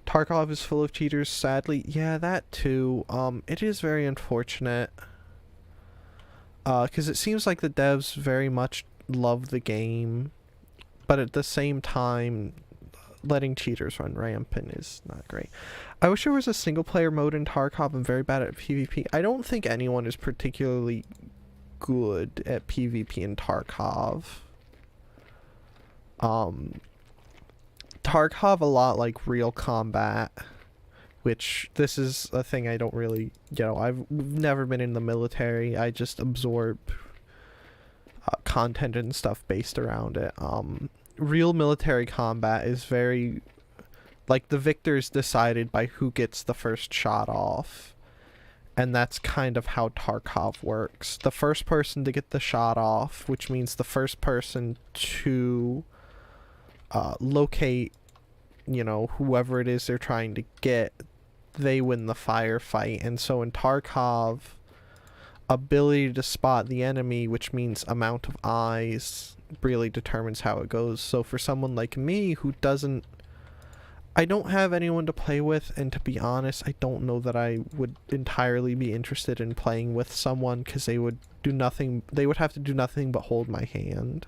Tarkov is full of cheaters, sadly. Yeah, that too. It is very unfortunate. Because it seems like the devs very much love the game, but at the same time, letting cheaters run rampant is not great. I wish there was a single player mode in Tarkov. I'm very bad at PvP. I don't think anyone is particularly good at PvP in Tarkov. Tarkov a lot like real combat, which this is a thing I don't really, I've never been in the military. I just absorb content and stuff based around it. Real military combat is very, like, the victor's decided by who gets the first shot off. And that's kind of how Tarkov works. The first person to get the shot off, which means the first person to locate, whoever it is they're trying to get, they win the firefight. And so in Tarkov, ability to spot the enemy, which means amount of eyes, really determines how it goes. So for someone like me who doesn't, I don't have anyone to play with, and to be honest, I don't know that I would entirely be interested in playing with someone, because they would do nothing, they would have to do nothing but hold my hand.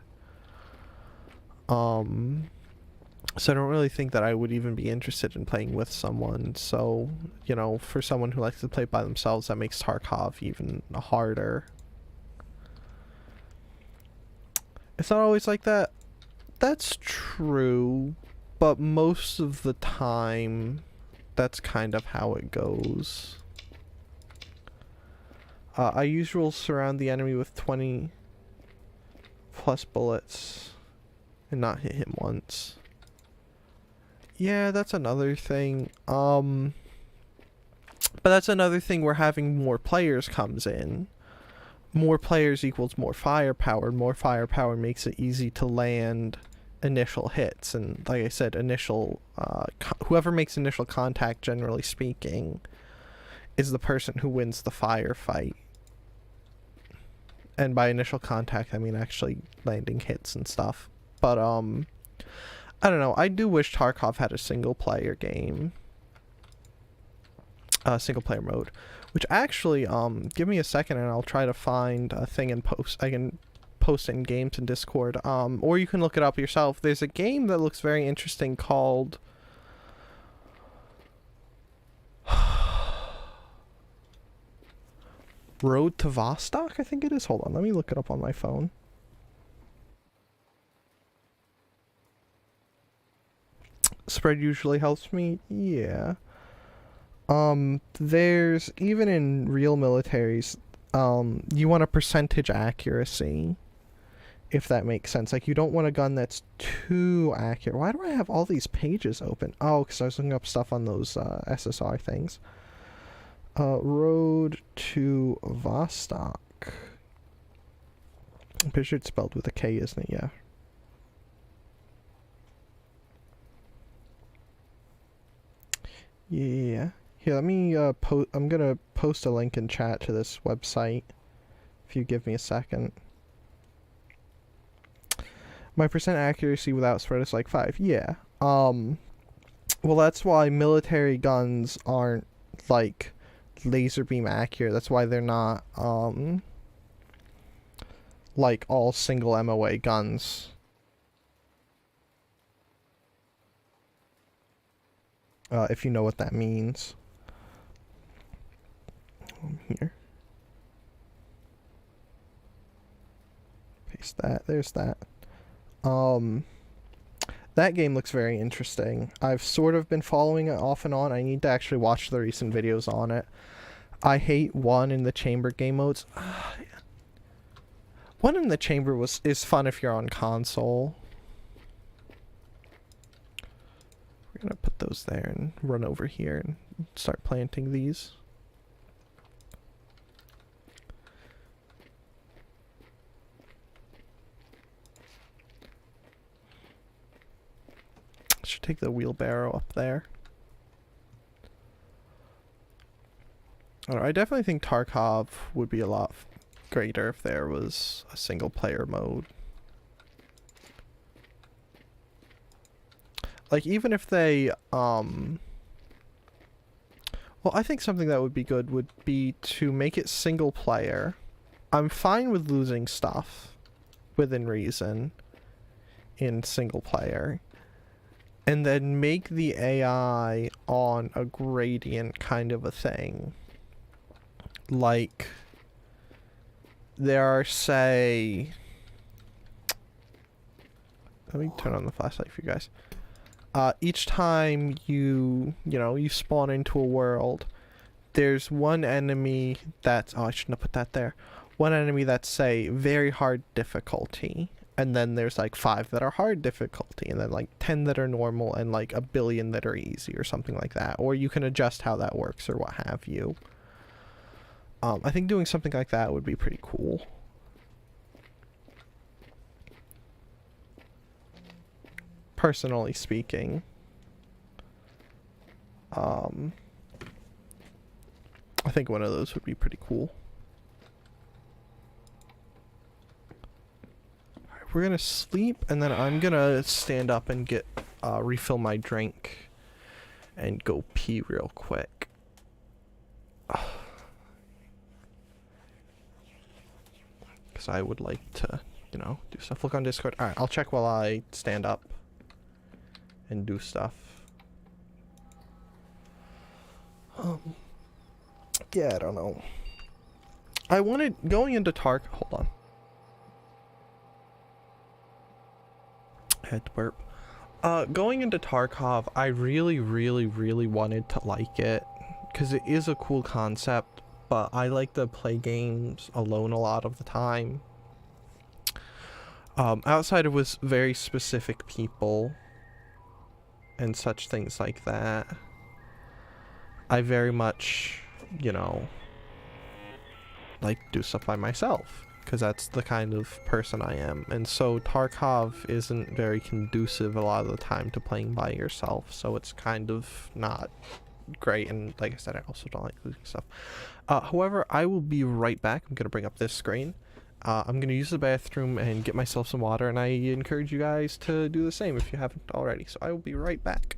So I don't really think that I would even be interested in playing with someone. So, for someone who likes to play by themselves, that makes Tarkov even harder. It's not always like that. That's true, but most of the time, that's kind of how it goes. I usually surround the enemy with 20 plus bullets and not hit him once. Yeah, that's another thing. But that's another thing where having more players comes in. More players equals more firepower. More firepower makes it easy to land initial hits. And like I said, whoever makes initial contact, generally speaking, is the person who wins the firefight. And by initial contact, I mean actually landing hits and stuff. But, I don't know. I do wish Tarkov had a single-player game. Single-player mode. Which actually, give me a second and I'll try to find a thing and post. I can post in games in Discord. Or you can look it up yourself. There's a game that looks very interesting called... Road to Vostok, I think it is. Hold on, let me look it up on my phone. Spread usually helps me, yeah. There's, even in real militaries, you want a percentage accuracy, if that makes sense. Like, you don't want a gun that's too accurate. Why do I have all these pages open? Oh, because I was looking up stuff on those SSR things. Road to Vostok. I'm pretty sure it's spelled with a K, isn't it? Yeah. Yeah. Here, let me I'm gonna post a link in chat to this website, if you give me a second. My percent accuracy without spread is like 5. Yeah. Well, that's why military guns aren't, like, laser beam accurate. That's why they're not, like, all single MOA guns. If you know what that means. Here. Paste that. There's that. That game looks very interesting. I've sort of been following it off and on. I need to actually watch the recent videos on it. I hate one in the chamber game modes. One in the chamber is fun if you're on console. We're gonna put those there and run over here and start planting these. Should take the wheelbarrow up there. I definitely think Tarkov would be a lot greater if there was a single player mode. Like, even if they, well, I think something that would be good would be to make it single player. I'm fine with losing stuff within reason in single player. And then make the AI on a gradient kind of a thing. Like, there are, say... Let me turn on the flashlight for you guys. Each time you spawn into a world, there's one enemy that's... Oh, I shouldn't have put that there. One enemy that's, say, very hard difficulty. And then there's like 5 that are hard difficulty, and then like 10 that are normal, and like 1 billion that are easy, or something like that. Or you can adjust how that works, or what have you. I think doing something like that would be pretty cool. Personally speaking. I think one of those would be pretty cool. We're gonna sleep, and then I'm gonna stand up and get refill my drink and go pee real quick. Because I would like to, do stuff. Look on Discord. Alright, I'll check while I stand up and do stuff. Yeah, I don't know. I wanted, going into Tark, hold on. Had to burp. Going into Tarkov, I really, really, really wanted to like it because it is a cool concept, but I like to play games alone a lot of the time. Outside of with very specific people and such things like that, I very much, like do stuff by myself. Because that's the kind of person I am. And so Tarkov isn't very conducive a lot of the time to playing by yourself. So it's kind of not great. And like I said, I also don't like losing stuff. However, I will be right back. I'm going to bring up this screen. I'm going to use the bathroom and get myself some water. And I encourage you guys to do the same if you haven't already. So I will be right back.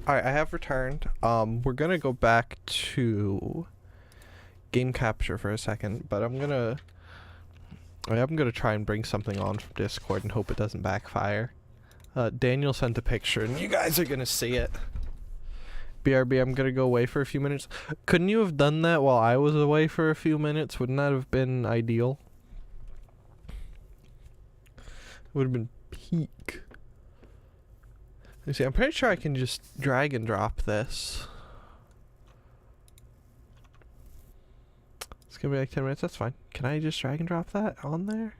Alright, I have returned. We're gonna go back to game capture for a second, but I'm gonna try and bring something on from Discord and hope it doesn't backfire. Daniel sent a picture and you guys are gonna see it. BRB, I'm gonna go away for a few minutes. Couldn't you have done that while I was away for a few minutes? Wouldn't that have been ideal? It would have been peak. Let me see, I'm pretty sure I can just drag and drop this. It's gonna be like 10 minutes, that's fine. Can I just drag and drop that on there?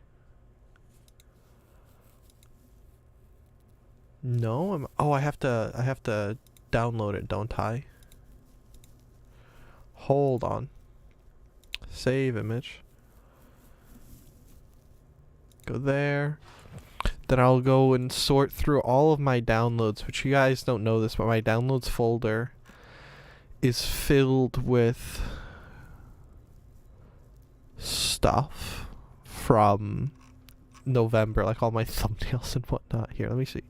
No, I have to download it, don't I? Hold on. Save image. Go there. Then I'll go and sort through all of my downloads, which you guys don't know this, but my downloads folder is filled with stuff from November, like all my thumbnails and whatnot. Here, let me see.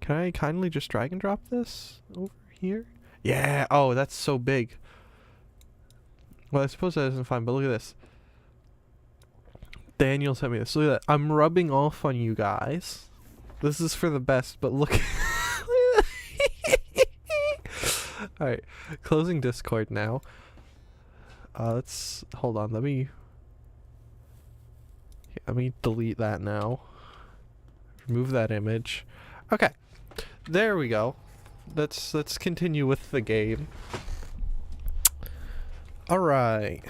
Can I kindly just drag and drop this over here? Yeah, oh, that's so big. Well, I suppose that isn't fine, but look at this. Daniel sent me this. Look at that. I'm rubbing off on you guys. This is for the best, but look. Alright, closing Discord now. Let's hold on. Let me delete that now. Remove that image. Okay, there we go. Let's continue with the game. All right.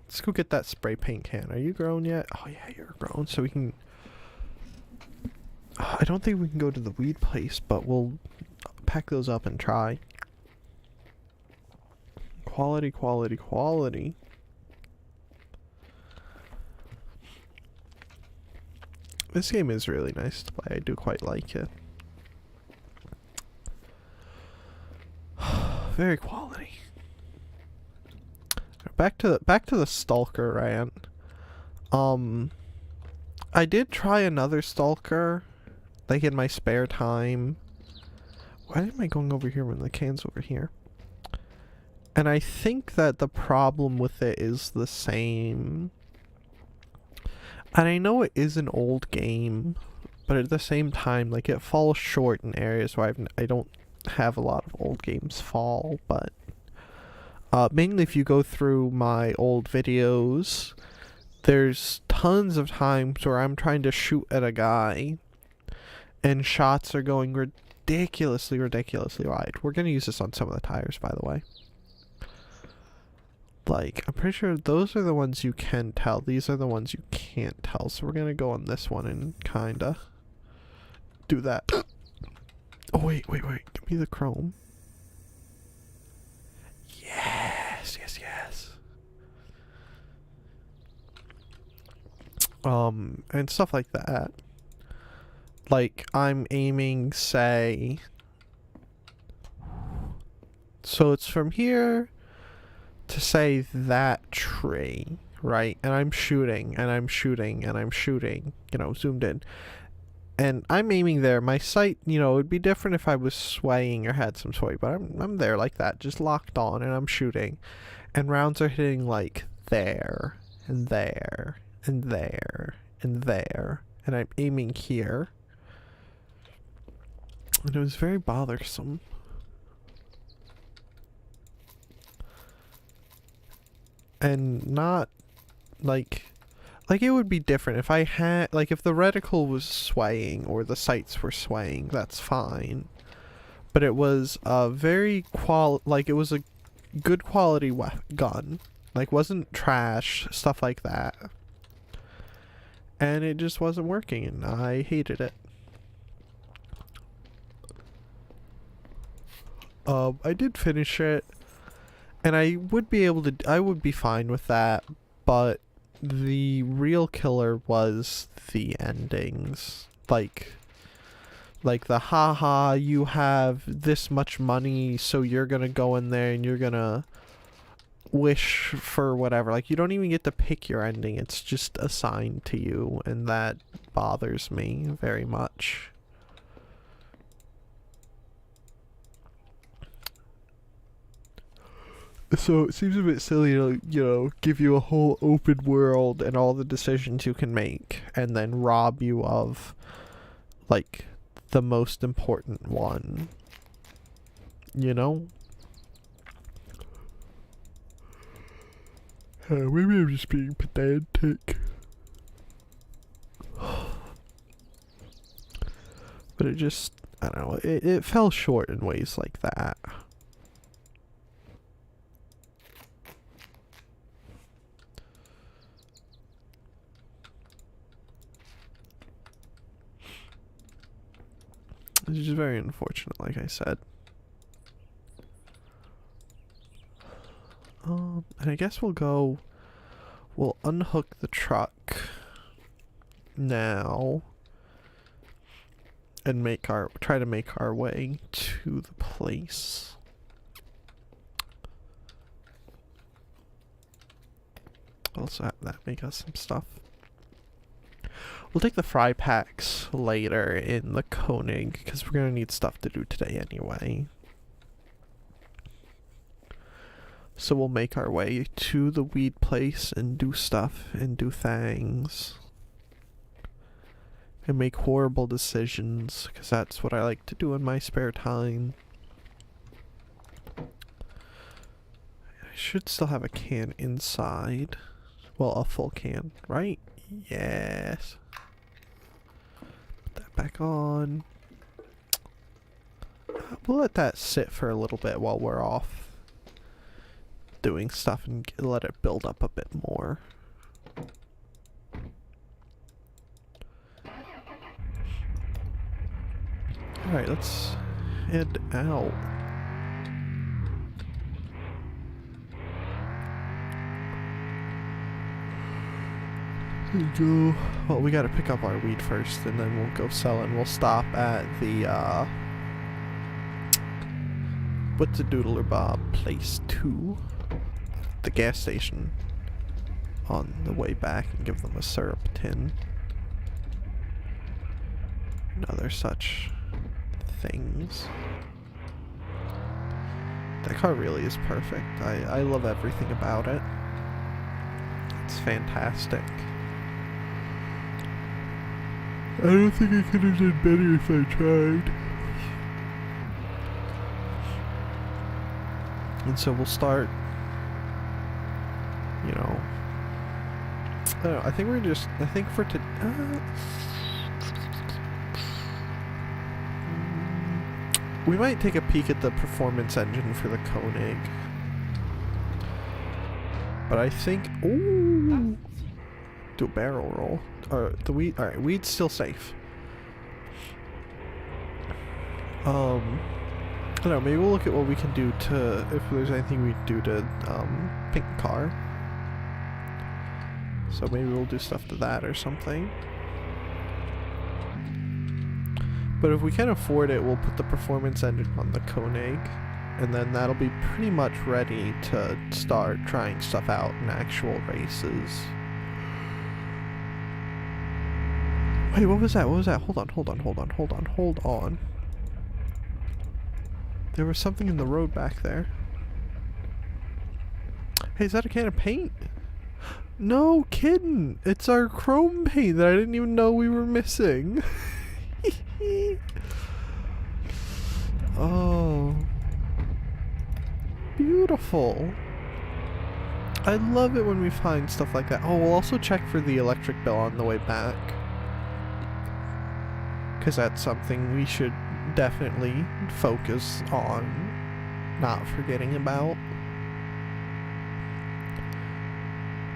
Let's go get that spray paint can. Are you grown yet? Oh yeah, you're grown. So we can. I don't think we can go to the weed place, but we'll pack those up and try. Quality, quality, quality. This game is really nice to play. I do quite like it. Very quality. Back to the Stalker rant. I did try another Stalker, like in my spare time. Why am I going over here when the can's over here? And I think that the problem with it is the same. And I know it is an old game, but at the same time, like, it falls short in areas where I don't have a lot of old games fall, but mainly if you go through my old videos, there's tons of times where I'm trying to shoot at a guy and shots are going ridiculously wide. We're going to use this on some of the tires, by the way. Like, I'm pretty sure those are the ones you can tell. These are the ones you can't tell. So we're going to go on this one and kinda do that. Oh, wait. Give me the chrome. Yes. And stuff like that. Like, I'm aiming, say... So it's from here to, say, that tree, right? And I'm shooting, you know, zoomed in. And I'm aiming there. My sight, you know, it would be different if I was swaying or had some sway, but I'm there like that, just locked on, and I'm shooting. And rounds are hitting, like, there, and there, and there, and there. And I'm aiming here. And it was very bothersome. And not, like it would be different if I had, like, if the reticle was swaying or the sights were swaying, that's fine. But it was a very it was a good quality gun. Like, wasn't trash, stuff like that. And it just wasn't working, and I hated it. I did finish it. And I would be fine with that, but the real killer was the endings. Like the haha, you have this much money, so you're gonna go in there and you're gonna wish for whatever. Like, you don't even get to pick your ending, it's just assigned to you, and that bothers me very much. So it seems a bit silly to, give you a whole open world and all the decisions you can make, and then rob you of, like, the most important one. You know? Maybe I'm just being pedantic. But it just, I don't know, it fell short in ways like that. Which is very unfortunate, like I said. And I guess we'll unhook the truck now and try to make our way to the place. Also have that make us some stuff. We'll take the fry packs later in the Koenig, because we're going to need stuff to do today anyway. So we'll make our way to the weed place and do stuff and do things. And make horrible decisions, because that's what I like to do in my spare time. I should still have a can inside. Well, a full can, right? Yes. Put that back on. We'll let that sit for a little bit while we're off doing stuff and let it build up a bit more. Alright, let's head out. There you go. Well, we gotta pick up our weed first, and then we'll go sell it, and we'll stop at the, what's the Doodler Bob place 2? The gas station on the way back, and give them a syrup tin. And other such things. That car really is perfect. I love everything about it. It's fantastic. I don't think I could have done better if I tried. And so we'll start, I don't know, I think for we might take a peek at the performance engine for the Koenig. But I think, ooh, do a barrel roll. Or the weed, alright, weed's still safe. I don't know, maybe we'll look at what we can do to, if there's anything we can do to, pink car. So maybe we'll do stuff to that or something. But if we can afford it, we'll put the performance engine on the Koenig, and then that'll be pretty much ready to start trying stuff out in actual races. Wait, what was that? What was that? Hold on. There was something in the road back there. Hey, is that a can of paint? No kidding! It's our chrome paint that I didn't even know we were missing. Oh. Beautiful. I love it when we find stuff like that. Oh, we'll also check for the electric bill on the way back. Because that's something we should definitely focus on not forgetting about.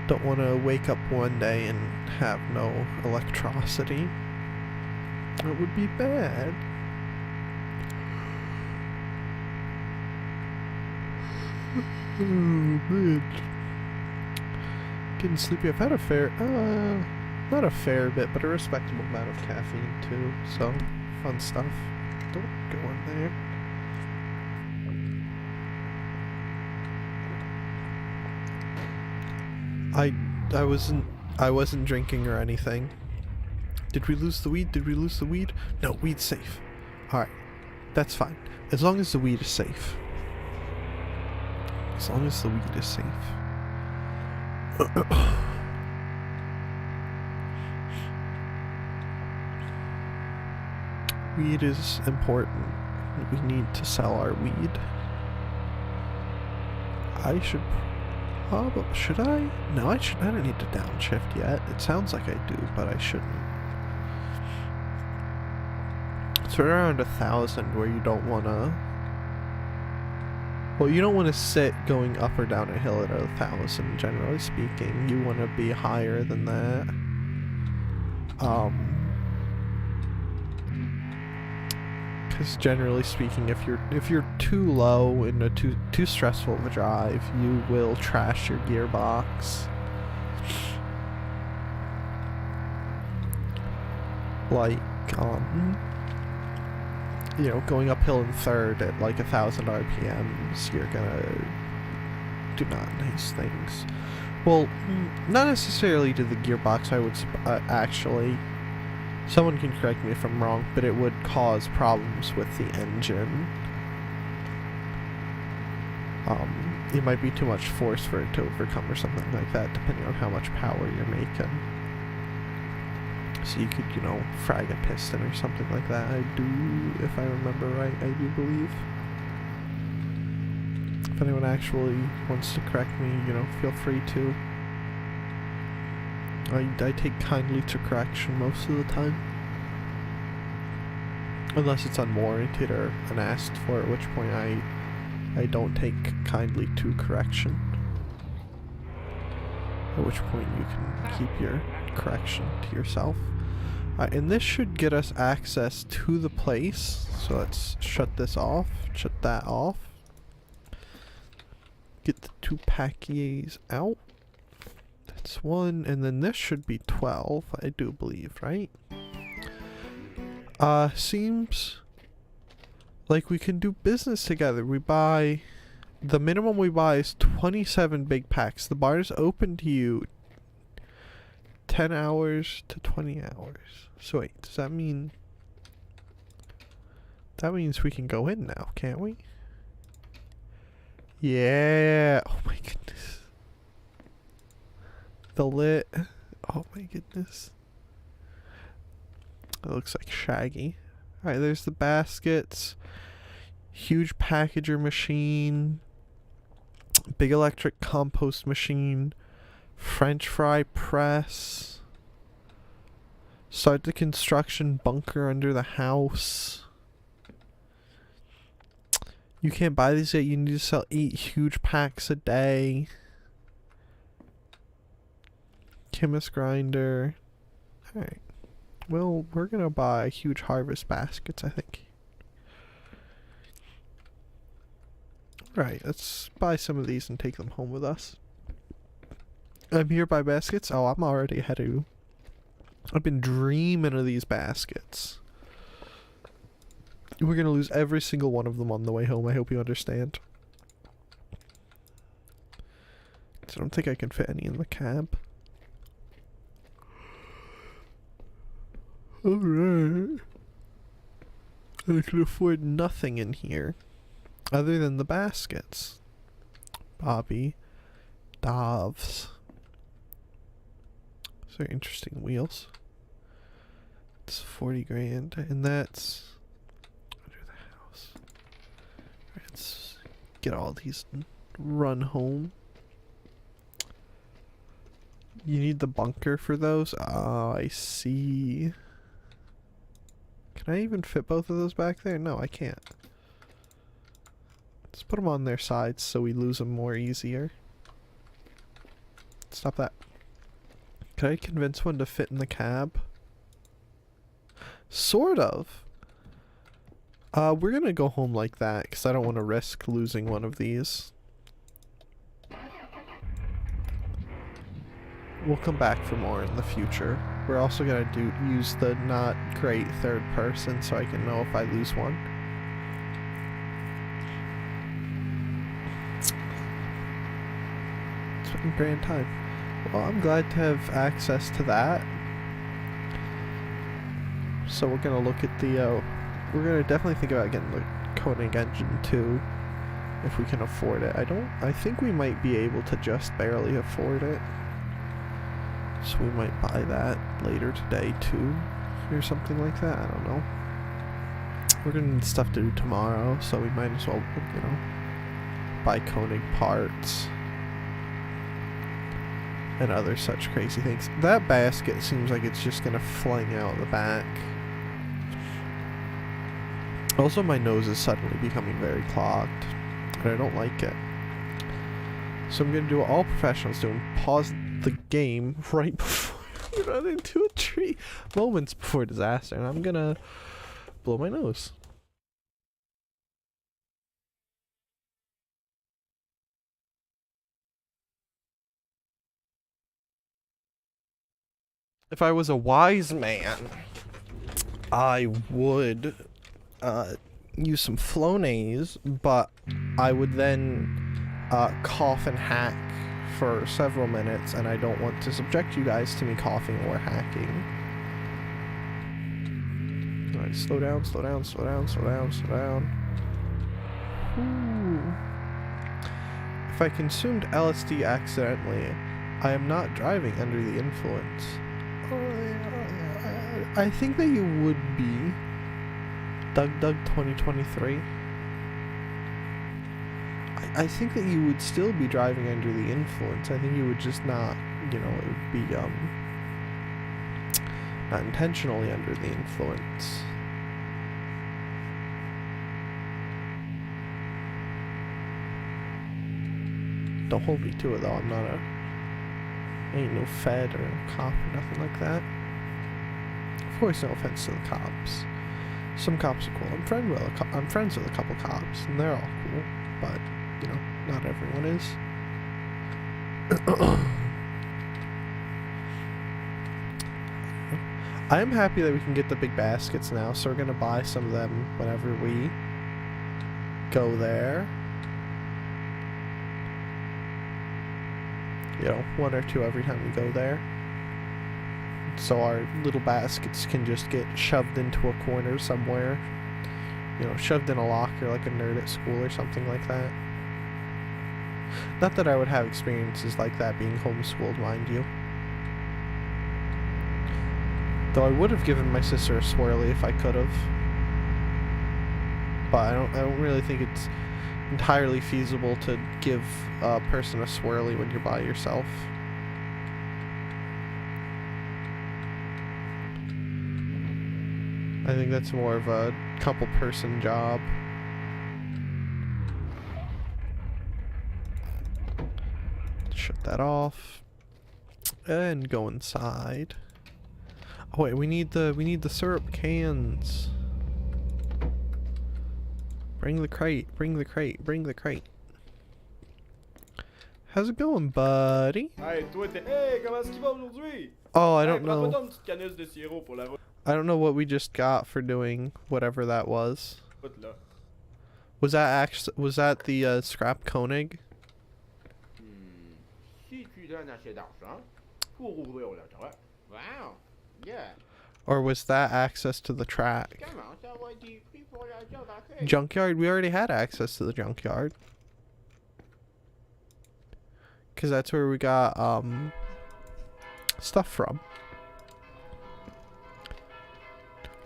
Don't want to wake up one day and have no electricity. It would be bad. Oh man. Getting sleepy. I've had a fair, not a fair bit, but a respectable amount of caffeine too. So, fun stuff. Don't go in there. I wasn't drinking or anything. Did we lose the weed? No, weed's safe. Alright. That's fine. As long as the weed is safe. As long as the weed is safe. Weed is important. We need to sell our weed. I should should I? No, I don't need to downshift yet. It sounds like I do, but I shouldn't. It's right around 1,000 where you don't wanna. Well, you don't want to sit going up or down a hill at 1,000, generally speaking. You want to be higher than that. Because generally speaking, if you're too low in a too stressful of a drive, you will trash your gearbox. Like, you know, going uphill in third at like 1,000 RPMs, you're gonna do not nice things. Well, not necessarily to the gearbox, I would actually. Someone can correct me if I'm wrong, but it would cause problems with the engine. It might be too much force for it to overcome or something like that, depending on how much power you're making. So you could, you know, frag a piston or something like that. I do, if I remember right, I do believe. If anyone actually wants to correct me, you know, feel free to. I take kindly to correction most of the time. Unless it's unwarranted or unasked for, at which point I don't take kindly to correction. At which point you can keep your correction to yourself. And this should get us access to the place. So let's shut this off, shut that off. Get the 2 packiers out. That's 1, and then this should be 12, I do believe, right? Seems like we can do business together. The minimum we buy is 27 big packs. The bar is open to you 10 hours to 20 hours. So wait, does that mean... That means we can go in now, can't we? Yeah! Oh my goodness. The lit. Oh my goodness. It looks like Shaggy. Alright, there's the baskets. Huge packager machine. Big electric compost machine. French fry press. Start the construction bunker under the house. You can't buy these yet. You need to sell 8 huge packs a day. Chemist grinder. Alright. Well, we're gonna buy huge harvest baskets, I think. Right, let's buy some of these and take them home with us. I'm here to buy baskets. Oh, I'm already ahead of you. I've been dreaming of these baskets. We're gonna lose every single one of them on the way home. I hope you understand. I don't think I can fit any in the cab. Alright. I can afford nothing in here other than the baskets. Bobby. Doves. Those are interesting wheels. It's 40 grand, and that's under the house. Alright, let's get all these and run home. You need the bunker for those? Oh, I see. Can I even fit both of those back there? No, I can't. Let's put them on their sides so we lose them more easier. Stop that. Can I convince one to fit in the cab? Sort of. We're gonna go home like that because I don't want to risk losing one of these. We'll come back for more in the future. We're also gonna use the not great third person so I can know if I lose one. It's been a grand time. Well, I'm glad to have access to that. So we're gonna look at the, we're gonna definitely think about getting the Koenig engine too. if we can afford it. I think we might be able to just barely afford it. So we might buy that later today too, or something like that. I don't know. We're gonna need stuff to do tomorrow, so we might as well, you know, buy Koenig parts and other such crazy things. That basket seems like it's just gonna fling out the back. Also, my nose is suddenly becoming very clogged, and I don't like it. So I'm gonna do what all professionals do and pause the game right before we run into a tree. Moments before disaster, and I'm gonna blow my nose. If I was a wise man, I would use some Flonase, but I would then cough and hack for several minutes, and I don't want to subject you guys to me coughing or hacking. Alright, slow down, slow down, slow down, slow down, slow down. Ooh. If I consumed LSD accidentally, I am not driving under the influence. I think that you would be. Doug 2023. I think that you would still be driving under the influence. I think you would just not, you know, it would be not intentionally under the influence. Don't hold me to it though. I'm not a ain't no Fed or a cop or nothing like that. Of course, no offense to the cops. Some cops are cool. I'm friends with a couple cops, and they're all cool. But you know, not everyone is. I am happy that we can get the big baskets now, so we're gonna buy some of them whenever we go there. You know, one or two every time we go there. So our little baskets can just get shoved into a corner somewhere. You know, shoved in a locker like a nerd at school or something like that. Not that I would have experiences like that being homeschooled, mind you. Though I would have given my sister a swirly if I could have. But I don't really think it's entirely feasible to give a person a swirly when you're by yourself. I think that's more of a couple person job. Shut that off. And go inside. Oh wait, we need the syrup cans. Bring the crate, bring the crate, bring the crate. How's it going, buddy? Hey, toi, hey, comment est-ce qu'il va aujourd'hui? Oh, I don't know. Prends-toi une petite canisse de sirop pour la route. I don't know what we just got for doing whatever that was. Was that the scrap Koenig? Si tu donnes assez d'argent pour ouvrir le truck. Wow. Yeah. Or was that access to the track? Comment ça va être pris pour la job après? Junkyard? We already had access to the junkyard. Cause that's where we got stuff from.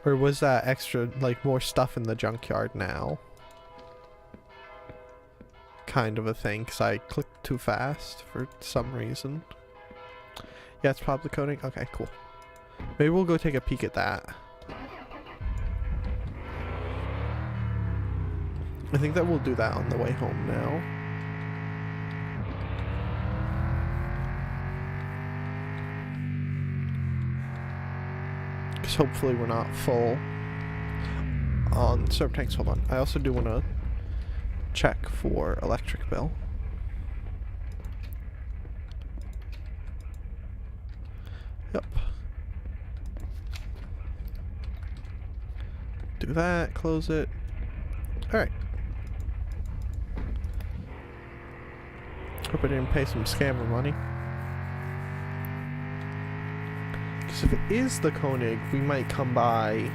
Or was that extra, like, more stuff in the junkyard now? Kind of a thing, because I clicked too fast for some reason. Yeah, it's probably coding. Okay, cool. Maybe we'll go take a peek at that. I think that we'll do that on the way home now. Because hopefully we're not full on syrup tanks. Hold on. I also do want to check for electric bill. Yep. Do that. Close it. Alright. Hope I didn't pay some scammer money. Because if it is the Koenig, we might come by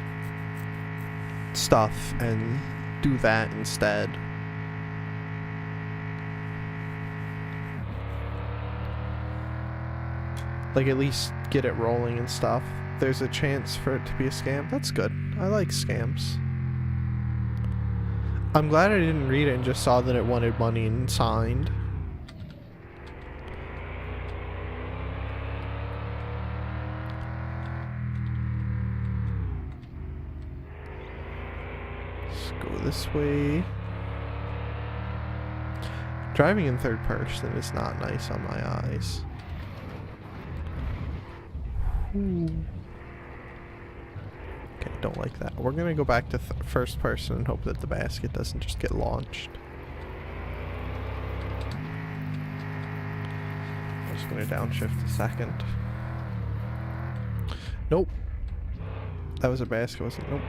stuff and do that instead. like at least get it rolling and stuff. There's a chance for it to be a scam. That's good. I like scams. I'm glad I didn't read it and just saw that it wanted money and signed. Let's go this way. Driving in third person is not nice on my eyes. Ooh. Okay, don't like that. We're gonna go back to first person and hope that the basket doesn't just get launched. I'm just gonna downshift a second. Nope. That was a basket, wasn't it? Nope.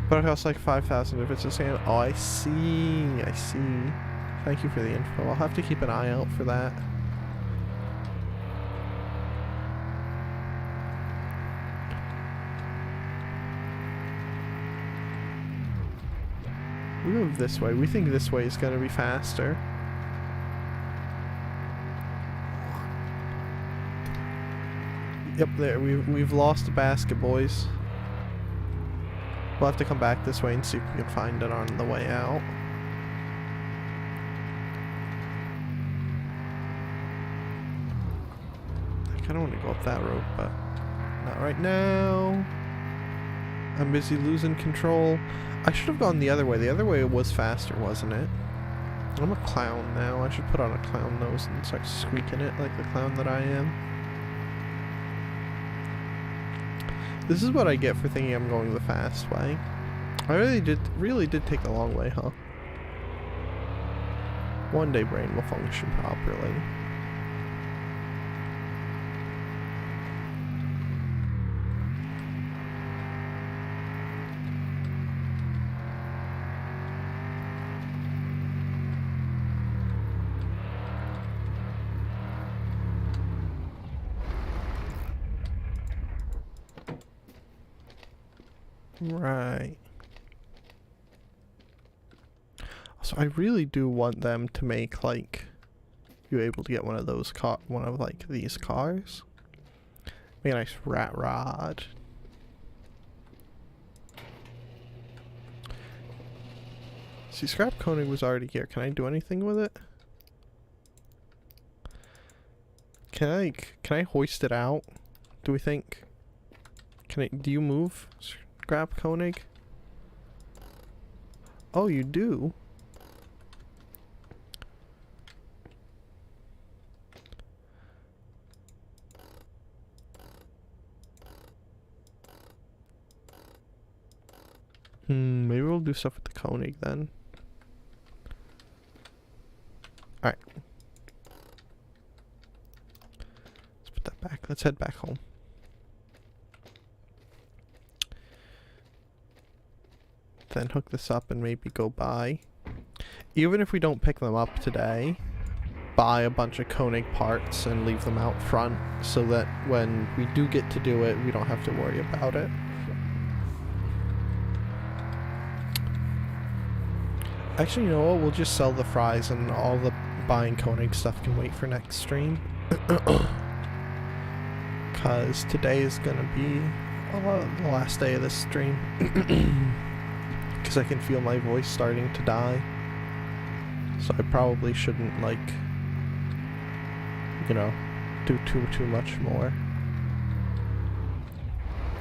But it costs like 5,000 if it's a sand. Oh, I see. I see. Thank you for the info. I'll have to keep an eye out for that. We move this way. We think this way is going to be faster. Yep, there. We've lost a basket, boys. We'll have to come back this way and see if we can find it on the way out. I kind of want to go up that road, but not right now. I'm busy losing control. I should have gone the other way. The other way was faster, wasn't it? I'm a clown now. I should put on a clown nose and start squeaking it like the clown that I am. This is what I get for thinking I'm going the fast way. I really did take the long way, huh? One day brain will function properly. Right. So I really do want them to make like you able to get one of those like these cars. Make a nice rat rod. See, scrap Koenig was already here. Can I do anything with it? Can I hoist it out? Do we think? Do you move? Scrap Koenig? Oh, you do? Maybe we'll do stuff with the Koenig then. Alright. Let's put that back. Let's head back home. Then hook this up and maybe go buy. Even if we don't pick them up today, buy a bunch of Koenig parts and leave them out front so that when we do get to do it, we don't have to worry about it. Actually, you know what? We'll just sell the fries and all the buying Koenig stuff can wait for next stream. Because today is going to be the last day of this stream. Because I can feel my voice starting to die. So I probably shouldn't, like, you know, do too much more.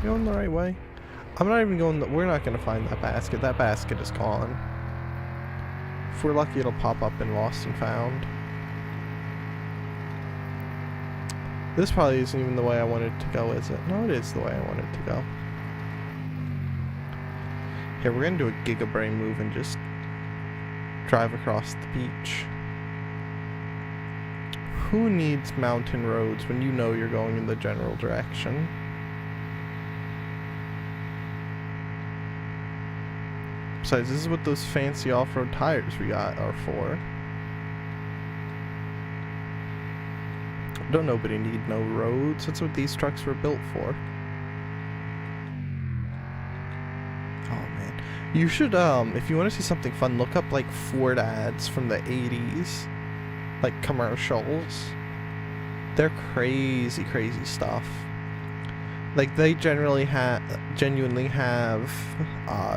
Going the right way? I'm not even going, we're not going to find that basket. That basket is gone. If we're lucky, it'll pop up in Lost and Found. This probably isn't even the way I wanted to go, is it? No, it is the way I wanted to go. Here, we're gonna do a Giga Brain move and just drive across the beach. Who needs mountain roads when you know you're going in the general direction? Besides, this is what those fancy off-road tires we got are for. Don't nobody need no roads. That's what these trucks were built for. Oh man. You should, if you want to see something fun, look up, like, Ford ads from the 80s. Like, commercials. They're crazy, crazy stuff. Like, they genuinely have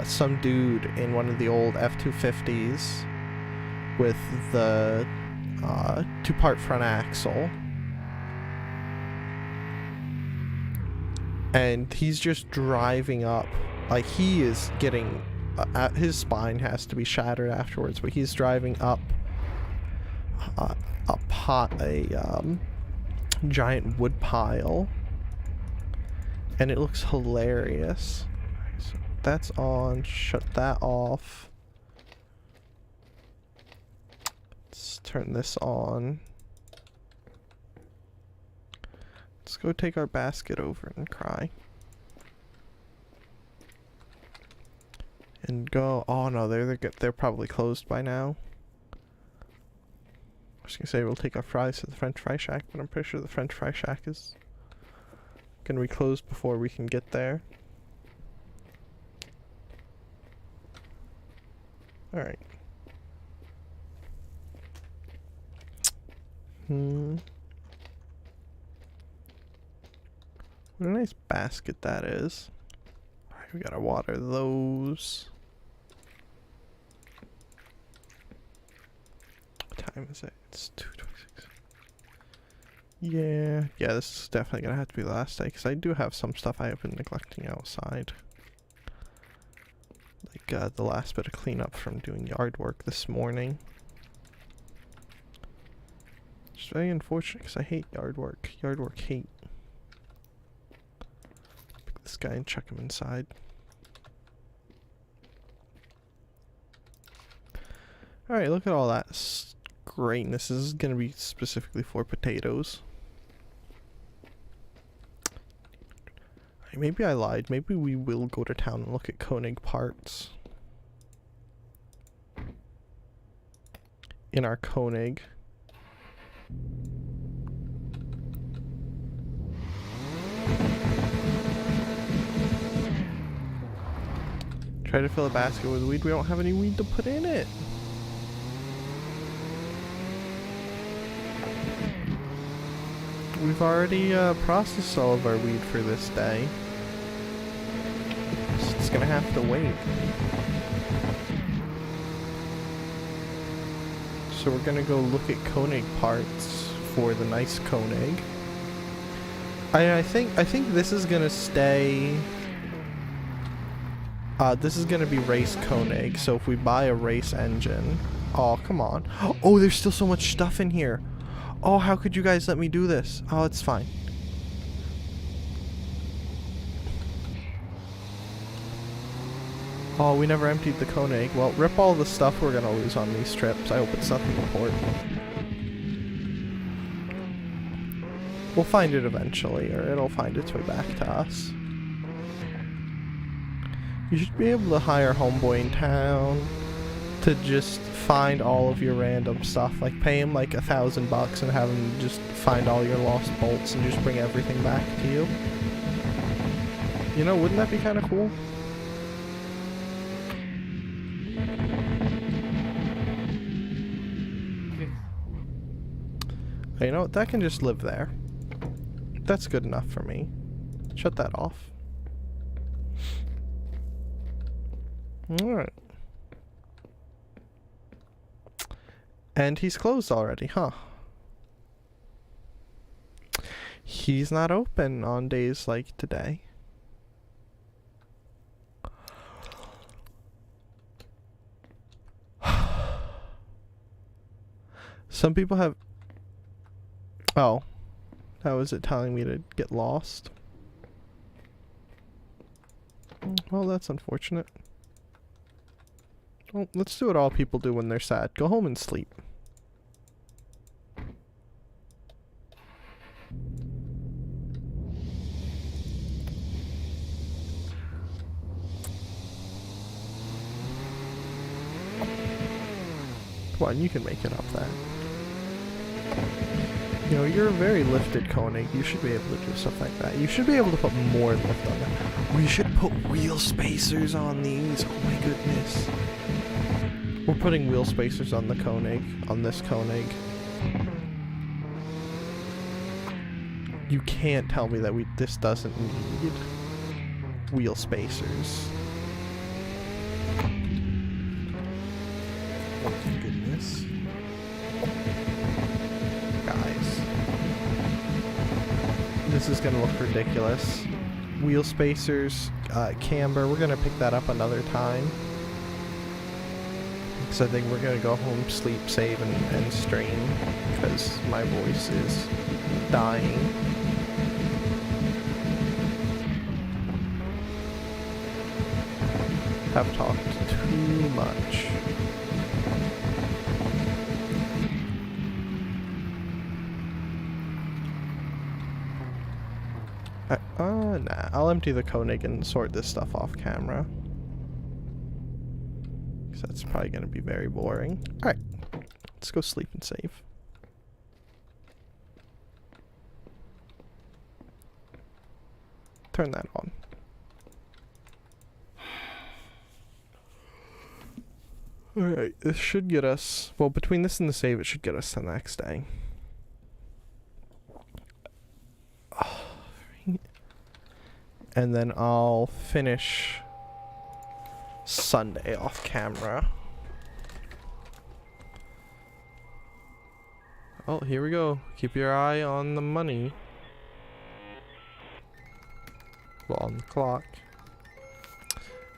some dude in one of the old F-250s with the two-part front axle. And he's just driving up. Like, he is getting... his spine has to be shattered afterwards, but he's driving up a giant wood pile. And it looks hilarious. So that's on. Shut that off. Let's turn this on. Let's go take our basket over and cry. And go. Oh no, they're probably closed by now. I was gonna say we'll take our fries to the French fry shack, but I'm pretty sure the French fry shack is gonna be closed before we can get there. Alright. What a nice basket that is. Alright, we gotta water those. What time is it? It's 2:26. Yeah, this is definitely gonna have to be the last day, because I do have some stuff I have been neglecting outside. Like, the last bit of cleanup from doing yard work this morning. It's very unfortunate, because I hate yard work. Yard work hate. Pick this guy and chuck him inside. Alright, look at all that greatness. This is gonna be specifically for potatoes. Maybe I lied. Maybe we will go to town and look at Koenig parts. In our Koenig. Try to fill a basket with weed. We don't have any weed to put in it. We've already processed all of our weed for this day. So it's gonna have to wait. So we're gonna go look at Koenig parts for the nice Koenig. I think this is gonna stay. This is gonna be race Koenig. So if we buy a race engine, oh come on! Oh, there's still so much stuff in here. Oh, how could you guys let me do this? Oh, it's fine. Oh, we never emptied the Koenig. Well, rip all the stuff we're gonna lose on these trips. I hope it's nothing important. We'll find it eventually, or it'll find its way back to us. You should be able to hire homeboy in town to just find all of your random stuff. Like, pay him like $1,000 and have him just find all your lost bolts and just bring everything back to you. You know, wouldn't that be kind of cool? You know what? That can just live there. That's good enough for me. Shut that off. Alright. And he's closed already, huh? He's not open on days like today. Some people have... Oh. How is it telling me to get lost? Well, that's unfortunate. Well, let's do what all people do when they're sad. Go home and sleep. Come on, you can make it up that. You know, you're a very lifted Koenig. You should be able to do stuff like that. You should be able to put more lift on that. We should put wheel spacers on these. Oh my goodness. We're putting wheel spacers on the Koenig, on this Koenig. You can't tell me that this doesn't need wheel spacers. Oh my goodness. Guys. This is gonna look ridiculous. Wheel spacers, camber, we're gonna pick that up another time. Because I think we're gonna go home, sleep, save, and stream. Because my voice is dying. Have talked too much. Nah, I'll empty the Koenig and sort this stuff off camera. Because that's probably going to be very boring. Alright, let's go sleep and save. Turn that on. Alright, this should get us... Well, between this and the save, it should get us the next day. And then I'll finish Sunday off camera. Oh, here we go. Keep your eye on the money. Well, on the clock.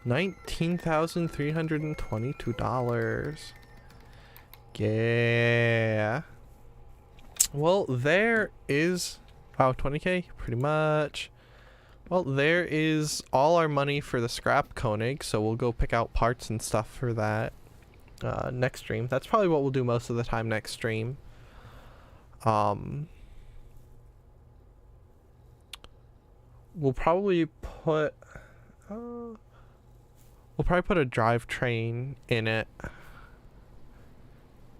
$19,322. Yeah. Well, there is... Wow, 20k? Pretty much. Well, there is all our money for the scrap Koenig, so we'll go pick out parts and stuff for that next stream. That's probably what we'll do most of the time next stream. We'll probably put a drivetrain in it.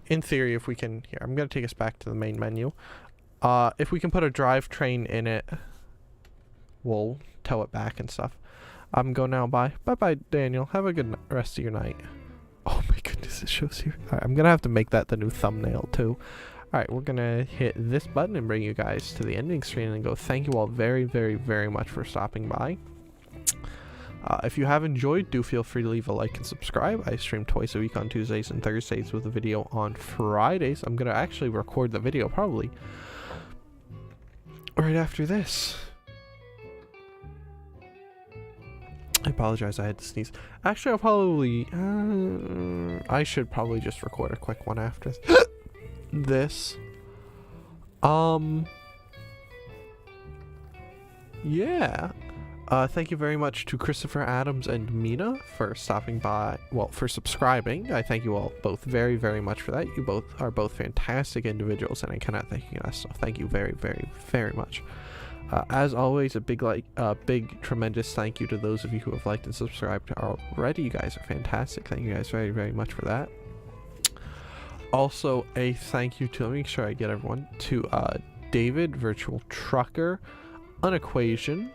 In theory, if we can... Here, I'm going to take us back to the main menu. If we can put a drivetrain in it, we'll tow it back and stuff. I'm going now. Bye. Bye-bye, Daniel. Have a good rest of your night. Oh my goodness, it shows here. Alright, I'm going to have to make that the new thumbnail, too. Alright, we're going to hit this button and bring you guys to the ending screen and go thank you all very, very, very much for stopping by. If you have enjoyed, do feel free to leave a like and subscribe. I stream twice a week on Tuesdays and Thursdays with a video on Fridays. I'm going to actually record the video probably right after this. I apologize, I had to sneeze. Actually, I'll probably... I should probably just record a quick one after this. Yeah. Thank you very much to Christopher Adams and Mina for stopping by. Well, for subscribing. I thank you all both very, very much for that. You both are both fantastic individuals, and I cannot thank you enough. So thank you very, very, very much. As always, a big tremendous thank you to those of you who have liked and subscribed already. You guys are fantastic. Thank you guys very, very much for that. Also, a thank you to, let me make sure I get everyone, to David, Virtual Trucker, Unequation,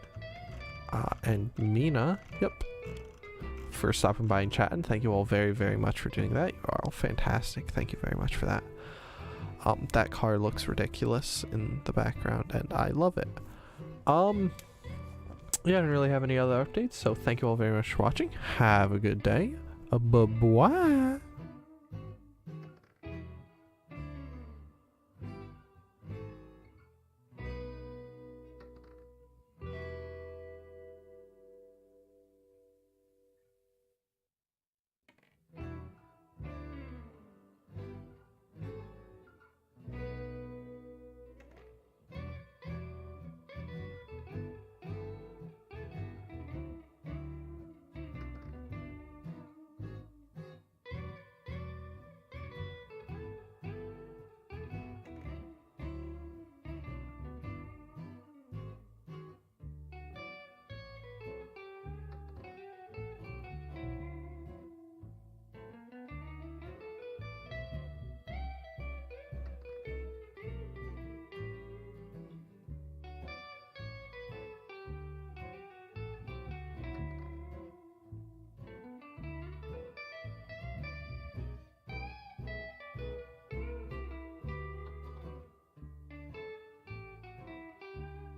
and Mina, yep, for stopping by and chatting. Thank you all very, very much for doing that. You are all fantastic. Thank you very much for that. That car looks ridiculous in the background, and I love it. Yeah, I don't really have any other updates, so thank you all very much for watching. Have a good day. Bye-bye.